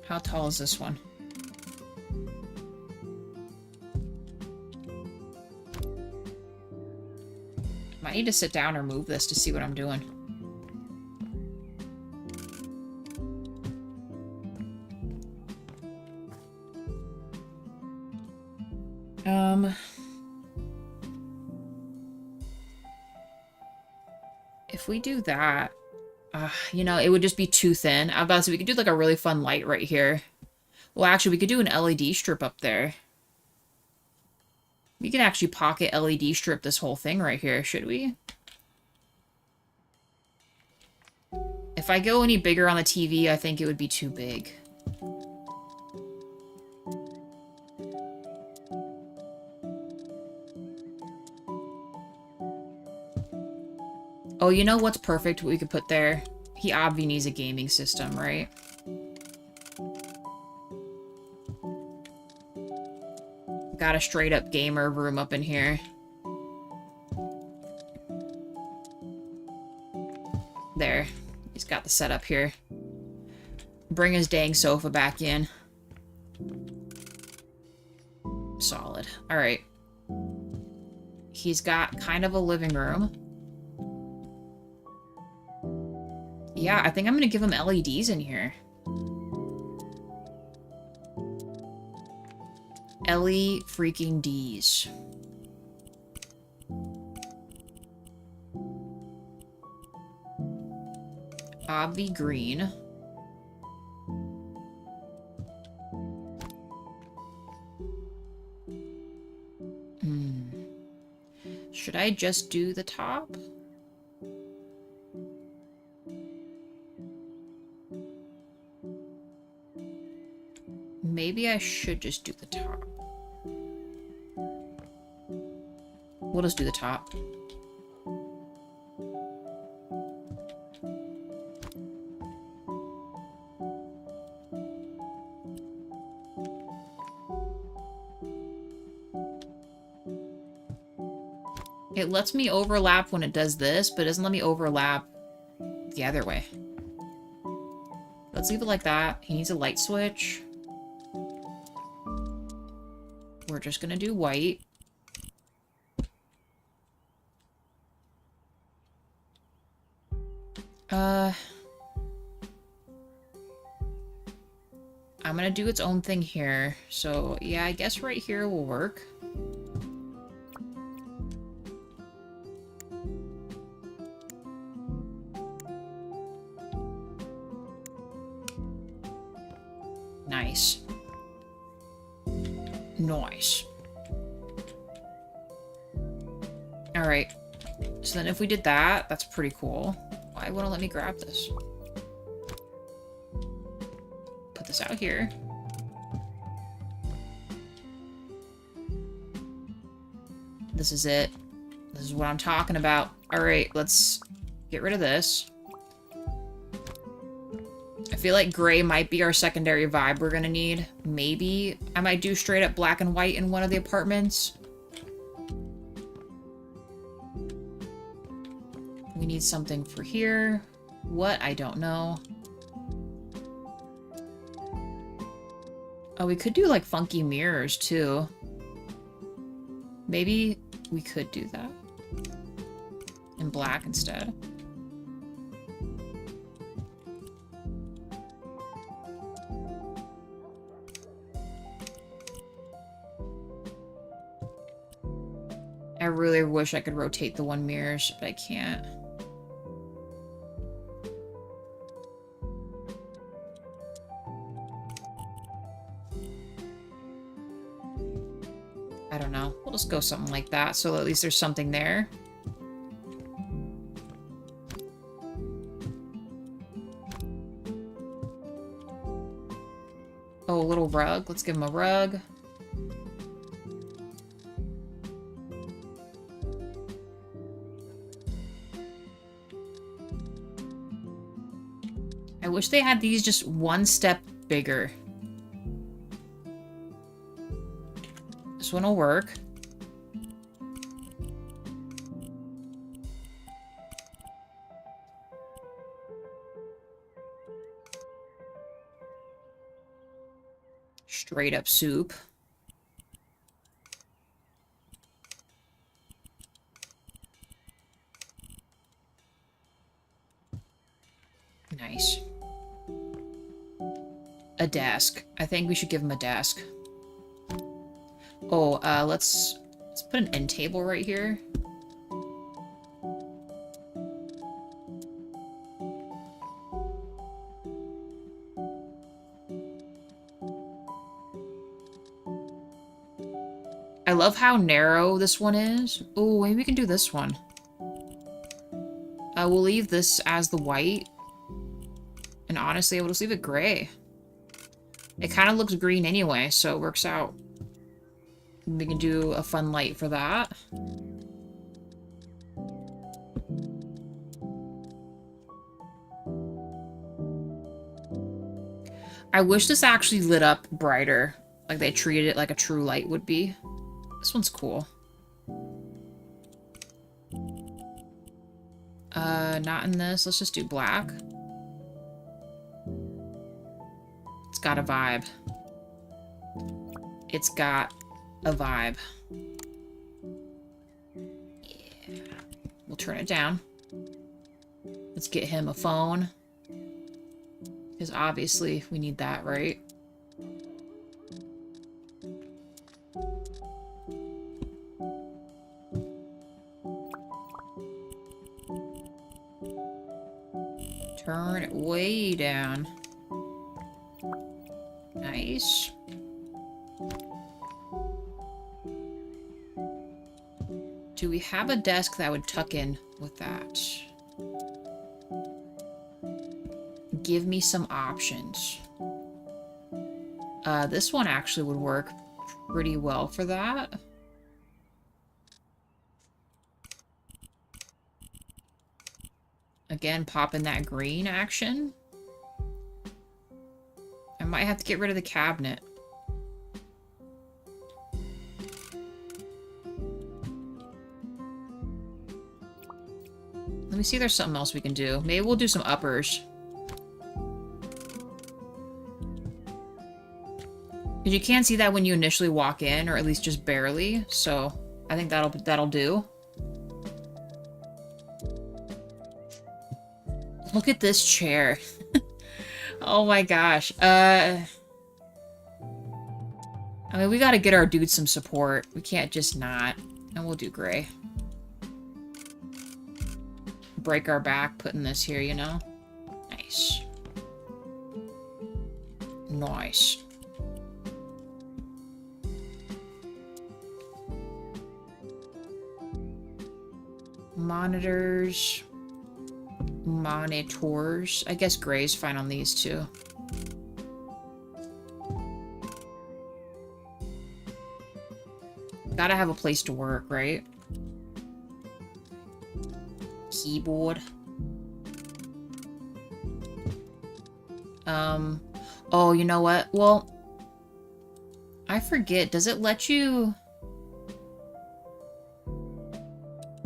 How tall is this one? Might need to sit down or move this to see what I'm doing. If we do that, you know, it would just be too thin. I was about to say, we could do like a really fun light right here. Well, actually, we could do an LED strip up there. We can actually pocket LED strip this whole thing right here, should we? If I go any bigger on the TV, I think it would be too big. Oh, you know what's perfect? What we could put there? He obviously needs a gaming system, right? Got a straight up gamer room up in here. There. He's got the setup here. Bring his dang sofa back in. Solid. Alright. He's got kind of a living room. Yeah, I think I'm gonna give him LEDs in here. Ellie freaking D's. Obvi green. Should I just do the top? Maybe I should just do the top. We'll just do the top. It lets me overlap when it does this, but it doesn't let me overlap the other way. Let's leave it like that. He needs a light switch. We're just gonna do white. I'm gonna do its own thing here. So, yeah, I guess right here will work. Nice. Nice. Alright. So then if we did that, that's pretty cool. Why won't it let me grab this? Put this out here. This is it. This is what I'm talking about. Alright, let's get rid of this. I feel like gray might be our secondary vibe we're gonna need. Maybe I might do straight up black and white in one of the apartments. We need something for here. What? I don't know. Oh, we could do like funky mirrors too. Maybe we could do that in black instead. I really wish I could rotate the one mirrors, but I can't. I don't know. We'll just go something like that, so at least there's something there. Oh, a little rug. Let's give him a rug. I wish they had these just one step bigger. This one will work. Straight up soup. Nice. A desk. I think we should give him a desk. Oh, let's put an end table right here. I love how narrow this one is. Oh, maybe we can do this one. We'll leave this as the white. And honestly, we'll just leave it gray. It kind of looks green anyway, so it works out. We can do a fun light for that. I wish this actually lit up brighter. Like they treated it like a true light would be. This one's cool. Not in this. Let's just do black. It's got a vibe. It's got a vibe. Yeah. We'll turn it down. Let's get him a phone. Because obviously we need that, right? Turn it way down. Nice. Do we have a desk that would tuck in with that? Give me some options. This one actually would work pretty well for that. Again, pop in that green action. I might have to get rid of the cabinet. Let me see if there's something else we can do. Maybe we'll do some uppers. Because you can't see that when you initially walk in, or at least just barely. So I think that'll do. Look at this chair. Oh my gosh. I mean, we gotta get our dude some support. We can't just not. And we'll do gray. Break our back putting this here, you know? Nice. Nice. Monitors. Monitors. I guess gray's fine on these two. Gotta have a place to work, right? Keyboard. Oh, you know what? Well, I forget. Does it let you...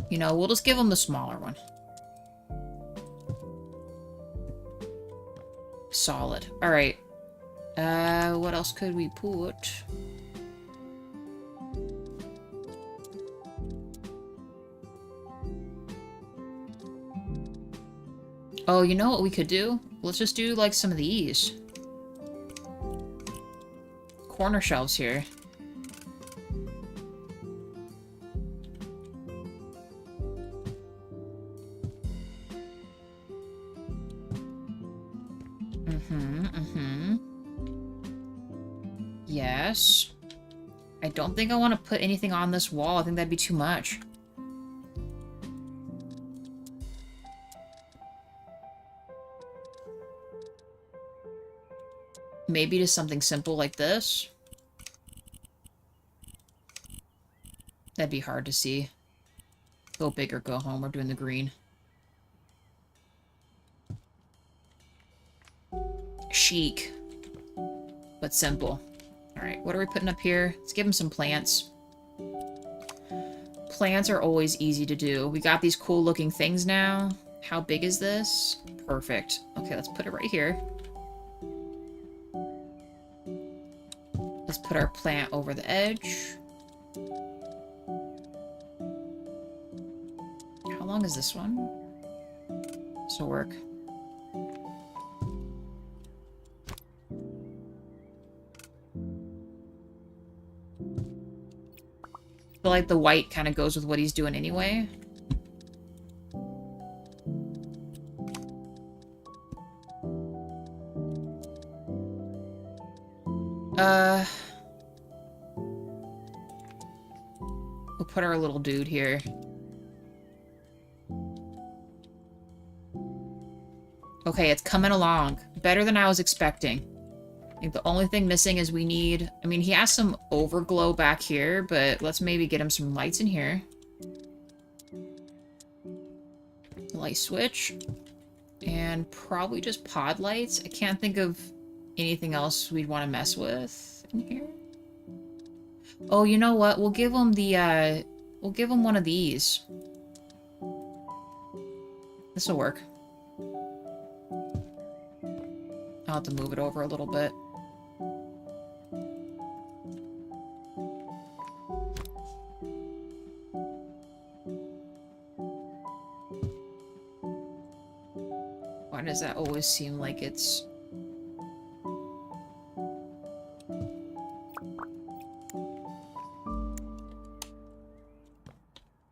You know, we'll just give them the smaller one. Solid. Alright. What else could we put? Oh, you know what we could do? Let's just do, like, some of these. Corner shelves here. Yes. I don't think I want to put anything on this wall. I think that'd be too much. Maybe just something simple like this. That'd be hard to see. Go big or go home. We're doing the green. Chic. But simple. Alright, what are we putting up here? Let's give him some plants. Plants are always easy to do. We got these cool looking things now. How big is this? Perfect. Okay, let's put it right here. Let's put our plant over the edge. How long is this one? This will work. I feel like the white kind of goes with what he's doing anyway. We'll put our little dude here. Okay, it's coming along. Better than I was expecting. I think the only thing missing is we need... I mean, he has some overglow back here, but let's maybe get him some lights in here. Light switch. And probably just pod lights. I can't think of anything else we'd want to mess with in here. Oh, you know what? We'll give him the, we'll give him one of these. This'll work. I'll have to move it over a little bit. Why does that always seem like it's...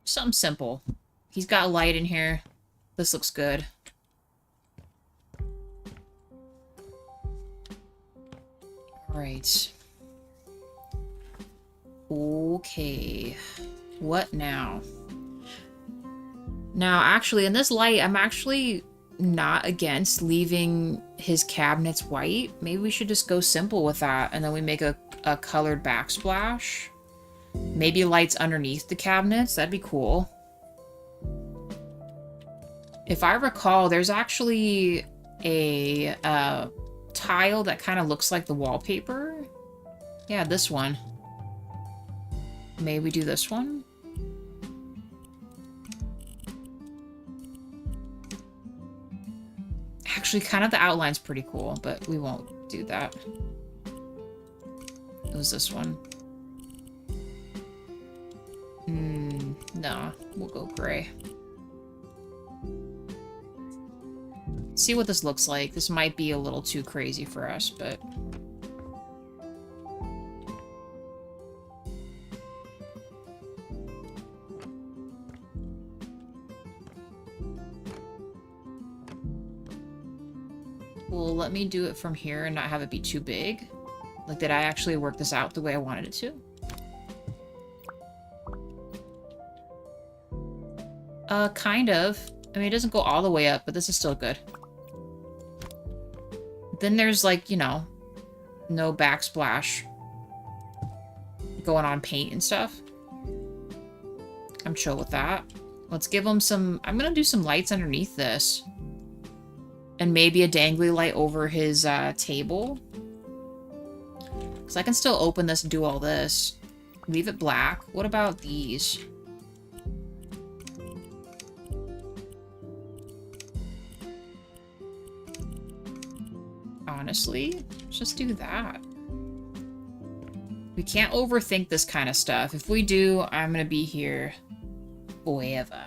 Something simple. He's got light in here. This looks good. Alright. Okay. What now? Now, actually, in this light, I'm actually not against leaving his cabinets white. Maybe we should just go simple with that, and then we make a colored backsplash. Maybe lights underneath the cabinets. That'd be cool. If I recall, there's actually a tile that kind of looks like the wallpaper. Yeah, this one. Maybe we do this one. Actually, kind of the outline's pretty cool, but we won't do that. It was this one. Nah, we'll go gray. See what this looks like. This might be a little too crazy for us, but... Well, let me do it from here and not have it be too big. Like, did I actually work this out the way I wanted it to? Kind of. I mean, it doesn't go all the way up, but this is still good. Then there's, like, you know, no backsplash going on paint and stuff. I'm chill with that. Let's give him some... I'm gonna do some lights underneath this. And maybe a dangly light over his table. Because I can still open this and do all this. Leave it black. What about these? Honestly, let's just do that. We can't overthink this kind of stuff. If we do, I'm gonna be here forever.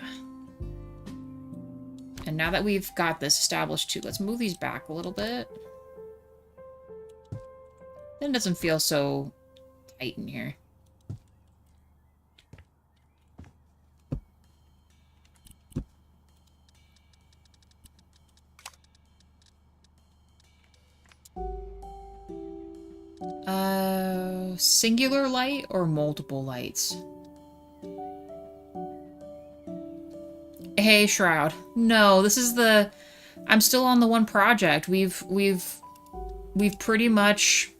And now that we've got this established too, let's move these back a little bit. Then it doesn't feel so tight in here. Singular light or multiple lights? Hey, Shroud. No, this is the... I'm still on the one project. We've pretty much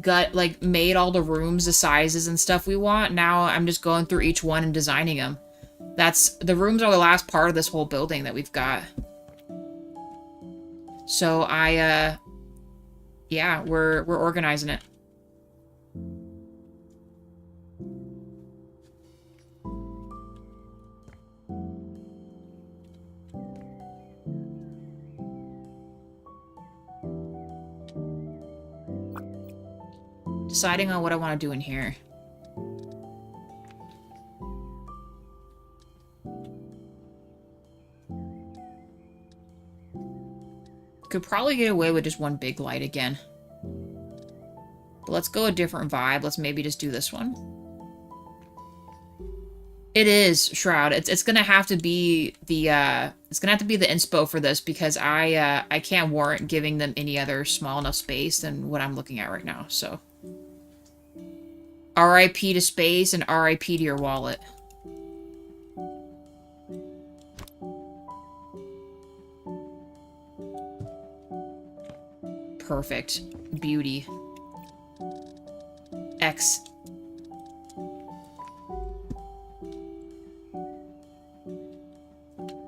got, like, made all the rooms, the sizes and stuff we want. Now I'm just going through each one and designing them. The rooms are the last part of this whole building that we've got. So yeah, we're organizing it. Deciding on what I want to do in here. Could probably get away with just one big light again. But let's go a different vibe. Let's maybe just do this one. It is, Shroud. It's gonna have to be the inspo for this because I can't warrant giving them any other small enough space than what I'm looking at right now, so. RIP to space and RIP to your wallet. Perfect. Beauty. X.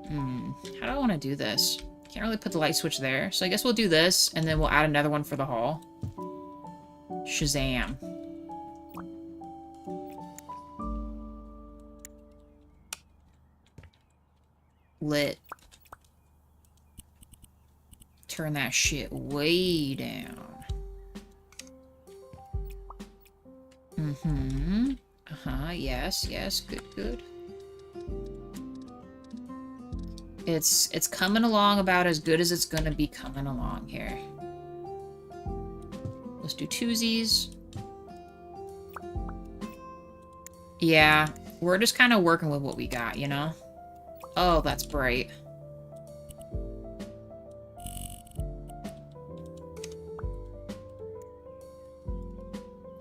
How do I want to do this? Can't really put the light switch there, so I guess we'll do this, and then we'll add another one for the hall. Shazam. Lit. Turn that shit way down. Yes, yes, good. It's coming along about as good as it's gonna be coming along here. Let's do twosies. Yeah, we're just kind of working with what we got, you know? Oh, that's bright.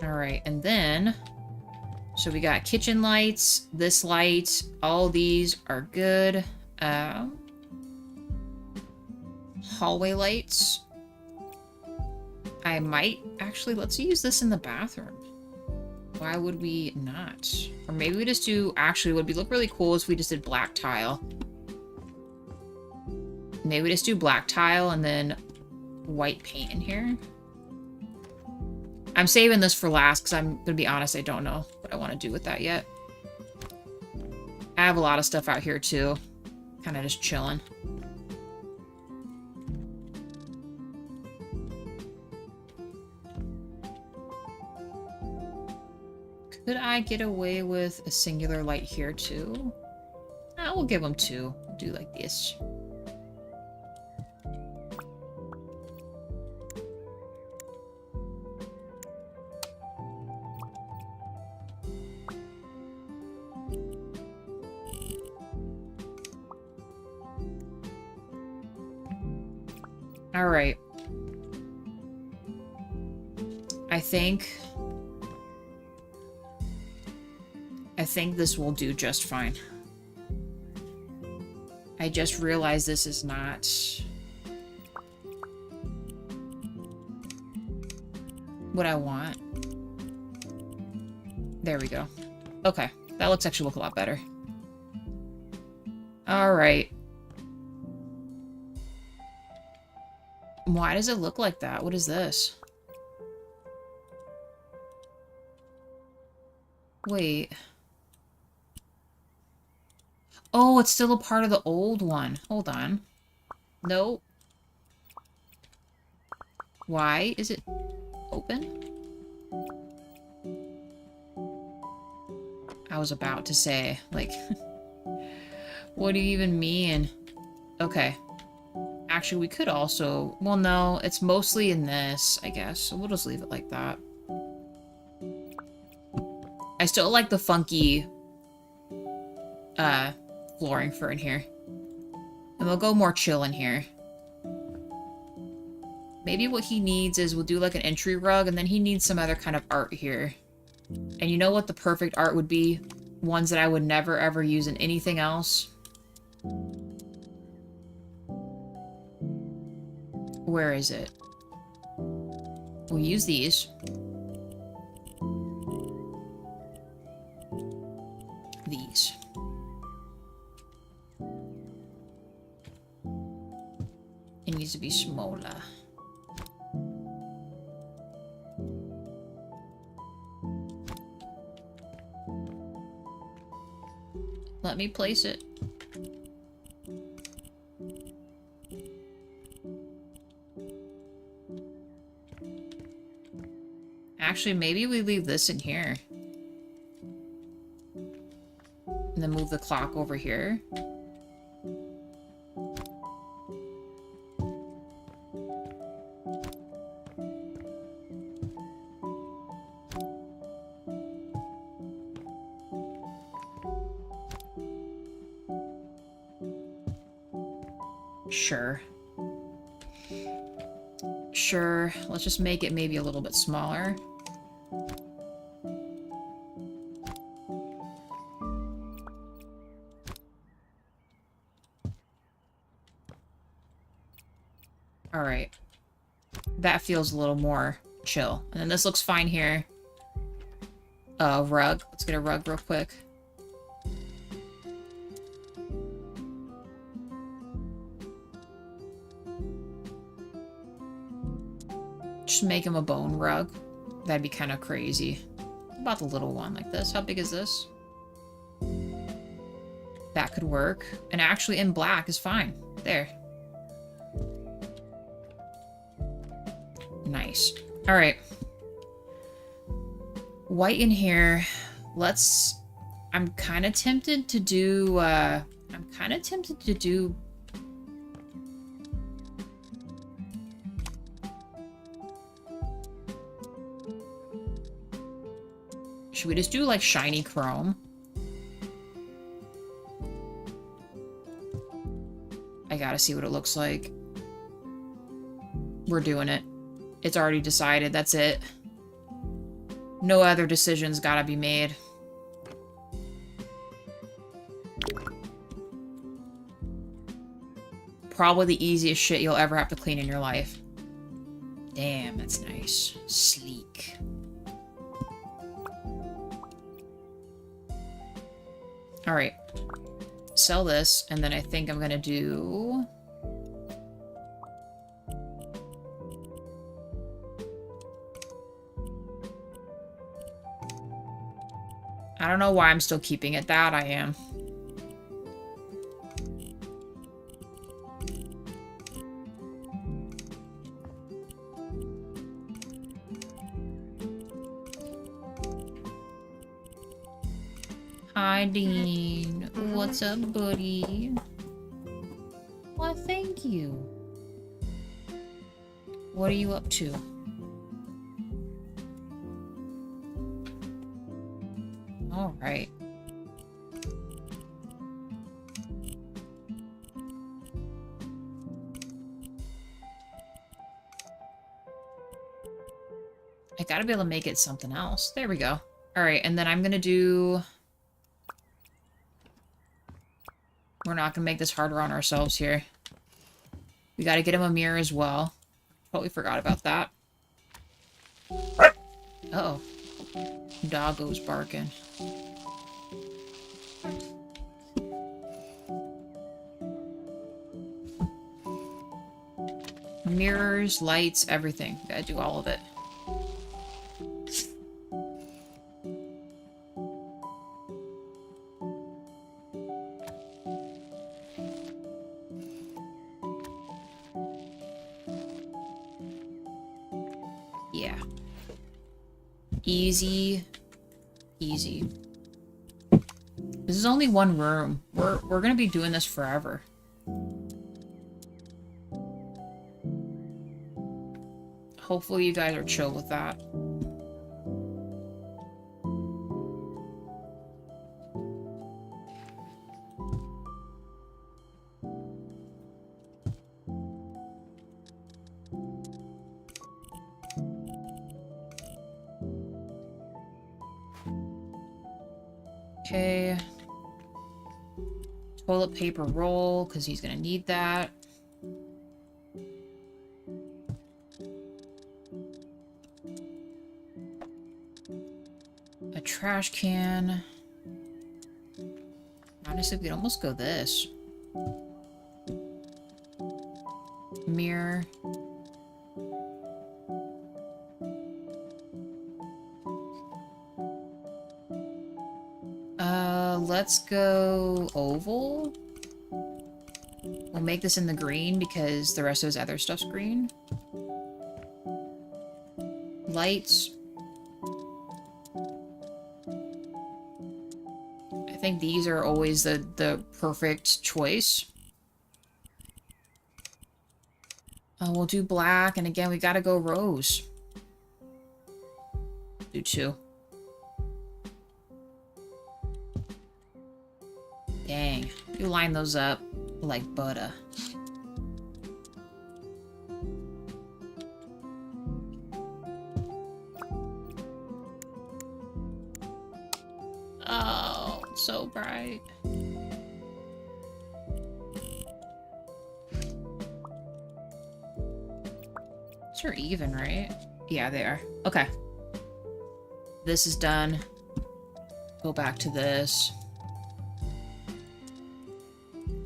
Alright, and then... So we got kitchen lights, this light, all these are good. hallway lights. I might actually, let's use this in the bathroom. Why would we not? Or maybe we just do, actually, what would look really cool is if we just did black tile. Maybe we just do black tile and then white paint in here. I'm saving this for last because I'm going to be honest, I don't know what I want to do with that yet. I have a lot of stuff out here too. Kind of just chilling. Could I get away with a singular light here too? We'll give them two. We'll do like this. All right. I think this will do just fine. I just realized this is not what I want. There we go. Okay, that looks actually look a lot better. All right. Why does it look like that? What is this? Wait. Oh, it's still a part of the old one. Hold on. Nope. Why is it open? I was about to say, like, what do you even mean? Okay. Actually, we could also... Well, no, it's mostly in this, I guess. So we'll just leave it like that. I still like the funky flooring for in here. And we'll go more chill in here. Maybe what he needs is we'll do like an entry rug, and then he needs some other kind of art here. And you know what the perfect art would be? Ones that I would never ever use in anything else. Where is it? We'll use these. These. It needs to be smaller. Let me place it. Actually, maybe we leave this in here. And then move the clock over here. Sure. Sure. Let's just make it maybe a little bit smaller. Alright. That feels a little more chill. And then this looks fine here. Rug. Let's get a rug real quick. Just make him a bone rug. That'd be kind of crazy. What about the little one like this? How big is this? That could work. And actually in black is fine. There. Nice. Alright. White in here. Let's... I'm kind of tempted to do, Should we just do, like, shiny chrome? I gotta see what it looks like. We're doing it. It's already decided. That's it. No other decisions gotta be made. probably the easiest shit you'll ever have to clean in your life. Damn, that's nice. Sleek. Alright. Sell this, and then I think I'm gonna do... I don't know why I'm still keeping it that. I am. Hi, Dean. What's up, buddy? Why, thank you. What are you up to? All right. I gotta be able to make it something else. There we go. All right, and then I'm gonna do... We're not gonna make this harder on ourselves here. We gotta get him a mirror as well. Totally forgot about that. Uh-oh. Doggo's barking. Mirrors, lights, everything. Gotta do all of it. Yeah. Easy. Easy. This is only one room. We're gonna be doing this forever. Hopefully you guys are chill with that. Okay. Toilet paper roll, because he's gonna need that. A trash can. Honestly, we could almost go this. Mirror. Let's go oval. We'll make this in the green because the rest of his other stuff's green. Lights. I think these are always the perfect choice. We'll do black, and again, we gotta go rose. Do 2. Dang, you line those up like butter. Oh, it's so bright. These are even, right? Yeah, they are. Okay. This is done. Go back to this.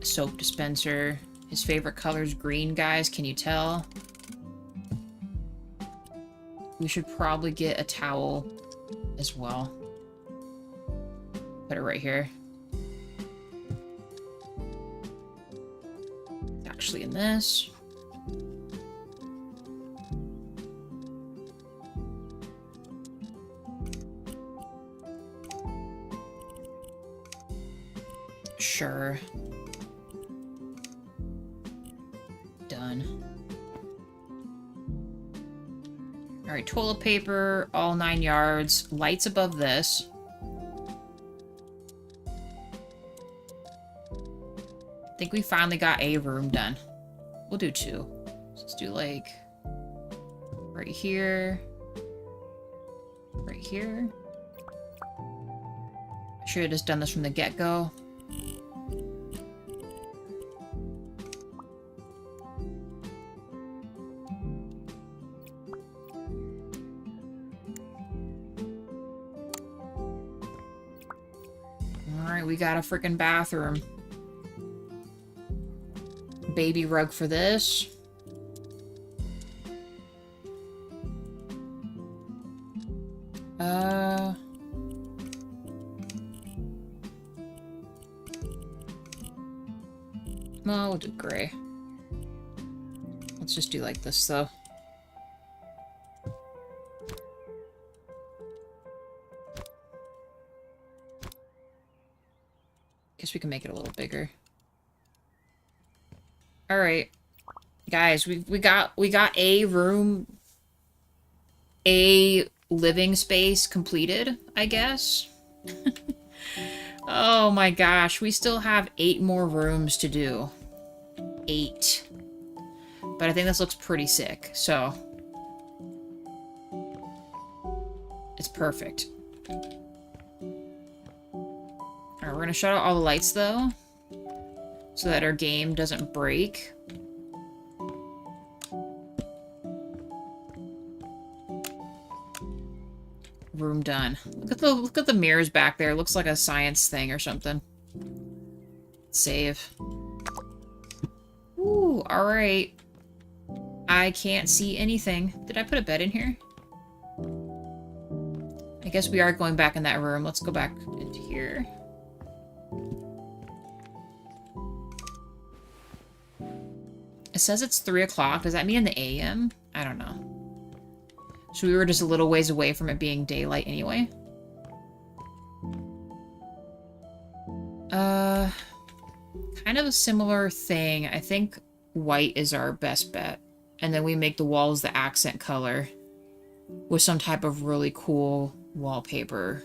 Soap dispenser. His favorite color is green, guys. Can you tell? We should probably get a towel as well. Put it right here. It's actually in this. Sure. Done. Alright, toilet paper, all 9 yards. Lights above this. I think we finally got a room done. We'll do 2. So let's do like right here. Right here. I should have just done this from the get-go. Alright, we got a freaking bathroom. Baby rug for this. No, we'll do gray. Let's just do like this, though. Guess we can make it a little bigger. All right, guys, we got a room, a living space completed, I guess. Oh my gosh, we still have 8 more rooms to do. 8. But I think this looks pretty sick, so it's perfect. Alright, we're gonna shut out all the lights, though, so that our game doesn't break. Room done. Look at the mirrors back there. It looks like a science thing or something. Save. Ooh, alright. I can't see anything. Did I put a bed in here? I guess we are going back in that room. Let's go back into here. It says it's 3 o'clock. Does that mean in the AM? I don't know. So we were just a little ways away from it being daylight anyway. Kind of a similar thing. I think white is our best bet. And then we make the walls the accent color with some type of really cool wallpaper.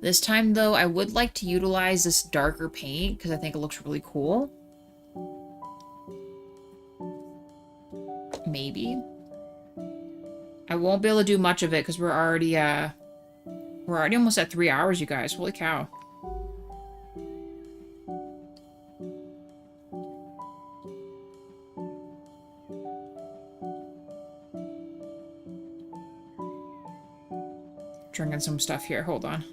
This time, though, I would like to utilize this darker paint because I think it looks really cool. Maybe. I won't be able to do much of it because we're already almost at 3 hours, you guys. Holy cow. Drinking some stuff here. Hold on.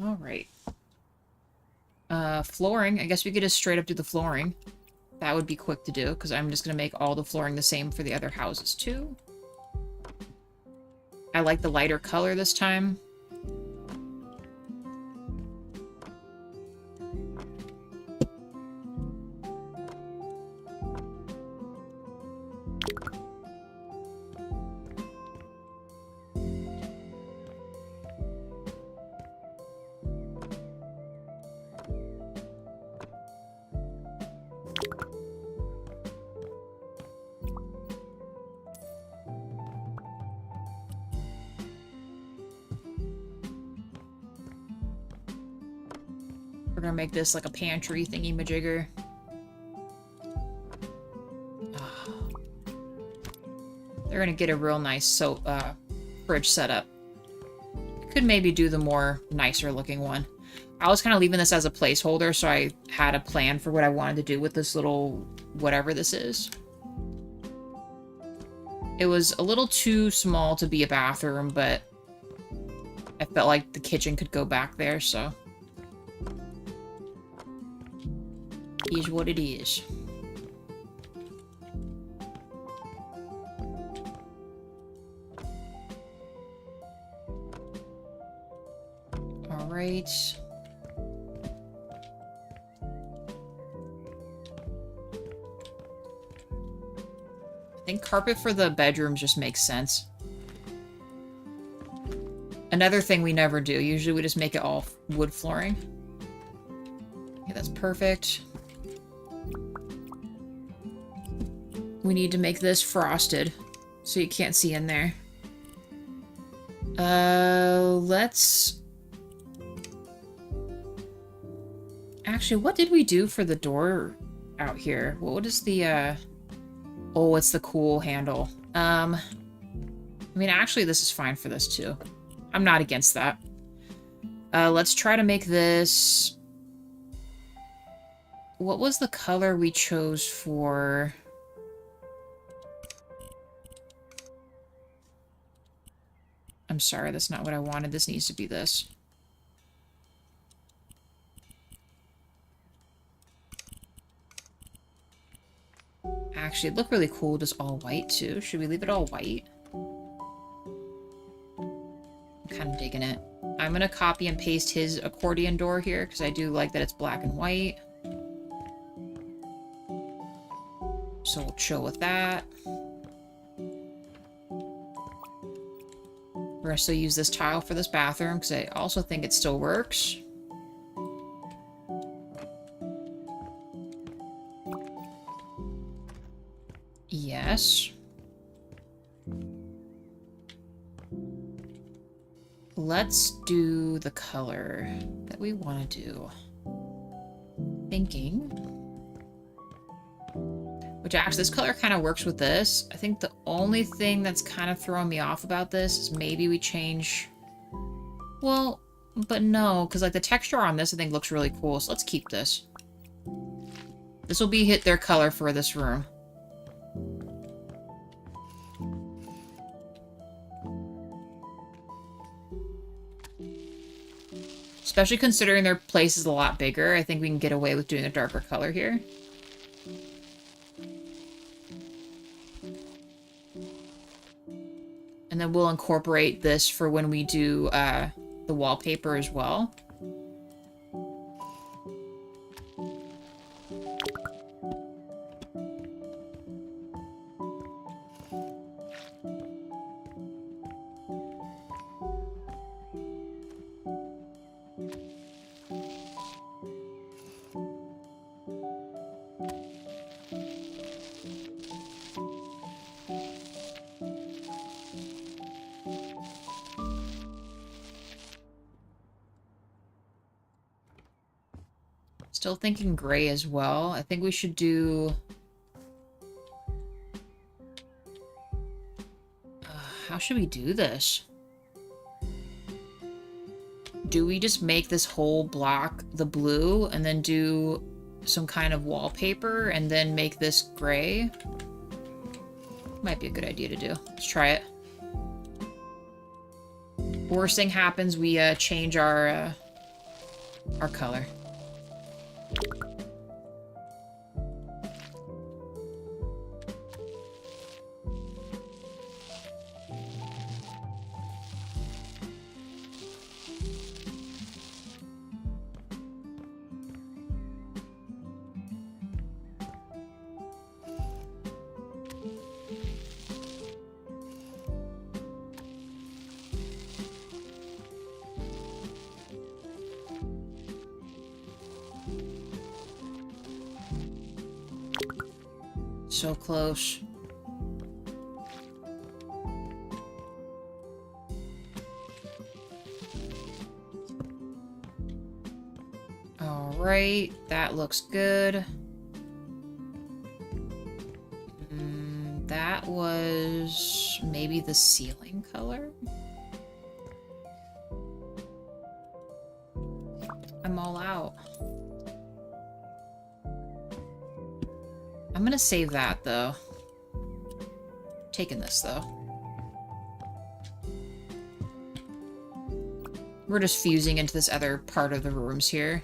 All right. Flooring. I guess we could just straight up do the flooring. That would be quick to do, because I'm just going to make all the flooring the same for the other houses, too. I like the lighter color this time. We're gonna make this like a pantry thingy-majigger. Oh. They're gonna get a real nice fridge setup. Could maybe do the more nicer looking one. I was kind of leaving this as a placeholder, so I had a plan for what I wanted to do with this little whatever this is. It was a little too small to be a bathroom, but I felt like the kitchen could go back there, so is what it is. All right. I think carpet for the bedrooms just makes sense. Another thing we never do. Usually we just make it all wood flooring. Okay, that's perfect. We need to make this frosted, so you can't see in there. Let's... Actually, what did we do for the door out here? What is the, Oh, it's the cool handle. I mean, actually, this is fine for this, too. I'm not against that. Let's try to make this... What was the color we chose for... I'm sorry, that's not what I wanted. This needs to be this. Actually, it'd look really cool just all white, too. Should we leave it all white? I'm kind of digging it. I'm going to copy and paste his accordion door here, because I do like that it's black and white. So we'll chill with that. We're going to still use this tile for this bathroom, because I also think it still works. Yes. Let's do the color that we want to do. Thinking. Which actually, this color kind of works with this. I think the only thing that's kind of throwing me off about this is maybe we change... Well, but no, because like the texture on this I think looks really cool, so let's keep this. This will be their color for this room. Especially considering their place is a lot bigger, I think we can get away with doing a darker color here. And then we'll incorporate this for when we do the wallpaper as well. Still thinking gray as well. I think we should do... how should we do this? Do we just make this whole block the blue and then do some kind of wallpaper and then make this gray? Might be a good idea to do. Let's try it. Worst thing happens, we change our color. So close. All right, that looks good. That was maybe the ceiling color. I'm all out. I'm gonna save that, though. Taking this, though. We're just fusing into this other part of the rooms here.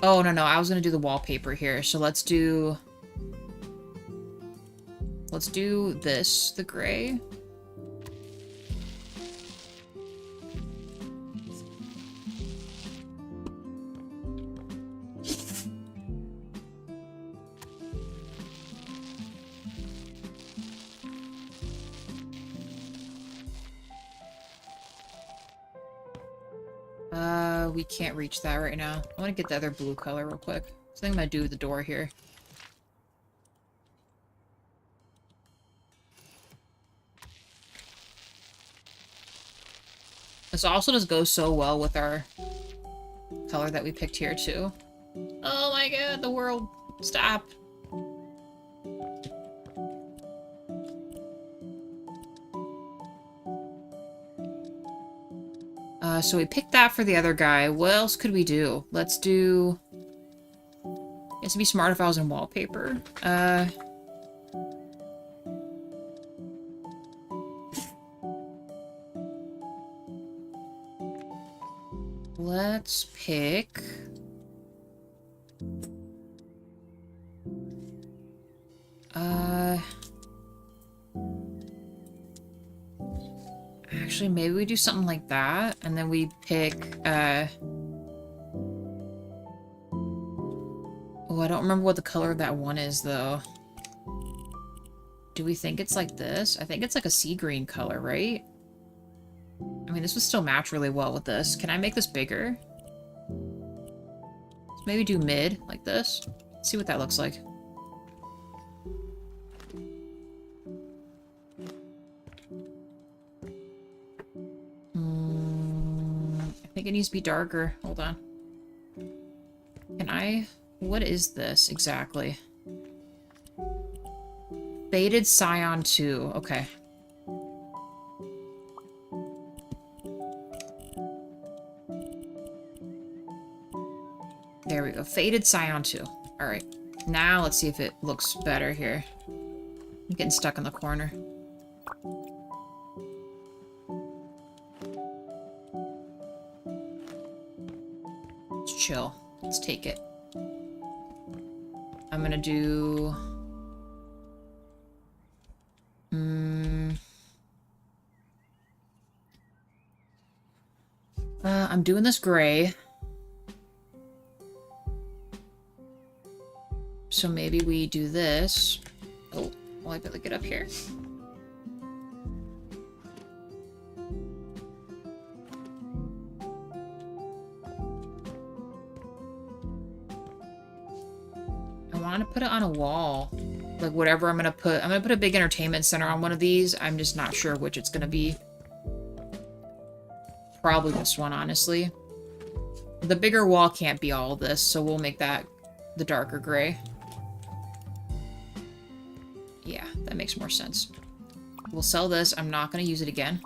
Oh, no, I was gonna do the wallpaper here, so let's do... Let's do this, the gray. We can't reach that right now. I want to get the other blue color real quick. So I think I'm gonna do the door here. This also just goes so well with our color that we picked here, too. Oh my god, the world. Stop. So we picked that for the other guy. What else could we do? Let's do... Guess it'd be smart if I was in wallpaper. Let's pick... Actually, maybe we do something like that, and then we pick, Oh, I don't remember what the color of that one is, though. Do we think it's like this? I think it's like a sea green color, right? I mean, this would still match really well with this. Can I make this bigger? Let's maybe do mid, like this. Let's see what that looks like. I think it needs to be darker. Hold on. Can I... What is this exactly? Faded Scion 2. Okay. There we go. Faded Scion 2. Alright. Now let's see if it looks better here. I'm getting stuck in the corner. Let's chill. Let's take it. I'm gonna do... I'm doing this gray. So maybe we do this. Oh, will I be able to get up here? I want to put it on a wall. Like whatever I'm gonna put a big entertainment center on one of these. I'm just not sure which it's gonna be. Probably this one, honestly. The bigger wall can't be all of this, so we'll make that the darker gray. Yeah, that makes more sense. We'll sell this. I'm not going to use it again.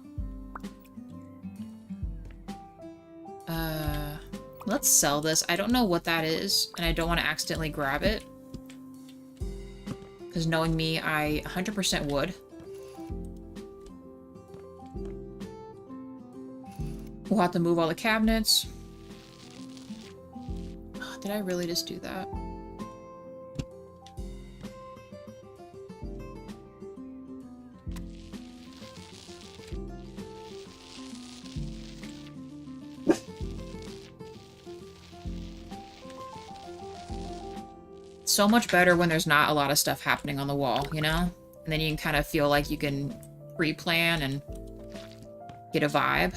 Let's sell this. I don't know what that is, and I don't want to accidentally grab it. Because knowing me, I 100% would. We'll have to move all the cabinets. Oh, did I really just do that? So much better when there's not a lot of stuff happening on the wall, you know? And then you can kind of feel like you can pre-plan and get a vibe.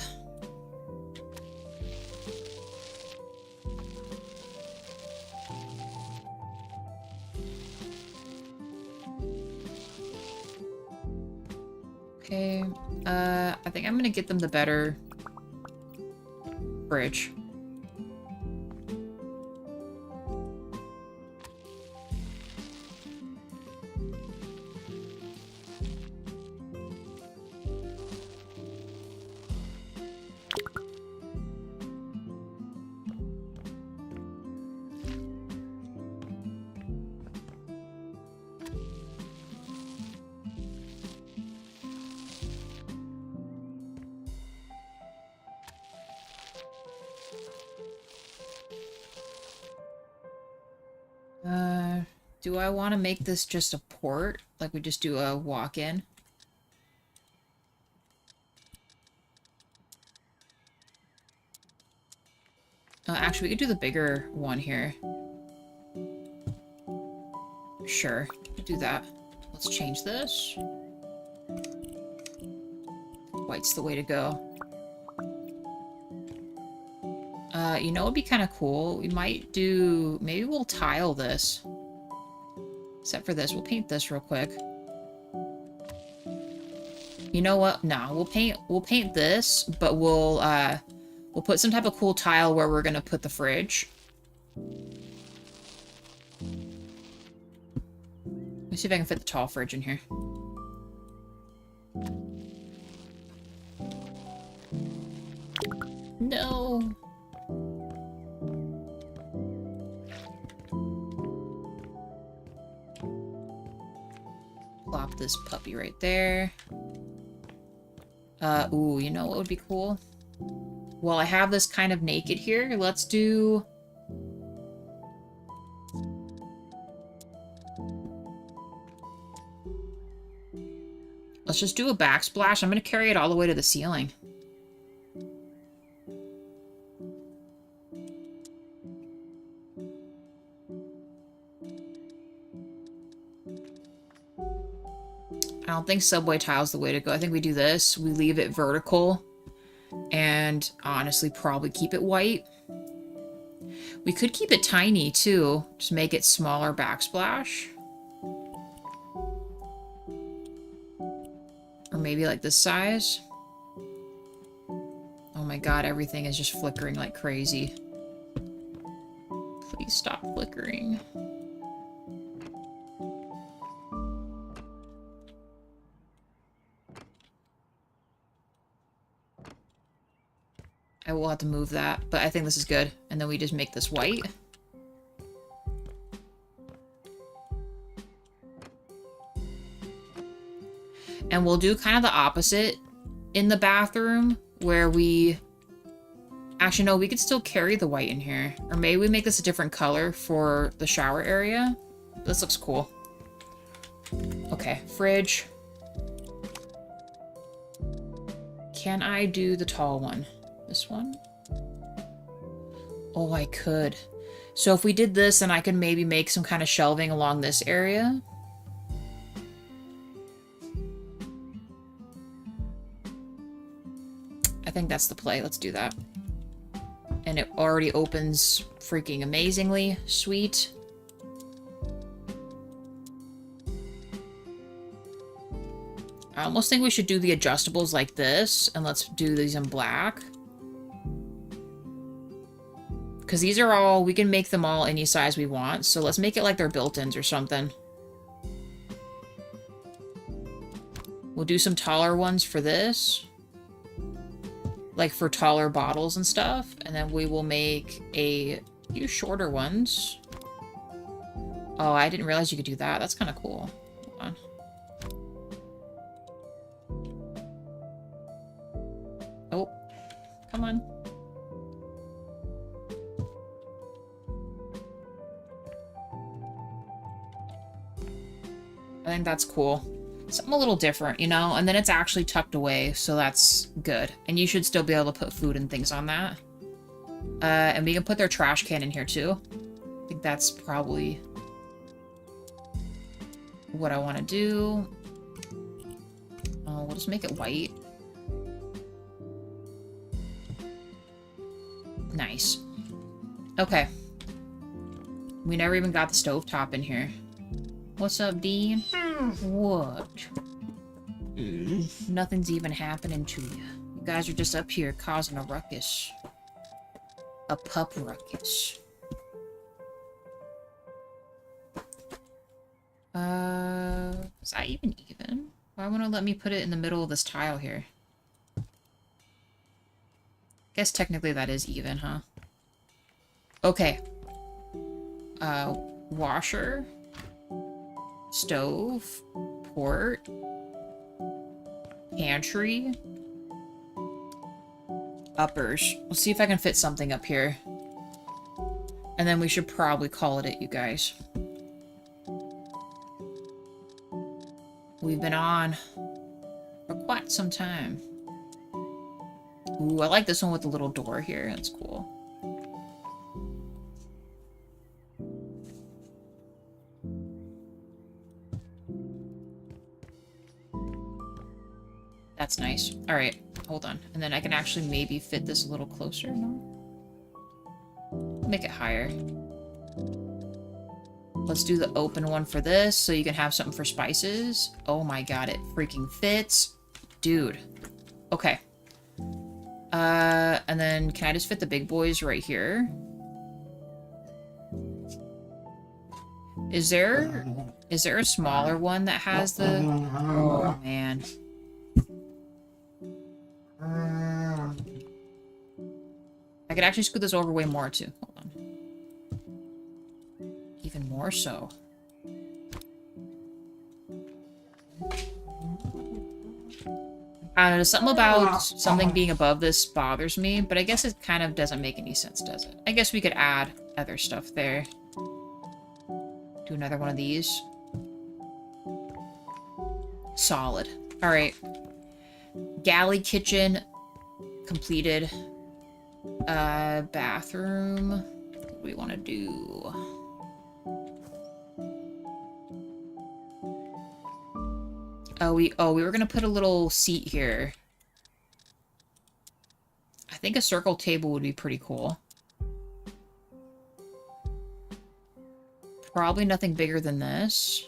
Okay, I think I'm gonna get them the better fridge. Do I want to make this just a port? Like we just do a walk-in? Actually, we could do the bigger one here. Sure, do that. Let's change this. White's the way to go. You know what would be kind of cool? We might do... Maybe we'll tile this. Except for this. We'll paint this real quick. You know what? No, we'll paint this, but we'll put some type of cool tile where we're gonna put the fridge. Let me see if I can fit the tall fridge in here. No. put this puppy right there. Ooh, you know what would be cool? Well, I have this kind of naked here. Let's do... Let's just do a backsplash. I'm going to carry it all the way to the ceiling. I don't think subway tile's the way to go. I think we do this. We leave it vertical. And honestly, probably keep it white. We could keep it tiny, too. Just make it smaller backsplash. Or maybe like this size. Oh my god, everything is just flickering like crazy. Please stop flickering. I will have to move that, but I think this is good. And then we just make this white. And we'll do kind of the opposite in the bathroom, where we... Actually, no, we could still carry the white in here. Or maybe we make this a different color for the shower area. This looks cool. Okay, fridge. Can I do the tall one? This one? Oh, I could. So if we did this, then I could maybe make some kind of shelving along this area. I think that's the play. Let's do that. And it already opens freaking amazingly. Sweet. I almost think we should do the adjustables like this. And let's do these in black. Because these are all... We can make them all any size we want. So let's make it like they're built-ins or something. We'll do some taller ones for this. Like for taller bottles and stuff. And then we will make a few shorter ones. Oh, I didn't realize you could do that. That's kind of cool. Hold on. Oh, come on. I think that's cool. Something a little different, you know? And then it's actually tucked away, so that's good. And you should still be able to put food and things on that. And we can put their trash can in here, too. I think that's probably what I want to do. Oh, we'll just make it white. Nice. Okay. We never even got the stovetop in here. What's up, Dean? What? Nothing's even happening to you. You guys are just up here causing a ruckus. A pup ruckus. Is that even? Why won't it let me put it in the middle of this tile here? Guess technically that is even, huh? Okay. Washer. Stove. Port. Pantry. Uppers. Let's see if I can fit something up here. And then we should probably call it, you guys. We've been on for quite some time. Ooh, I like this one with the little door here. That's cool. That's nice. Alright, hold on. And then I can actually maybe fit this a little closer, no? Make it higher. Let's do the open one for this, so you can have something for spices. Oh my god, it freaking fits. Dude. Okay. And then can I just fit the big boys right here? Is there a smaller one that has the... Oh, man. I could actually scoot this over way more, too. Hold on. Even more so. I don't know, something about something being above this bothers me, but I guess it kind of doesn't make any sense, does it? I guess we could add other stuff there. Do another one of these. Solid. Alright. Galley kitchen completed. Bathroom. What do we want to do? We were gonna put a little seat here. I think a circle table would be pretty cool. Probably nothing bigger than this.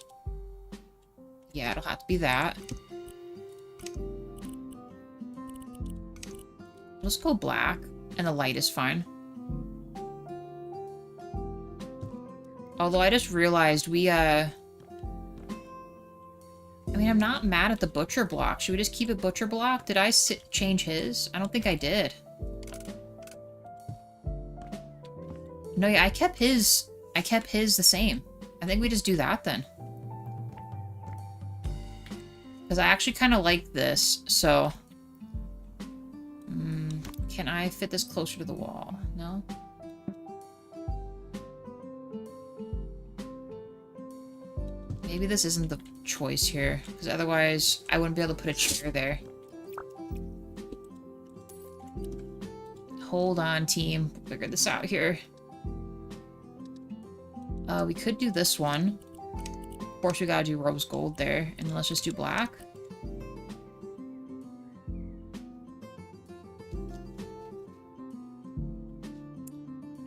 Yeah, it'll have to be that. Let's go black, and the light is fine. Although I just realized we, I mean, I'm not mad at the butcher block. Should we just keep it butcher block? Did I change his? I don't think I did. No, yeah, I kept his the same. I think we just do that then. Because I actually kind of like this, so... can I fit this closer to the wall? No? Maybe this isn't the choice here, because otherwise I wouldn't be able to put a chair there. Hold on, team. We'll figure this out here. We could do this one. Of course, we gotta do rose gold there, and let's just do black.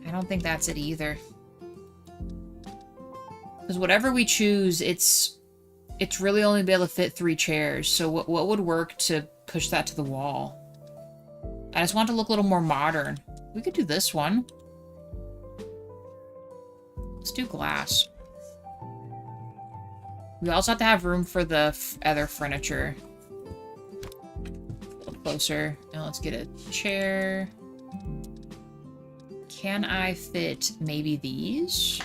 I don't think that's it either. Because whatever we choose, it's really only be able to fit 3 chairs. So what would work to push that to the wall? I just want it to look a little more modern. We could do this one. Let's do glass. We also have to have room for the other furniture. A little closer. Now let's get a chair. Can I fit maybe these?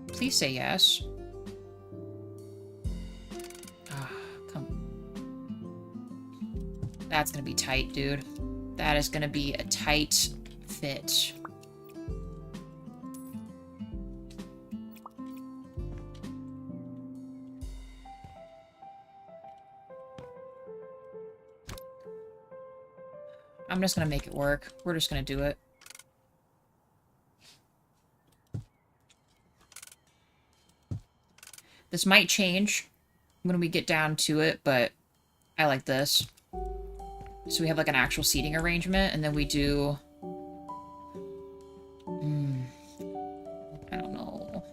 Please say yes. Ah, come. That's gonna be tight, dude. That is gonna be a tight fit. I'm just gonna make it work. We're just gonna do it. This might change when we get down to it, but I like this. So we have like an actual seating arrangement, and then we do... I don't know.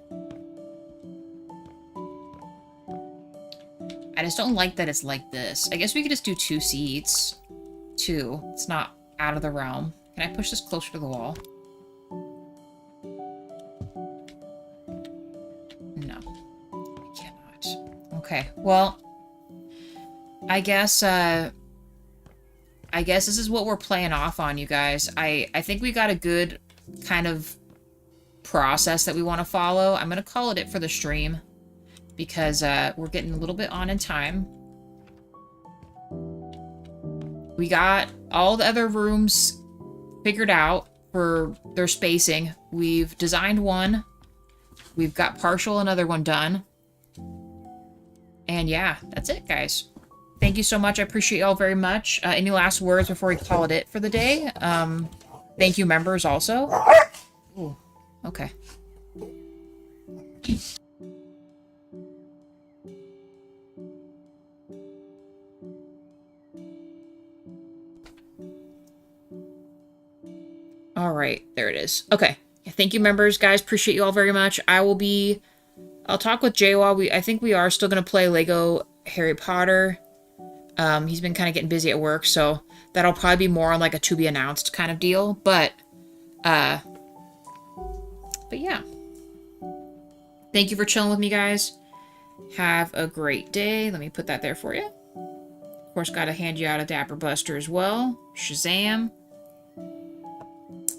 I just don't like that it's like this. I guess we could just do 2 seats. 2. It's not out of the realm. Can I push this closer to the wall? No. I cannot. Okay, well... I guess this is what we're playing off on, you guys. I think we got a good kind of process that we want to follow. I'm going to call it for the stream because we're getting a little bit on in time. We got all the other rooms figured out for their spacing. We've designed one. We've got partial another one done. And yeah, that's it, guys. Thank you so much. I appreciate y'all very much. Any last words before we call it for the day? Thank you, members, also. Ooh, okay. All right, there it is. Okay. Thank you, members, guys. Appreciate you all very much. I'll talk with Jaywa. I think we are still going to play Lego Harry Potter. He's been kind of getting busy at work, so that'll probably be more on like a to be announced kind of deal. But yeah. Thank you for chilling with me, guys. Have a great day. Let me put that there for you. Of course, gotta hand you out a Dapper Buster as well. Shazam.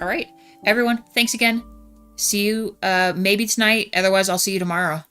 All right, everyone, thanks again. See you maybe tonight. Otherwise, I'll see you tomorrow.